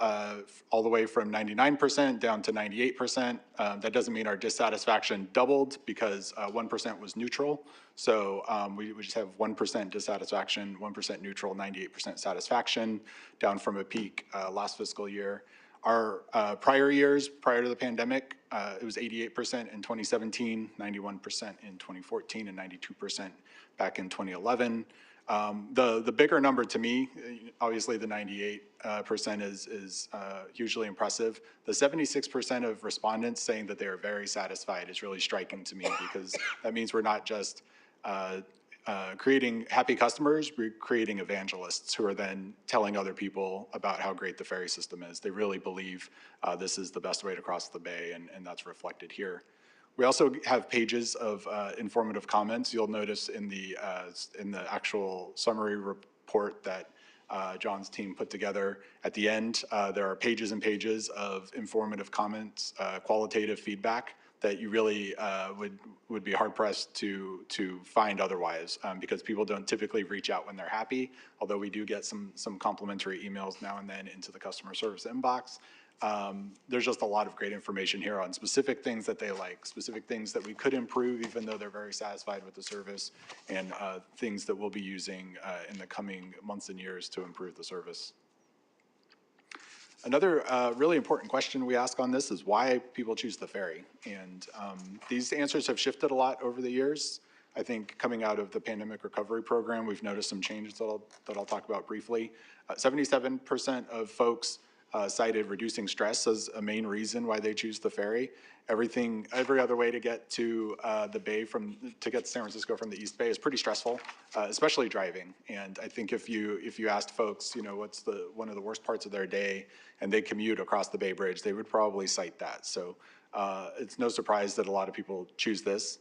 all the way from 99% down to 98%. That doesn't mean our dissatisfaction doubled because 1% was neutral. So we just have 1% dissatisfaction, 1% neutral, 98% satisfaction, down from a peak last fiscal year. Our prior years, prior to the pandemic, it was 88% in 2017, 91% in 2014, and 92% back in 2011. The bigger number to me, obviously the 98% is hugely impressive. The 76% of respondents saying that they are very satisfied is really striking to me, because that means we're not just creating happy customers, we're creating evangelists who are then telling other people about how great the ferry system is. They really believe this is the best way to cross the bay, and that's reflected here. We also have pages of informative comments. You'll notice in the actual summary report that John's team put together. At the end, there are pages and pages of informative comments, qualitative feedback that you really would be hard pressed to find otherwise, because people don't typically reach out when they're happy, although we do get some complimentary emails now and then into the customer service inbox. There's just a lot of great information here on specific things that they like, specific things that we could improve even though they're very satisfied with the service, and things that we'll be using in the coming months and years to improve the service. Another really important question we ask on this is why people choose the ferry. And these answers have shifted a lot over the years. I think coming out of the Pandemic Recovery Program, we've noticed some changes that I'll talk about briefly. 77% of folks cited reducing stress as a main reason why they choose the ferry. Every other way to get to the bay to get to San Francisco from the East Bay is pretty stressful, especially driving. And I think if you asked folks, what's one of the worst parts of their day, and they commute across the Bay Bridge, they would probably cite that. So it's no surprise that a lot of people choose this.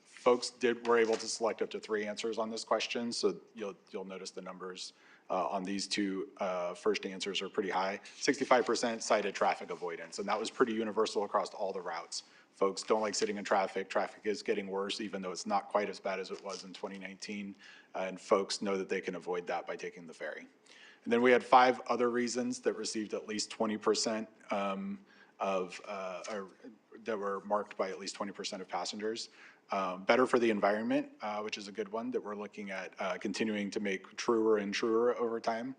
Folks were able to select up to 3 answers on this question, so you'll notice the numbers on these two first answers are pretty high. 65% cited traffic avoidance, and that was pretty universal across all the routes. Folks don't like sitting in traffic. Traffic is getting worse, even though it's not quite as bad as it was in 2019, and folks know that they can avoid that by taking the ferry. And then we had 5 other reasons that received at least 20% that were marked by at least 20% of passengers. Better for the environment, which is a good one that we're looking at continuing to make truer and truer over time.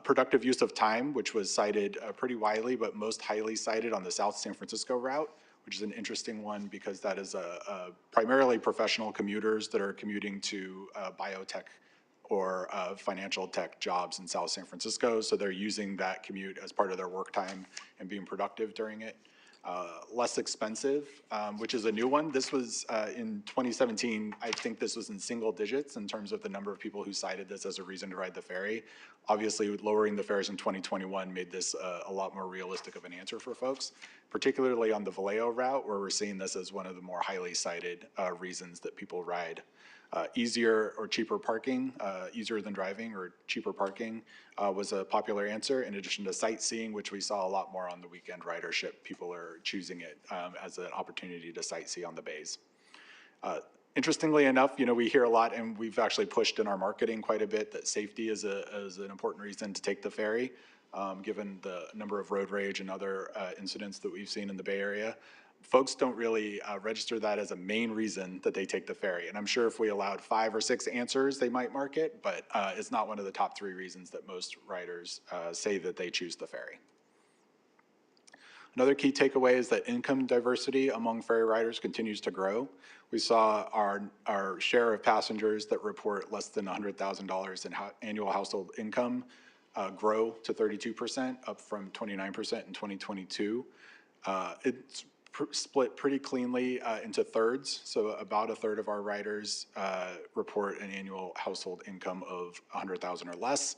Productive use of time, which was cited pretty widely, but most highly cited on the South San Francisco route, which is an interesting one because that is primarily professional commuters that are commuting to biotech or financial tech jobs in South San Francisco. So they're using that commute as part of their work time and being productive during it. Less expensive, which is a new one. This was in 2017, I think this was in single digits in terms of the number of people who cited this as a reason to ride the ferry. Obviously, lowering the fares in 2021 made this a lot more realistic of an answer for folks, particularly on the Vallejo route, where we're seeing this as one of the more highly cited reasons that people ride. Easier or cheaper parking, easier than driving or cheaper parking was a popular answer, in addition to sightseeing, which we saw a lot more on the weekend ridership. People are choosing it as an opportunity to sightsee on the bays. Interestingly enough, we hear a lot, and we've actually pushed in our marketing quite a bit, that safety is an important reason to take the ferry, given the number of road rage and other incidents that we've seen in the Bay Area. Folks don't really register that as a main reason that they take the ferry. And I'm sure if we allowed 5 or 6 answers, they might mark it, but it's not one of the top 3 reasons that most riders say that they choose the ferry. Another key takeaway is that income diversity among ferry riders continues to grow. We saw our share of passengers that report less than $100,000 in annual household income grow to 32%, up from 29% in 2022. It's split pretty cleanly into thirds. So about a third of our riders report an annual household income of $100,000 or less.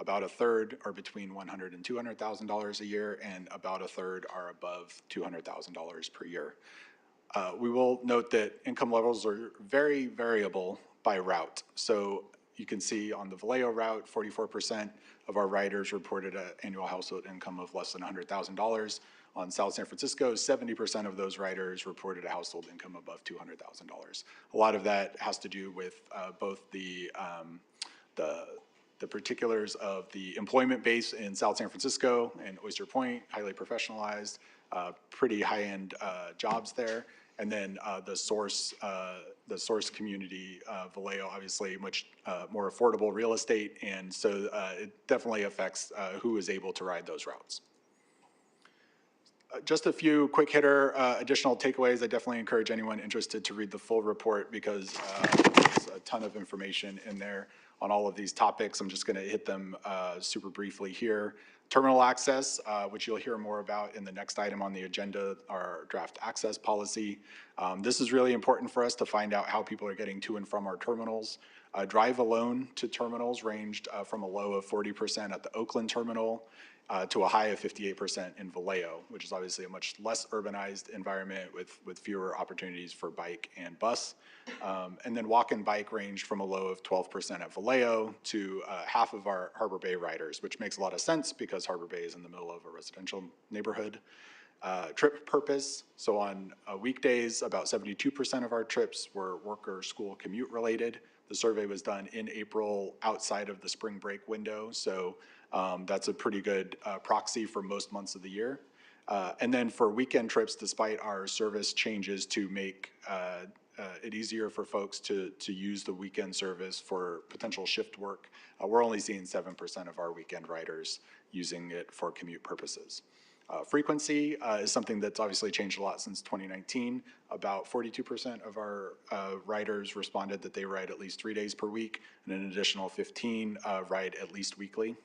About a third are between $100,000 and $200,000 a year, and about a third are above $200,000 per year. We will note that income levels are very variable by route. So you can see on the Vallejo route, 44% of our riders reported an annual household income of less than $100,000. On South San Francisco, 70% of those riders reported a household income above $200,000. A lot of that has to do with both the particulars of the employment base in South San Francisco and Oyster Point, highly professionalized, pretty high-end jobs there. And then the source community, Vallejo, obviously much more affordable real estate. And so it definitely affects who is able to ride those routes. Just a few quick hitter additional takeaways. I definitely encourage anyone interested to read the full report because there's a ton of information in there on all of these topics. I'm just going to hit them super briefly here. Terminal access, which you'll hear more about in the next item on the agenda, our draft access policy. This is really important for us to find out how people are getting to and from our terminals. Drive alone to terminals ranged from a low of 40% at the Oakland terminal to a high of 58% in Vallejo, which is obviously a much less urbanized environment with fewer opportunities for bike and bus. And then walk and bike ranged from a low of 12% at Vallejo to half of our Harbor Bay riders, which makes a lot of sense because Harbor Bay is in the middle of a residential neighborhood. Trip purpose, so on weekdays, about 72% of our trips were work or school commute related. The survey was done in April outside of the spring break window, so that's a pretty good proxy for most months of the year. And then for weekend trips, despite our service changes to make it easier for folks to use the weekend service for potential shift work, we're only seeing 7% of our weekend riders using it for commute purposes. Frequency is something that's obviously changed a lot since 2019. About 42% of our riders responded that they ride at least 3 days per week, and an additional 15 ride at least weekly. In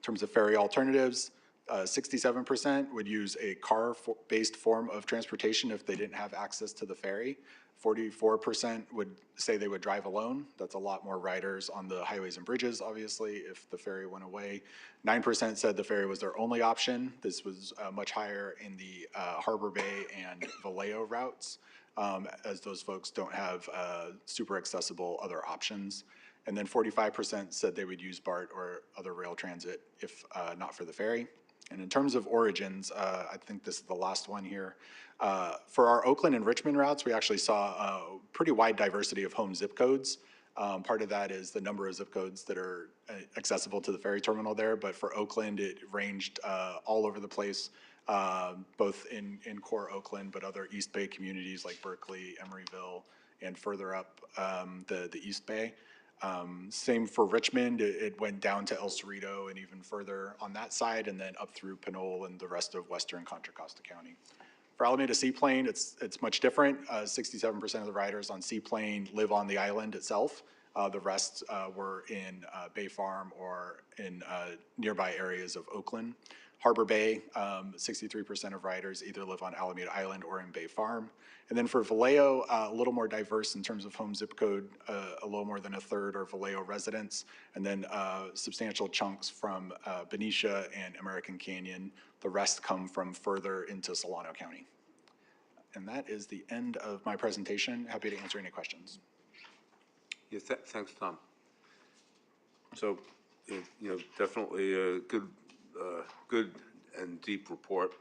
terms of ferry alternatives, 67% would use a car-based form of transportation if they didn't have access to the ferry. 44% would say they would drive alone. That's a lot more riders on the highways and bridges, obviously, if the ferry went away. 9% said the ferry was their only option. This was much higher in the Harbor Bay and Vallejo routes, as those folks don't have super accessible other options. And then 45% said they would use BART or other rail transit if not for the ferry. And in terms of origins, I think this is the last one here. For our Oakland and Richmond routes, we actually saw a pretty wide diversity of home zip codes. Part of that is the number of zip codes that are accessible to the ferry terminal there, but for Oakland, it ranged all over the place, both in core Oakland, but other East Bay communities like Berkeley, Emeryville, and further up the East Bay. Same for Richmond, it went down to El Cerrito and even further on that side, and then up through Pinole and the rest of western Contra Costa County. For Alameda Seaplain, it's much different. 67% of the riders on Seaplain live on the island itself. The rest were in Bay Farm or in nearby areas of Oakland. Harbor Bay, 63% of riders either live on Alameda Island or in Bay Farm. And then for Vallejo, a little more diverse in terms of home zip code, a little more than a third are Vallejo residents, and then substantial chunks from Benicia and American Canyon. The rest come from further into Solano County. And that is the end of my presentation. Happy to answer any questions. Yeah, thanks, Tom. So, definitely a good and deep report.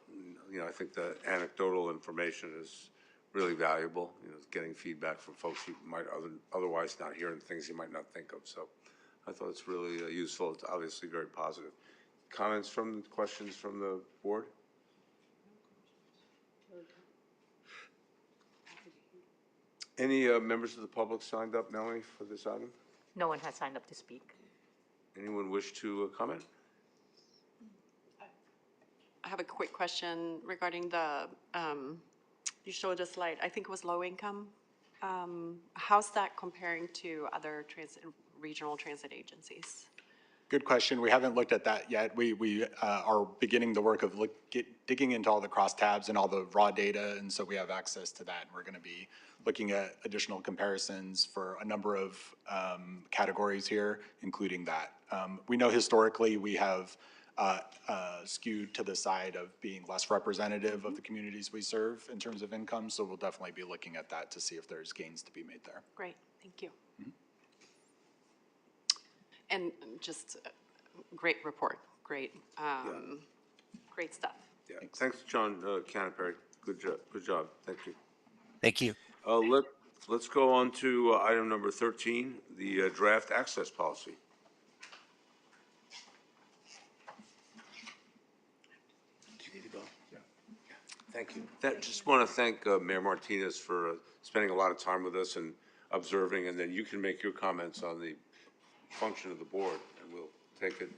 I think the anecdotal information is really valuable. Getting feedback from folks you might otherwise not hear and things you might not think of. So, I thought it's really useful. It's obviously very positive. Questions from the board? Any members of the public signed up, Melanie, for this item? No one has signed up to speak. Anyone wish to comment? I have a quick question regarding the, you showed a slide, I think it was low income. How's that comparing to other regional transit agencies? Good question. We haven't looked at that yet. We are beginning the work of digging into all the crosstabs and all the raw data, and so we have access to that. We're going to be looking at additional comparisons for a number of categories here, including that. We know historically we have skewed to the side of being less representative of the communities we serve in terms of income, so we'll definitely be looking at that to see if there's gains to be made there. Great, thank you. And just great report, great stuff. Yeah, thanks, John Canterbury. Good job. Thank you. Thank you. Let's go on to item number 13, the draft access policy. Do you need to go? Yeah. Thank you. Just want to thank Mayor Martinez for spending a lot of time with us and observing, and then you can make your comments on the function of the board, and we'll take it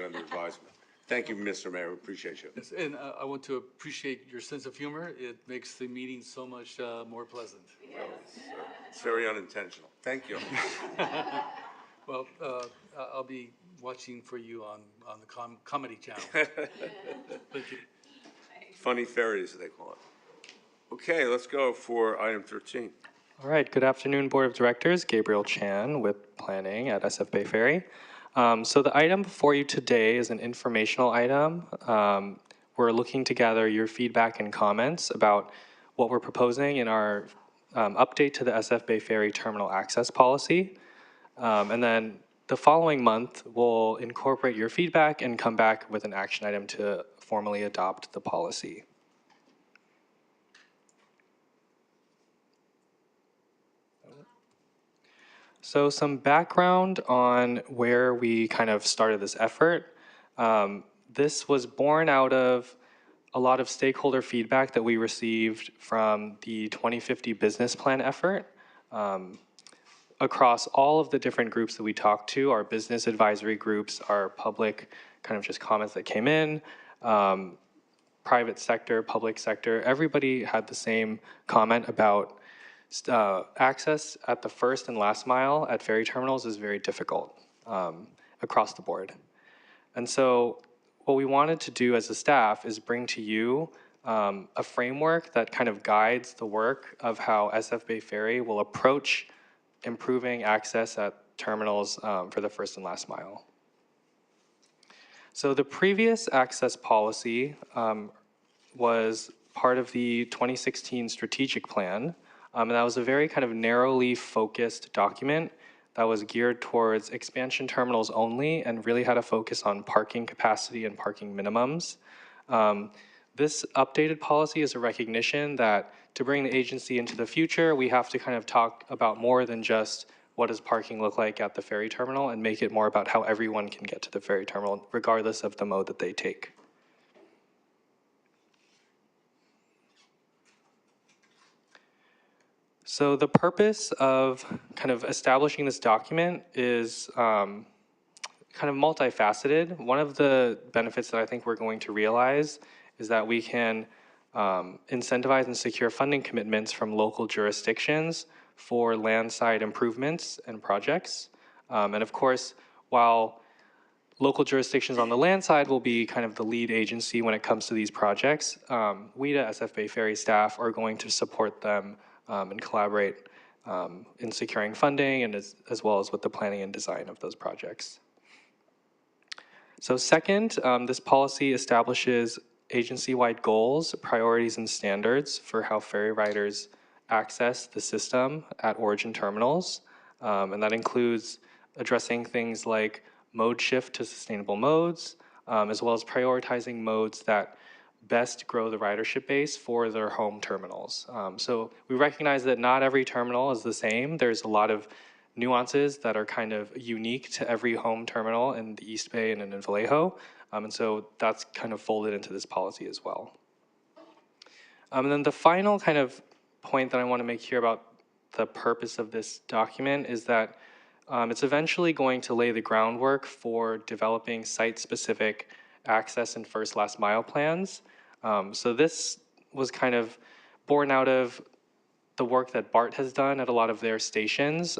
under advisement. Thank you, Mr. Mayor. Appreciate you. Yes, and I want to appreciate your sense of humor. It makes the meeting so much more pleasant. Well, it's very unintentional. Thank you. Well, I'll be watching for you on the comedy channel. Thank you. Funny ferries, they call it. Okay, let's go for item 13. All right, good afternoon, Board of Directors. Gabriel Chan with Planning at SF Bay Ferry. So the item before you today is an informational item. We're looking to gather your feedback and comments about what we're proposing in our update to the SF Bay Ferry Terminal Access Policy. And then the following month, we'll incorporate your feedback and come back with an action item to formally adopt the policy. So some background on where we kind of started this effort. This was born out of a lot of stakeholder feedback that we received from the 2050 business plan effort. Across all of the different groups that we talked to, our business advisory groups, our public kind of just comments that came in, private sector, public sector, everybody had the same comment about access at the first and last mile at ferry terminals is very difficult across the board. And so what we wanted to do as a staff is bring to you a framework that kind of guides the work of how SF Bay Ferry will approach improving access at terminals for the first and last mile. So the previous access policy was part of the 2016 strategic plan. And that was a very kind of narrowly focused document that was geared towards expansion terminals only and really had a focus on parking capacity and parking minimums. This updated policy is a recognition that to bring the agency into the future, we have to kind of talk about more than just what does parking look like at the ferry terminal and make it more about how everyone can get to the ferry terminal, regardless of the mode that they take. So the purpose of kind of establishing this document is kind of multifaceted. One of the benefits that I think we're going to realize is that we can incentivize and secure funding commitments from local jurisdictions for landside improvements and projects. And of course, while local jurisdictions on the land side will be kind of the lead agency when it comes to these projects, WETA, SF Bay Ferry staff are going to support them and collaborate in securing funding and as well as with the planning and design of those projects. So second, this policy establishes agency-wide goals, priorities, and standards for how ferry riders access the system at origin terminals. And that includes addressing things like mode shift to sustainable modes, as well as prioritizing modes that best grow the ridership base for their home terminals. So we recognize that not every terminal is the same. There's a lot of nuances that are kind of unique to every home terminal in the East Bay and in Vallejo. And so that's kind of folded into this policy as well. And then the final kind of point that I want to make here about the purpose of this document is that it's eventually going to lay the groundwork for developing site-specific access and first last mile plans. So this was kind of born out of the work that BART has done at a lot of their stations.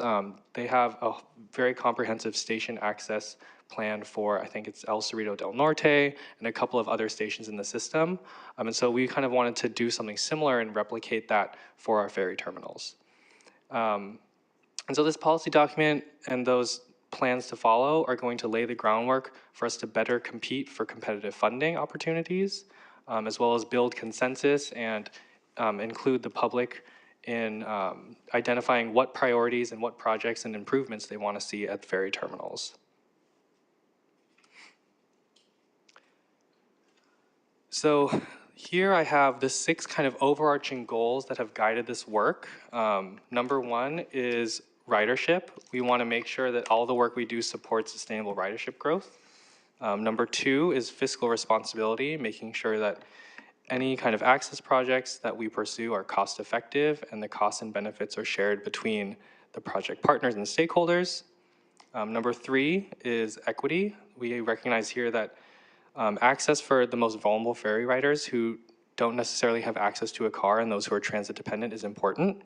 They have a very comprehensive station access plan for, I think it's El Cerrito del Norte and a couple of other stations in the system. And so we kind of wanted to do something similar and replicate that for our ferry terminals. And so this policy document and those plans to follow are going to lay the groundwork for us to better compete for competitive funding opportunities, as well as build consensus and include the public in identifying what priorities and what projects and improvements they want to see at ferry terminals. So here I have the 6 kind of overarching goals that have guided this work. Number 1 is ridership. We want to make sure that all the work we do supports sustainable ridership growth. Number 2 is fiscal responsibility, making sure that any kind of access projects that we pursue are cost effective and the costs and benefits are shared between the project partners and stakeholders. Number 3 is equity. We recognize here that access for the most vulnerable ferry riders who don't necessarily have access to a car and those who are transit dependent is important.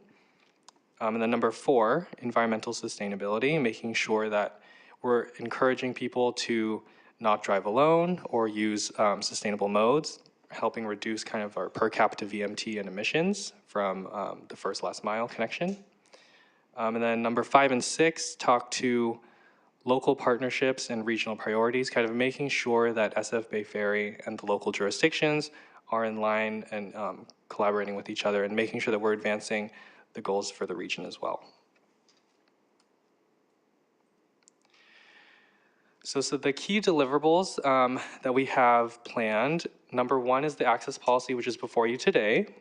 And then number 4, environmental sustainability, making sure that we're encouraging people to not drive alone or use sustainable modes, helping reduce kind of our per capita VMT and emissions from the first last mile connection. And then number 5 and 6 talk to local partnerships and regional priorities, kind of making sure that SF Bay Ferry and the local jurisdictions are in line and collaborating with each other and making sure that we're advancing the goals for the region as well. So the key deliverables that we have planned, number 1 is the access policy, which is before you today.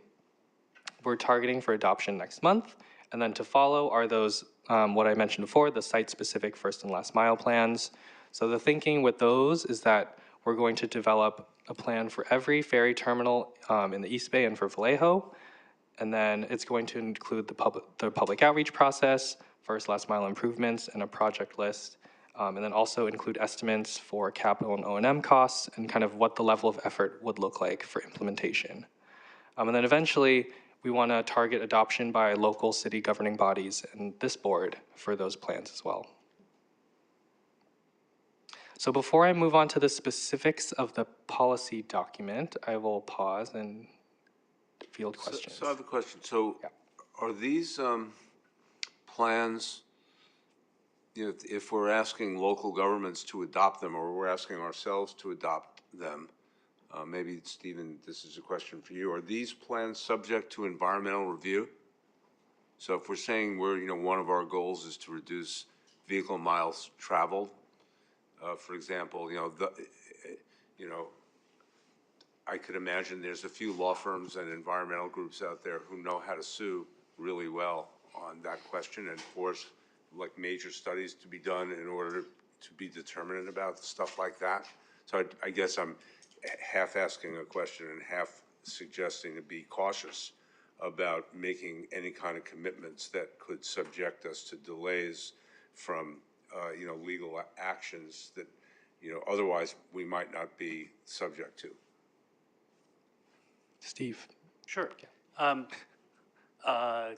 We're targeting for adoption next month. And then to follow are those, what I mentioned before, the site-specific first and last mile plans. So the thinking with those is that we're going to develop a plan for every ferry terminal in the East Bay and for Vallejo. And then it's going to include the public outreach process, first last mile improvements, and a project list. And then also include estimates for capital and O&M costs and kind of what the level of effort would look like for implementation. And then eventually, we want to target adoption by local city governing bodies and this board for those plans as well. So before I move on to the specifics of the policy document, I will pause and field questions. So I have a question. So are these plans, you know, if we're asking local governments to adopt them or we're asking ourselves to adopt them, maybe, Stephen, this is a question for you. Are these plans subject to environmental review? So if we're saying one of our goals is to reduce vehicle miles traveled, for example, I could imagine there's a few law firms and environmental groups out there who know how to sue really well on that question and force like major studies to be done in order to be determinate about stuff like that. So I guess I'm half asking a question and half suggesting to be cautious about making any kind of commitments that could subject us to delays from, legal actions that, otherwise we might not be subject to. Steve. Sure. It's a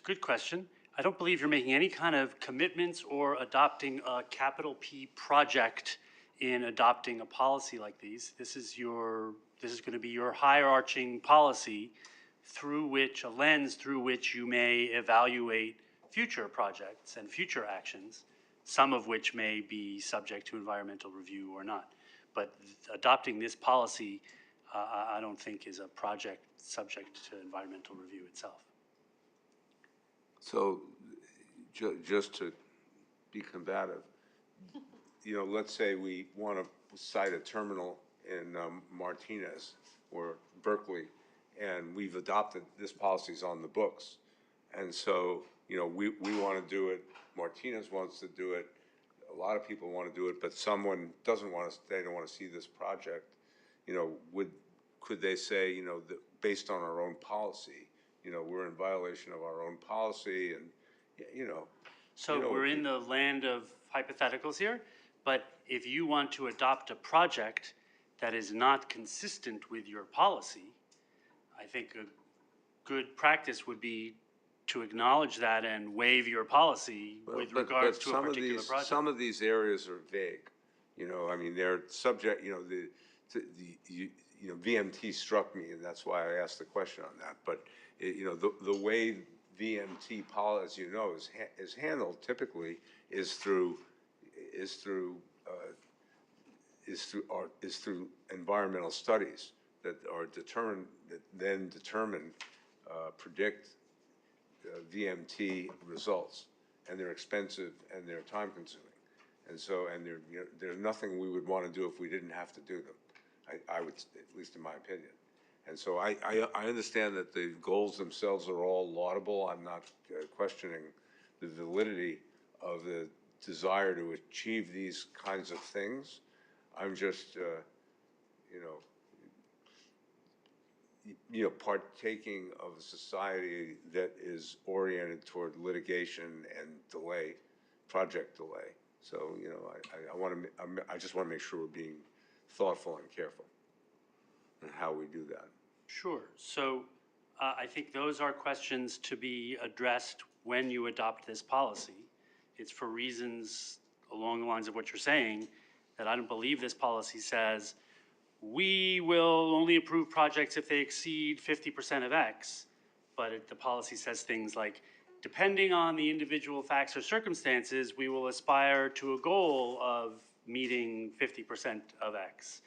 good question. I don't believe you're making any kind of commitments or adopting a capital P project in adopting a policy like these. This is going to be your hierarching policy a lens through which you may evaluate future projects and future actions, some of which may be subject to environmental review or not. But adopting this policy, I don't think is a project subject to environmental review itself. So just to be combative, let's say we want to site a terminal in Martinez or Berkeley, and we've adopted this policy's on the books. And so, we want to do it, Martinez wants to do it, a lot of people want to do it, but someone doesn't want to, they don't want to see this project. Could they say, that based on our own policy, we're in violation of our own policy, and, So we're in the land of hypotheticals here, but if you want to adopt a project that is not consistent with your policy, I think a good practice would be to acknowledge that and waive your policy with regards to a particular project. Some of these areas are vague. They're subject, VMT struck me, and that's why I asked the question on that. But, the way VMT policy, as you know, is handled typically is through environmental studies that are predict VMT results, and they're expensive and they're time consuming, and there's nothing we would want to do if we didn't have to do them. I would, at least in my opinion. And so I understand that the goals themselves are all laudable. I'm not questioning the validity of the desire to achieve these kinds of things. I'm just, partaking of a society that is oriented toward litigation and delay, project delay. So, I just want to make sure we're being thoughtful and careful in how we do that. Sure. So I think those are questions to be addressed when you adopt this policy. It's for reasons along the lines of what you're saying that I don't believe this policy says we will only approve projects if they exceed 50% of X. But the policy says things like, depending on the individual facts or circumstances, we will aspire to a goal of meeting 50% of X.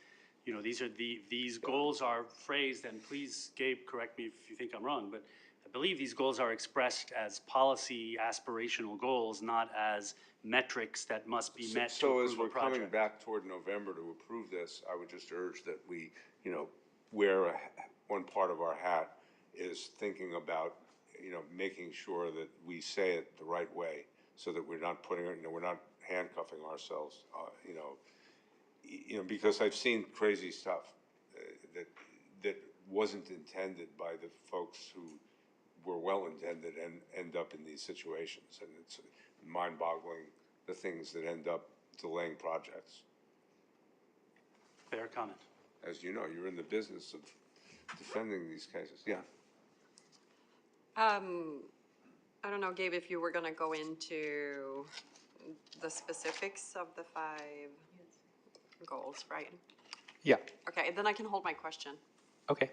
These goals are phrased, and please, Gabe, correct me if you think I'm wrong, but I believe these goals are expressed as policy aspirational goals, not as metrics that must be met to So approve as we're a project. coming back toward November to approve this, I would just urge that we, wear one part of our hat is thinking about, making sure that we say it the right way, so that we're not we're not handcuffing ourselves, because I've seen crazy stuff that wasn't intended by the folks who were well intended and end up in these situations, and it's mind-boggling the things that end up delaying projects. Fair comment. As you know, you're in the business of defending these cases. Yeah. I don't know, Gabe, if you were going to go into the specifics of the 5 goals, right? Yeah. Okay, then I can hold my question. Okay.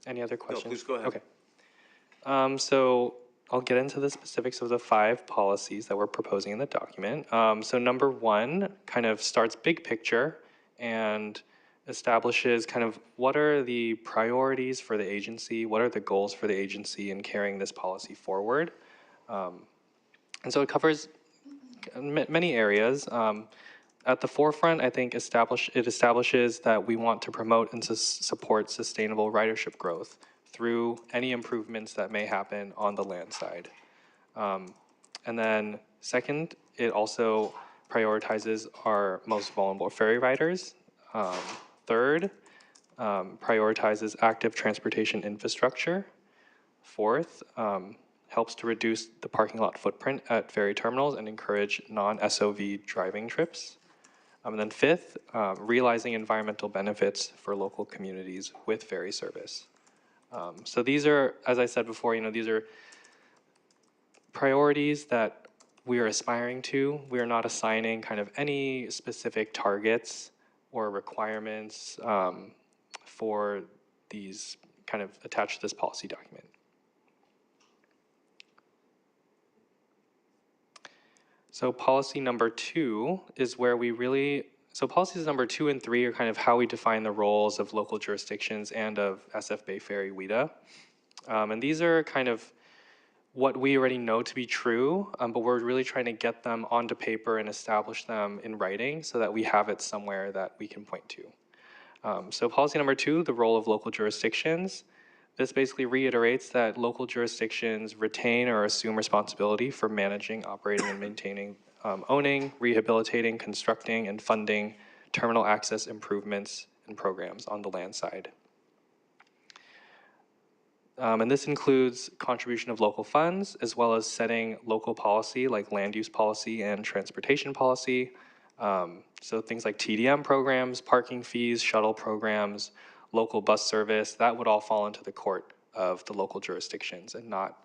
Any other questions? No, please go ahead. Okay. So I'll get into the specifics of the 5 policies that we're proposing in the document. So number 1 kind of starts big picture and establishes kind of what are the priorities for the agency, what are the goals for the agency in carrying this policy forward. And so it covers many areas. At the forefront, I think it establishes that we want to promote and support sustainable ridership growth through any improvements that may happen on the land side. And then second, it also prioritizes our most vulnerable ferry riders. Third, prioritizes active transportation infrastructure. Fourth, helps to reduce the parking lot footprint at ferry terminals and encourage non-SOV driving trips. And then fifth, realizing environmental benefits for local communities with ferry service. So these are, as I said before, these are priorities that we are aspiring to. We are not assigning kind of any specific targets or requirements for these kind of attached to this policy document. So policy number 2 is where we really, so policies number 2 and 3 are kind of how we define the roles of local jurisdictions and of SF Bay Ferry WETA. And these are kind of what we already know to be true, but we're really trying to get them onto paper and establish them in writing so that we have it somewhere that we can point to. So policy number 2, the role of local jurisdictions. This basically reiterates that local jurisdictions retain or assume responsibility for managing, operating, and maintaining, owning, rehabilitating, constructing, and funding terminal access improvements and programs on the land side. And this includes contribution of local funds, as well as setting local policy like land use policy and transportation policy. So things like TDM programs, parking fees, shuttle programs, local bus service, that would all fall into the court of the local jurisdictions and not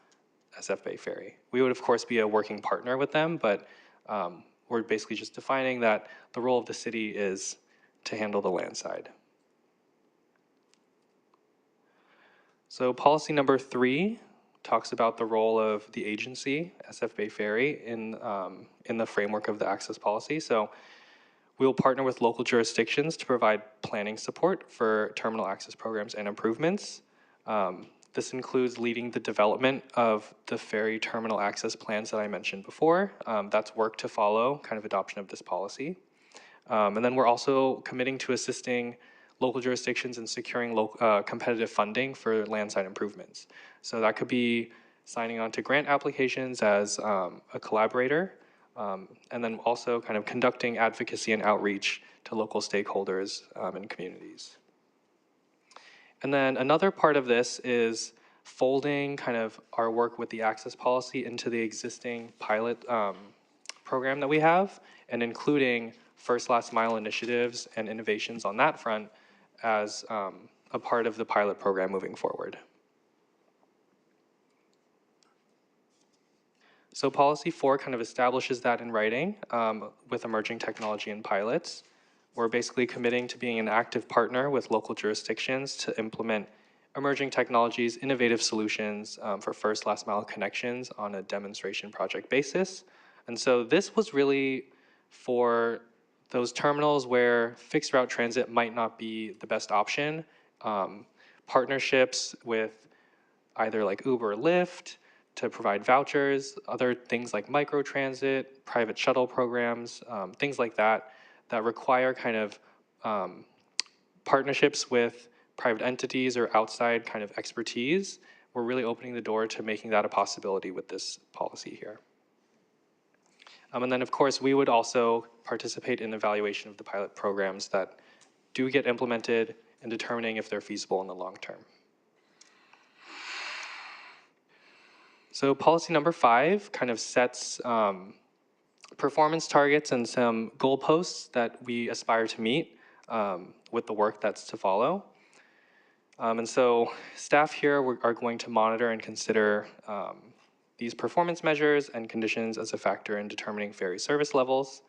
SF Bay Ferry. We would, of course, be a working partner with them, but we're basically just defining that the role of the city is to handle the land side. So policy number 3 talks about the role of the agency, SF Bay Ferry, in the framework of the access policy. So we will partner with local jurisdictions to provide planning support for terminal access programs and improvements. This includes leading the development of the ferry terminal access plans that I mentioned before. That's work to follow, kind of adoption of this policy. And then we're also committing to assisting local jurisdictions in securing competitive funding for landside improvements. So that could be signing on to grant applications as a collaborator, and then also kind of conducting advocacy and outreach to local stakeholders and communities. And then another part of this is folding kind of our work with the access policy into the existing pilot program that we have, and including first last mile initiatives and innovations on that front as a part of the pilot program moving forward. So policy 4 kind of establishes that in writing with emerging technology and pilots. We're basically committing to being an active partner with local jurisdictions to implement emerging technologies, innovative solutions for first last mile connections on a demonstration project basis. And so this was really for those terminals where fixed route transit might not be the best option. Partnerships with either like Uber or Lyft to provide vouchers, other things like microtransit, private shuttle programs, things like that, that require kind of partnerships with private entities or outside kind of expertise. We're really opening the door to making that a possibility with this policy here. And then, of course, we would also participate in evaluation of the pilot programs that do get implemented and determining if they're feasible in the long term. So policy number 5 kind of sets performance targets and some goalposts that we aspire to meet with the work that's to follow. And so staff here are going to monitor and consider these performance measures and conditions as a factor in determining ferry service levels.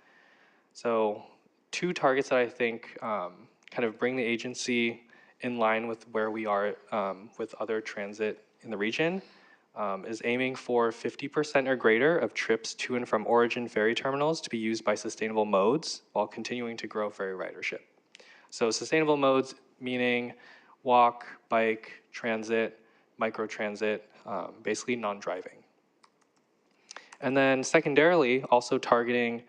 So 2 targets that I think kind of bring the agency in line with where we are with other transit in the region is aiming for 50% or greater of trips to and from origin ferry terminals to be used by sustainable modes while continuing to grow ferry ridership. So sustainable modes meaning walk, bike, transit, microtransit, basically non-driving. And then secondarily, also targeting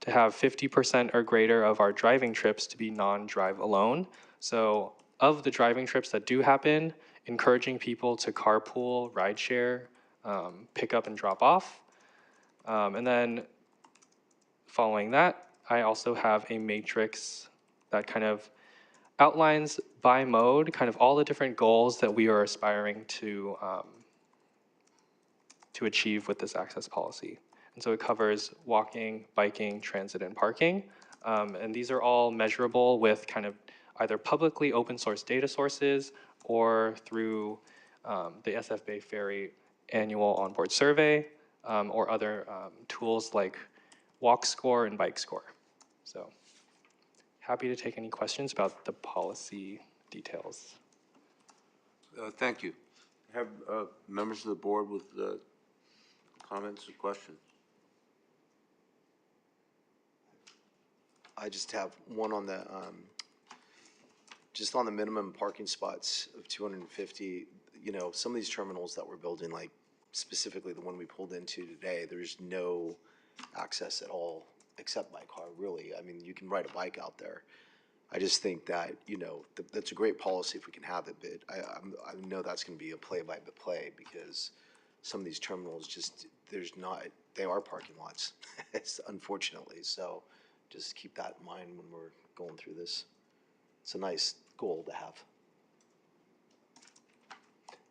to have 50% or greater of our driving trips to be non-drive alone. So of the driving trips that do happen, encouraging people to carpool, rideshare, pick up and drop off. And then following that, I also have a matrix that kind of outlines by mode kind of all the different goals that we are aspiring to achieve with this access policy. And so it covers walking, biking, transit, and parking. And these are all measurable with kind of either publicly open source data sources or through the SF Bay Ferry annual onboard survey or other tools like Walk Score and Bike Score. So happy to take any questions about the policy details. Thank you. Have members of the board with comments or questions? I just have one on the, just on the minimum parking spots of 250. You know, some of these terminals that we're building, like specifically the one we pulled into today, there's no access at all except by car, really. I mean, you can ride a bike out there. I just think that, you know, that's a great policy if we can have it, but I know that's going to be a play-by-play because some of these terminals just, there's not, they are parking lots, unfortunately. So just keep that in mind when we're going through this. It's a nice goal to have.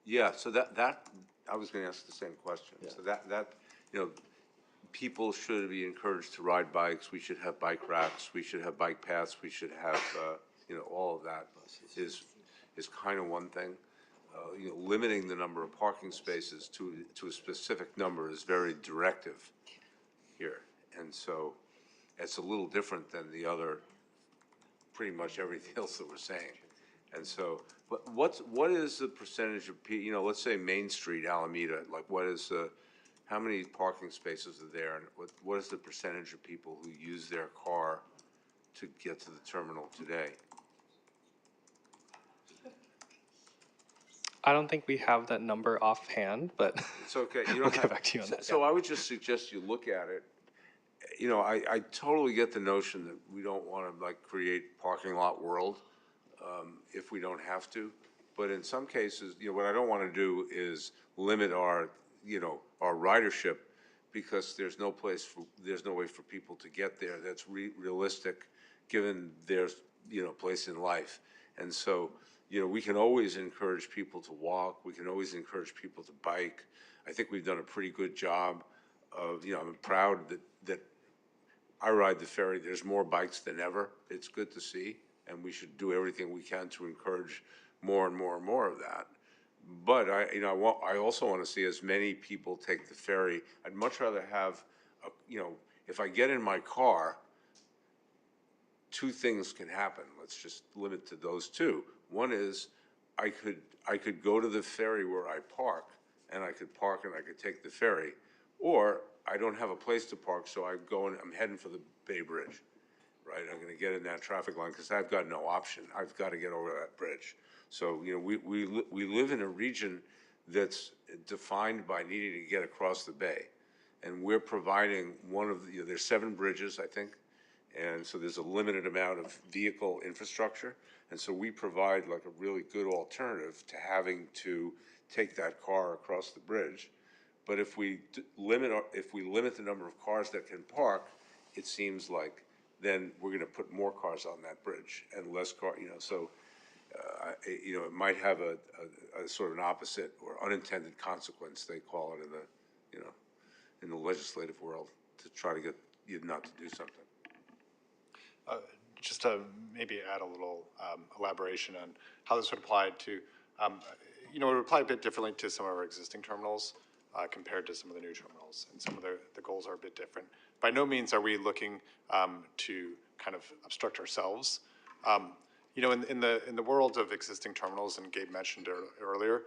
Yeah, so that I was going to ask the same question. Yeah. So that you know, people should be encouraged to ride bikes. We should have bike racks. We should have bike paths. We should have you know, all of that is kind of one thing. You know, limiting the number of parking spaces to a specific number is very directive here, and so it's a little different than the other, pretty much everything else that we're saying. And so, what is the percentage of, you know, let's say Main Street, Alameda, like what is the, how many parking spaces are there, and what is the percentage of people who use their car to get to the terminal today? I don't think we have that number offhand, but It's okay. You we'll don't get have, back to you on that. So I would just suggest you look at it. You know, I totally get the notion that we don't want to like create parking lot world if we don't have to. But in some cases, you know, what I don't want to do is limit our, you know, our ridership because there's no way for people to get there that's realistic given their, you know, place in life. And so, you know, we can always encourage people to walk. We can always encourage people to bike. I think we've done a pretty good job of, you know, I'm proud that I ride the ferry. There's more bikes than ever. It's good to see, and we should do everything we can to encourage more and more and more of that. But I also want to see as many people take the ferry. I'd much rather have, you know, if I get in my car, two things can happen. Let's just limit to those two. One is I could go to the ferry where I park, and I could park and I could take the ferry, or I don't have a place to park, so I go and I'm heading for the Bay Bridge, right? I'm going to get in that traffic line because I've got no option. I've got to get over that bridge. So, you know, we live in a region that's defined by needing to get across the bay, and we're providing one of the, you know, there's 7 bridges, I think, and so there's a limited amount of vehicle infrastructure, and so we provide like a really good alternative to having to take that car across the bridge. But if we limit the number of cars that can park, it seems like then we're going to put more cars on that bridge and less car. You know, so you know, it might have a sort of an opposite or unintended consequence. They call it in the, you know, in the legislative world to try to get you not to do something. Just to maybe add a little elaboration on how this would apply to, you know, it would apply a bit differently to some of our existing terminals compared to some of the new terminals, and some of the goals are a bit different. By no means are we looking to kind of obstruct ourselves. You know, in the world of existing terminals, and Gabe mentioned earlier,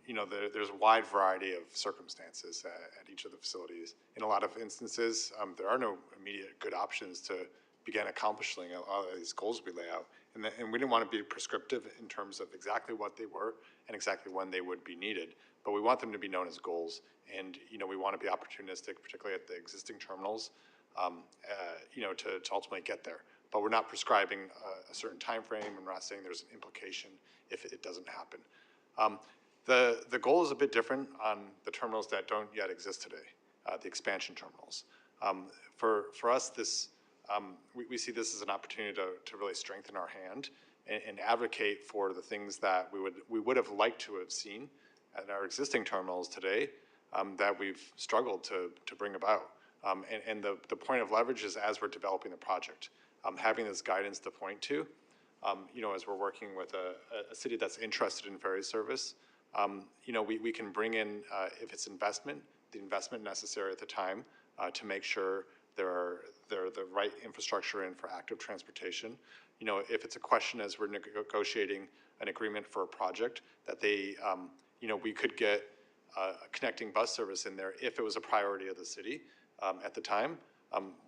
you know, there's a wide variety of circumstances at each of the facilities. In a lot of instances, there are no immediate good options to begin accomplishing a lot of these goals we lay out. And we didn't want to be prescriptive in terms of exactly what they were and exactly when they would be needed, but we want them to be known as goals. And, you know, we want to be opportunistic, particularly at the existing terminals, you know, to ultimately get there. But we're not prescribing a certain time frame, and we're not saying there's an implication if it doesn't happen. The goal is a bit different on the terminals that don't yet exist today, the expansion terminals. For us, this we see this as an opportunity to really strengthen our hand and advocate for the things that we would have liked to have seen at our existing terminals today, that we've struggled to bring about. And the point of leverage is as we're developing the project, having this guidance to point to, as we're working with a city that's interested in ferry service, we can bring in, if it's investment, the investment necessary at the time to make sure there are the right infrastructure in for active transportation. If it's a question as we're negotiating an agreement for a project that we could get a connecting bus service in there if it was a priority of the city at the time.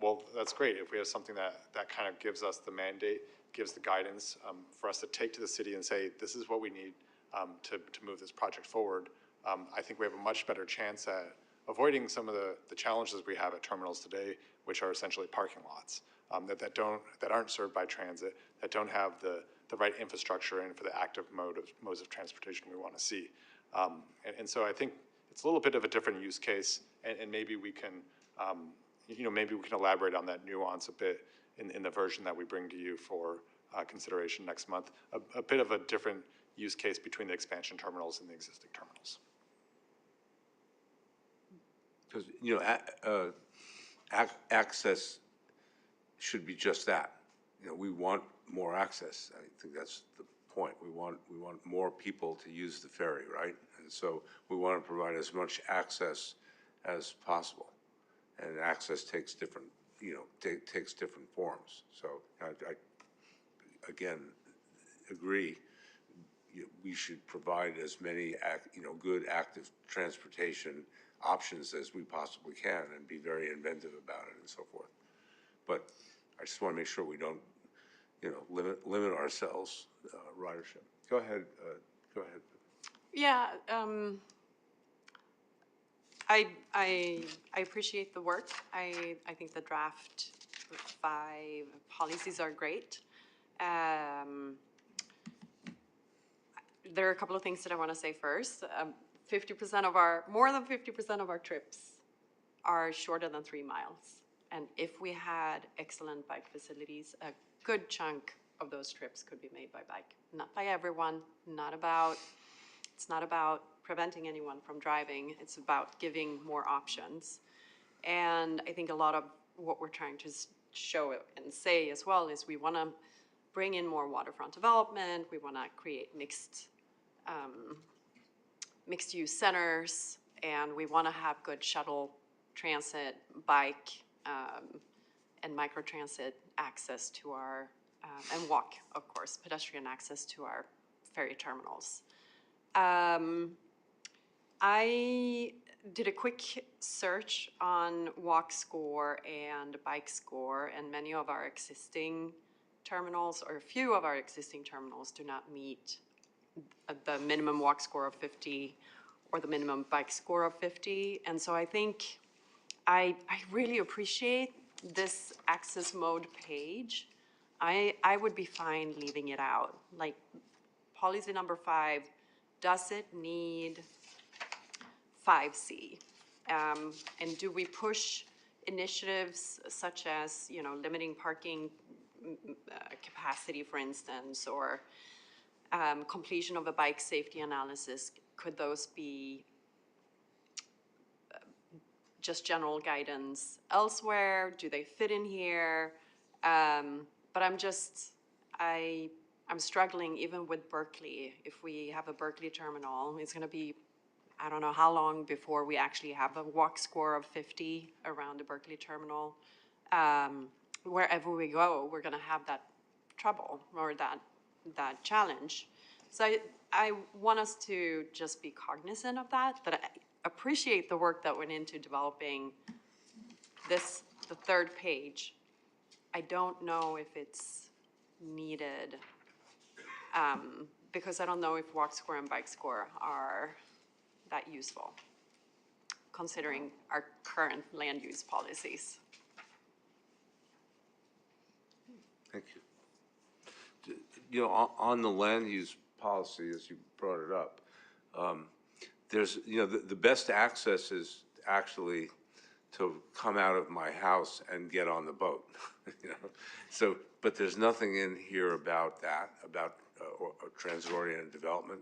Well, that's great. If we have something that kind of gives us the mandate, gives the guidance for us to take to the city and say, this is what we need to move this project forward, I think we have a much better chance at avoiding some of the challenges we have at terminals today, which are essentially parking lots that aren't served by transit, that don't have the right infrastructure in for the active modes of transportation we want to see. And so I think it's a little bit of a different use case, and maybe we can, maybe we can elaborate on that nuance a bit in the version that we bring to you for consideration next month. A bit of a different use case between the expansion terminals and the existing terminals. Because, access should be just that. We want more access. I think that's the point. We want more people to use the ferry, right? And so we want to provide as much access as possible. And access takes different, takes different forms. So I again, agree. We should provide as many, good active transportation options as we possibly can and be very inventive about it and so forth. But I just want to make sure we don't, limit ourselves ridership. Go ahead. Go ahead. Yeah, I appreciate the work. I think the draft 5 policies are great. There are a couple of things that I want to say first. 50% of more than 50% of our trips are shorter than 3 miles. And if we had excellent bike facilities, a good chunk of those trips could be made by bike. Not by everyone, it's not about preventing anyone from driving, it's about giving more options. And I think a lot of what we're trying to show and say as well is we want to bring in more waterfront development, we want to create mixed use centers, and we want to have good shuttle transit, bike, and microtransit access to our, and walk, of course, pedestrian access to our ferry terminals. I did a quick search on walk score and bike score, and many of our existing terminals, or a few of our existing terminals, do not meet the minimum walk score of 50 or the minimum bike score of 50. And so I think I really appreciate this access mode page. I would be fine leaving it out. Like policy number 5, does it need 5C? And do we push initiatives such as, limiting parking capacity, for instance, or completion of a bike safety analysis? Could those be just general guidance elsewhere? Do they fit in here? But I'm struggling even with Berkeley. If we have a Berkeley terminal, it's going to be, I don't know how long before we actually have a walk score of 50 around the Berkeley terminal. Wherever we go, we're going to have that trouble or that challenge. So I want us to just be cognizant of that, but I appreciate the work that went into developing the 3rd page. I don't know if it's needed because I don't know if walk score and bike score are that useful, considering our current land use policies. Thank you. On the land use policy, as you brought it up, there's, the best access is actually to come out of my house and get on the boat, you know? So, but there's nothing in here about that, about or transit-oriented development.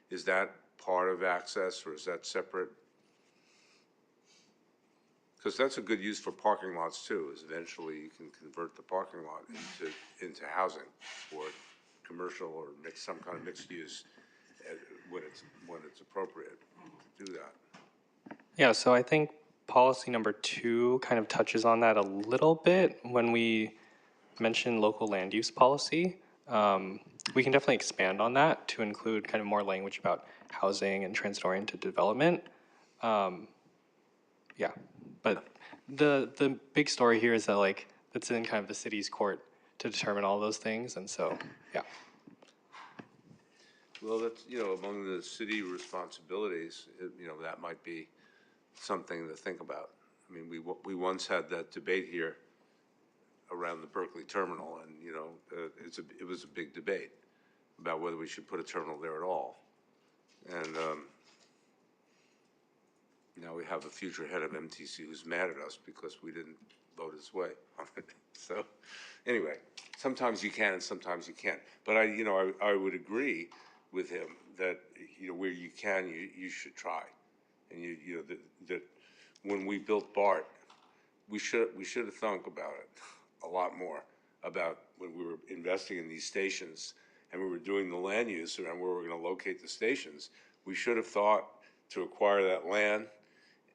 Is that part of access, or is that separate? Because that's a good use for parking lots too, is eventually you can convert the parking lot into housing or commercial or some kind of mixed use when it's appropriate to do that. Yeah, so I think policy number 2 kind of touches on that a little bit when we mention local land use policy. We can definitely expand on that to include kind of more language about housing and transit-oriented development. Yeah, but the big story here is that like it's in kind of the city's court to determine all those things, and so yeah. Well, that's, you know, among the city responsibilities, you know, that might be something to think about. I mean, we once had that debate here around the Berkeley terminal, and, you know, it was a big debate about whether we should put a terminal there at all. And now we have a future head of MTC who's mad at us because we didn't vote his way on it. So anyway, sometimes you can and sometimes you can't. But I would agree with him that, you know, where you can, you should try. And you know, that when we built BART, we should have thunk about it a lot more, about when we were investing in these stations and we were doing the land use around where we're going to locate the stations. We should have thought to acquire that land.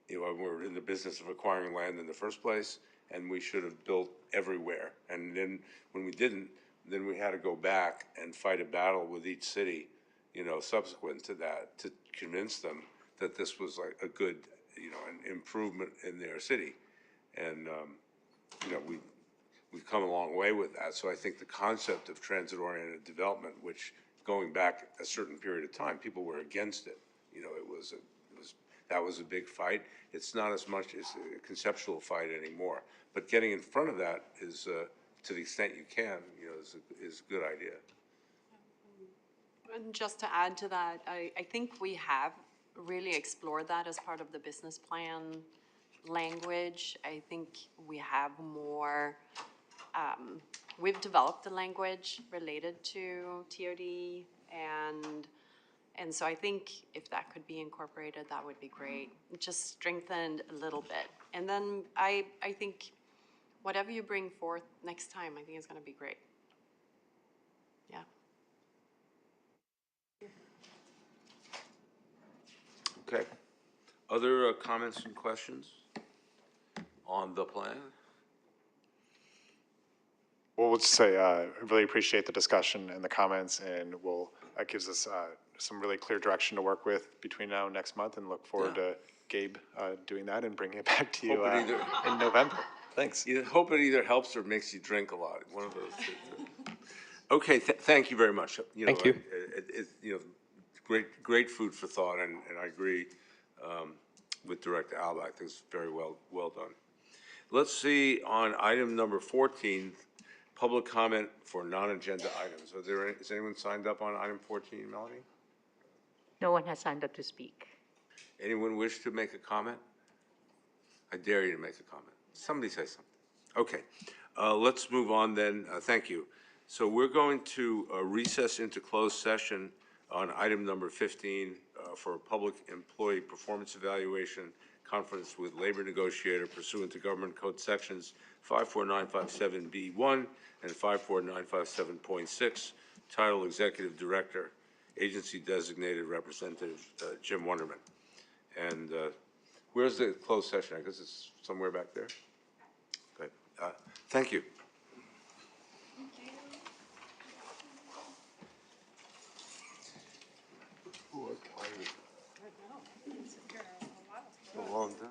You know, we're in the business of acquiring land in the first place, and we should have built everywhere. And then when we didn't, then we had to go back and fight a battle with each city, you know, subsequent to that, to convince them that this was like a good, you know, an improvement in their city. And, you know, we've come a long way with that. So I think the concept of transit-oriented development, which going back a certain period of time, people were against it. You know, that was a big fight. It's not as much as a conceptual fight anymore. But getting in front of that is, to the extent you can, you know, is a good idea. And just to add to that, I think we have really explored that as part of the business plan language. I think we have more, we've developed the language related to TOD, and so I think if that could be incorporated, that would be great. Just strengthened a little bit. And then I think whatever you bring forth next time, I think is going to be great. Yeah. Okay. Other comments and questions on the plan? Well, we'll just say I really appreciate the discussion and the comments, and that gives us some really clear direction to work with between now and next month, and look forward to Gabe doing that and bringing it back to you in November. Thanks. You hope it either helps or makes you drink a lot. One of those two. Okay, thank you very much. You know, thank you. You know, great food for thought, and I agree with Director Alba. I think it's very well done. Let's see, on item number 14, public comment for non-agenda items. Is anyone signed up on item 14, Melanie? No one has signed up to speak. Anyone wish to make a comment? I dare you to make a comment. Somebody say something. Okay, let's move on then. Thank you. So we're going to recess into closed session on item number 15 for a public employee performance evaluation conference with labor negotiator pursuant to Government Code sections 54957B1 and 54957.6, title Executive Director, Agency Designated Representative Jim Wonderman. And where's the closed session? I guess it's somewhere back there. Good. Thank you. A long time.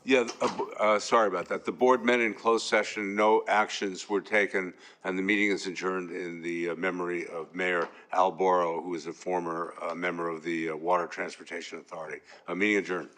Yeah, sorry about that. The board met in closed session, no actions were taken, and the meeting is adjourned in the memory of Mayor Al Boro, who is a former member of the Water Transportation Authority. Meeting adjourned.